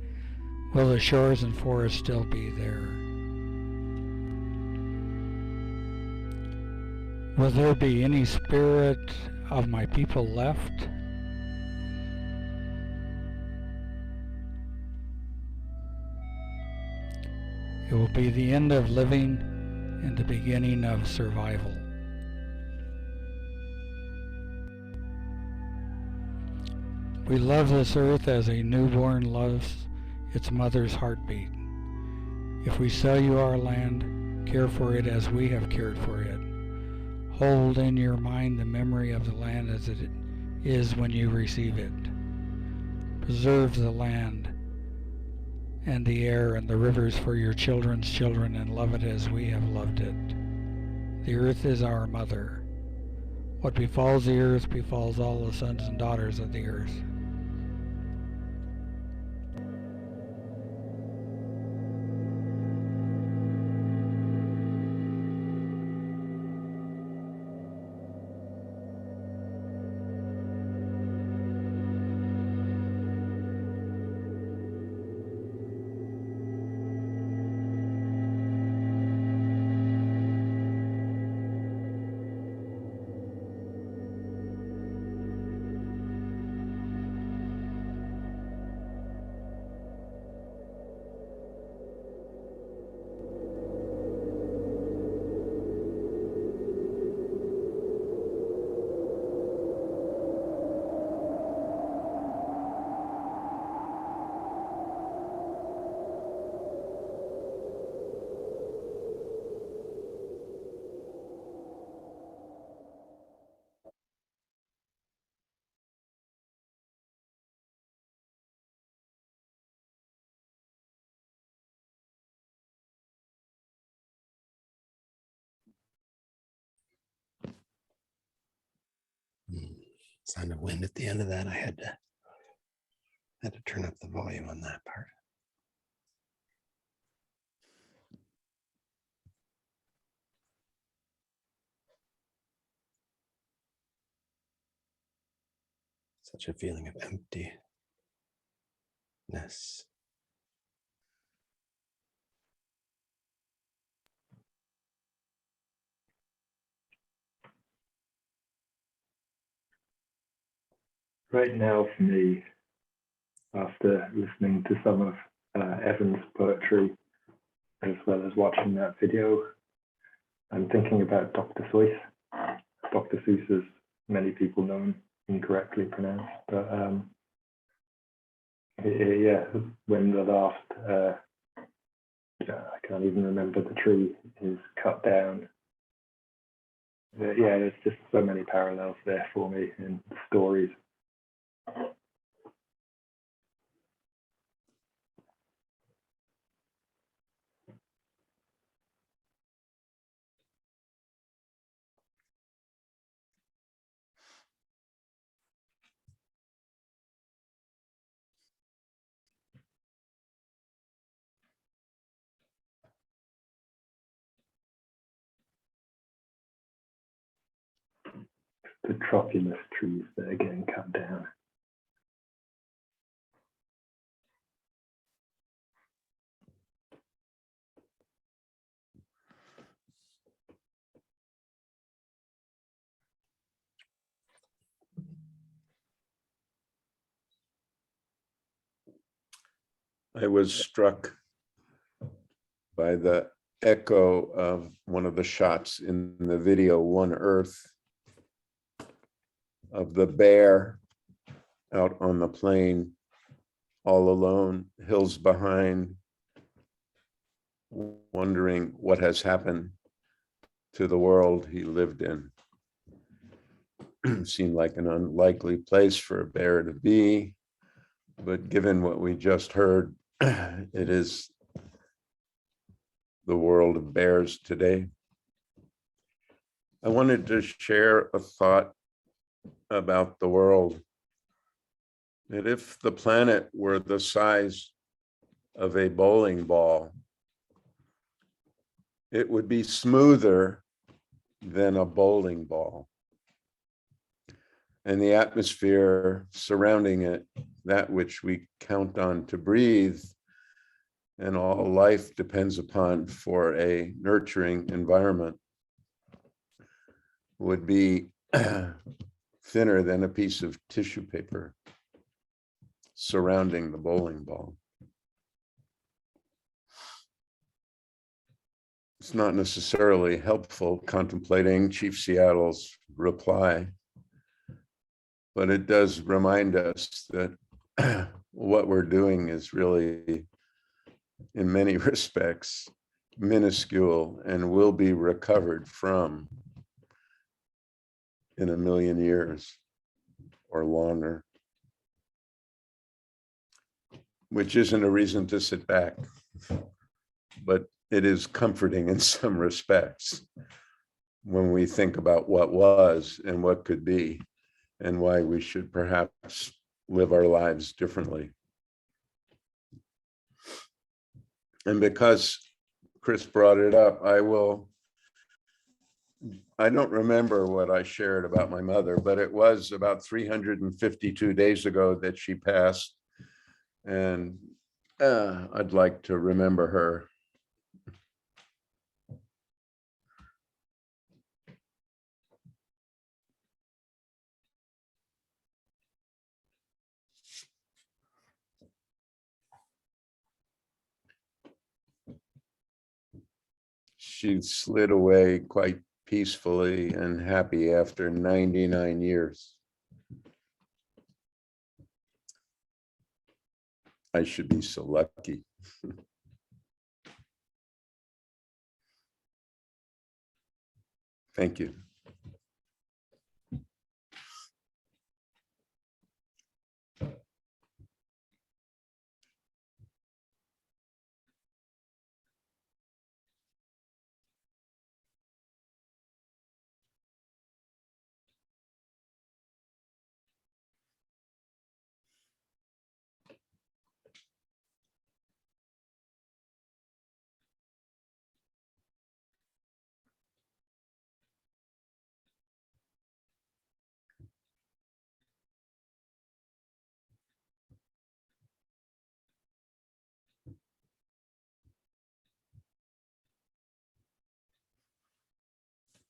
will the shores and forests still be there? Will there be any spirit of my people left? It will be the end of living and the beginning of survival. We love this earth as a newborn loves its mother's heartbeat. If we sell you our land, care for it as we have cared for it. Hold in your mind the memory of the land as it is when you receive it. Preserve the land and the air and the rivers for your children's children, and love it as we have loved it. The earth is our mother. What befalls the earth befalls all the sons and daughters of the earth. Sound of wind at the end of that. I had to turn up the volume on that part. Such a feeling of emptiness. Right now, for me, after listening to some of Evan's poetry, as well as watching that video, I'm thinking about Dr. Seuss. Dr. Seuss, as many people know him, incorrectly pronounced, but yeah, when the last, I can't even remember the tree, is cut down. Yeah, there's just so many parallels there for me in stories. The tropulous trees that are getting cut down. I was struck by the echo of one of the shots in the video, One Earth, of the bear out on the plain, all alone, hills behind, wondering what has happened to the world he lived in. Seemed like an unlikely place for a bear to be, but given what we just heard, it is the world of bears today. I wanted to share a thought about the world, that if the planet were the size of a bowling ball, it would be smoother than a bowling ball. And the atmosphere surrounding it, that which we count on to breathe, and all life depends upon for a nurturing environment, would be thinner than a piece of tissue paper surrounding the bowling ball. It's not necessarily helpful contemplating Chief Seattle's reply, but it does remind us that what we're doing is really, in many respects, minuscule and will be recovered from in 1,000,000 years or longer, which isn't a reason to sit back, but it is comforting in some respects when we think about what was and what could be and why we should perhaps live our lives differently. And because Chris brought it up, I don't remember what I shared about my mother, but it was about 352 days ago that she passed. And I'd like to remember her. She slid away quite peacefully and happy after 99 years. I should be so lucky. Thank you.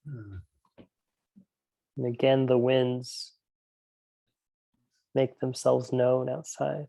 And again, the winds make themselves known outside.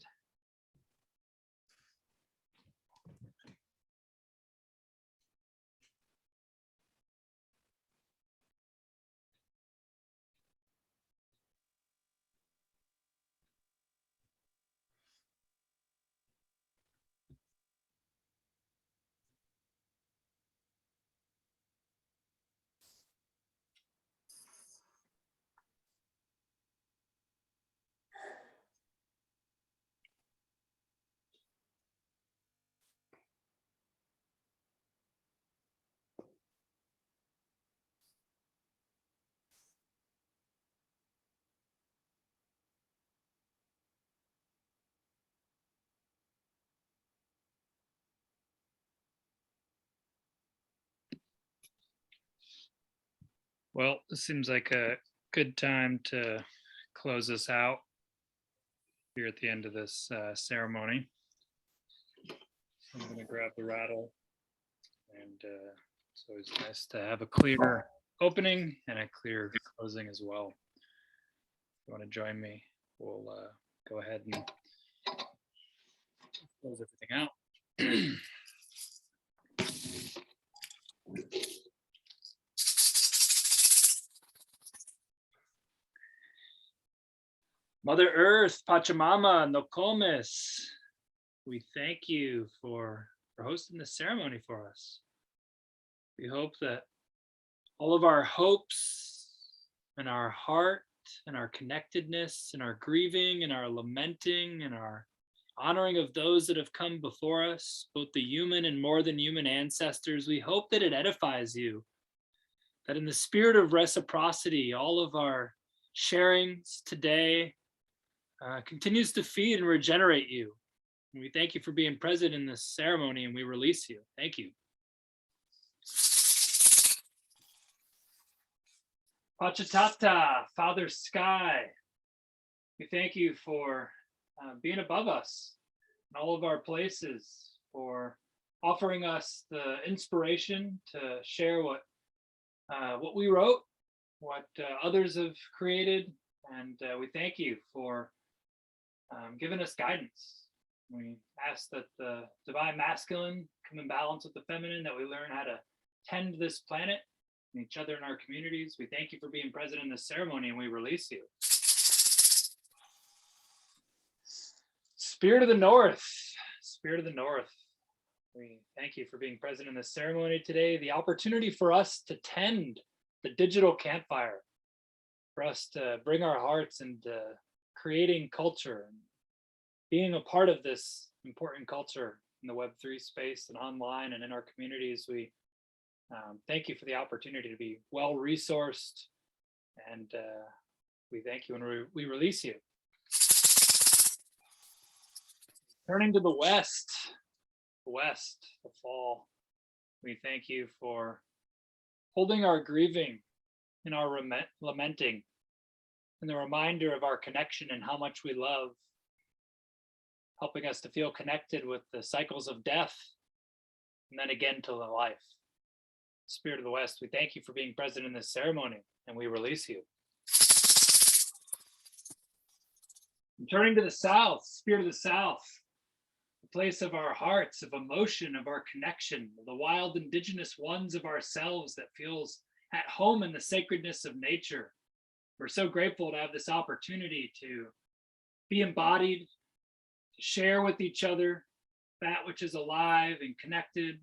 Well, it seems like a good time to close us out here at the end of this ceremony. I'm going to grab the rattle, and it's always nice to have a clear opening and a clear closing as well. If you want to join me, we'll go ahead and close everything out. Mother Earth, Pachamama, Nokomis, we thank you for hosting this ceremony for us. We hope that all of our hopes and our heart and our connectedness and our grieving and our lamenting and our honoring of those that have come before us, both the human and more than human ancestors, we hope that it edifies you, that in the spirit of reciprocity, all of our sharings today continues to feed and regenerate you. And we thank you for being present in this ceremony, and we release you. Thank you. Pachatata, Father Sky, we thank you for being above us in all of our places, for offering us the inspiration to share what we wrote, what others have created, and we thank you for giving us guidance. We ask that the divine masculine come in balance with the feminine, that we learn how to tend this planet and each other in our communities. We thank you for being present in this ceremony, and we release you. Spirit of the North, Spirit of the North, we thank you for being present in this ceremony today, the opportunity for us to tend the digital campfire, for us to bring our hearts into creating culture and being a part of this important culture in the Web3 space and online and in our communities. We thank you for the opportunity to be well resourced, and we thank you and we release you. Turning to the west, the fall, we thank you for holding our grieving and our lamenting, and the reminder of our connection and how much we love, helping us to feel connected with the cycles of death and then again to the life. Spirit of the West, we thank you for being present in this ceremony, and we release you. And turning to the south, Spirit of the South, the place of our hearts, of emotion, of our connection, of the wild indigenous ones of ourselves that feels at home in the sacredness of nature. We're so grateful to have this opportunity to be embodied, to share with each other that which is alive and connected,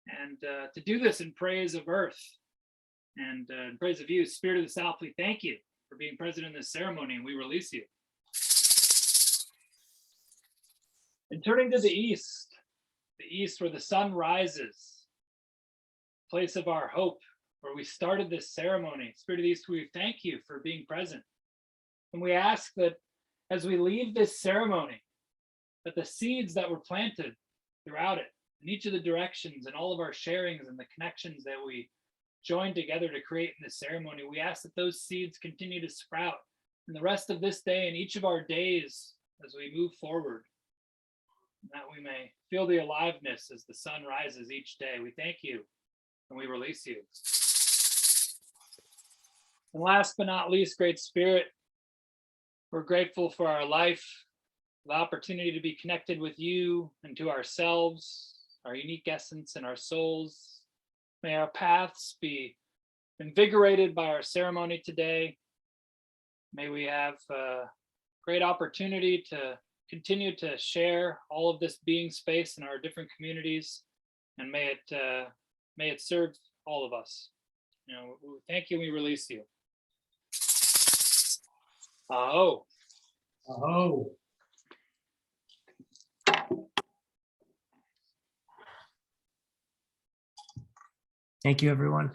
and to do this in praise of Earth and in praise of you. Spirit of the South, we thank you for being present in this ceremony, and we release you. And turning to the east where the sun rises, place of our hope, where we started this ceremony. Spirit of the East, we thank you for being present. And we ask that as we leave this ceremony, that the seeds that were planted throughout it, in each of the directions and all of our sharings and the connections that we joined together to create in this ceremony, we ask that those seeds continue to sprout in the rest of this day and each of our days as we move forward, and that we may feel the aliveness as the sun rises each day. We thank you, and we release you. And last but not least, Great Spirit, we're grateful for our life, the opportunity to be connected with you and to ourselves, our unique essence and our souls. May our paths be invigorated by our ceremony today. May we have a great opportunity to continue to share all of this being space in our different communities, and may it serve all of us. You know, thank you. We release you. Aho. Oh. Thank you, everyone.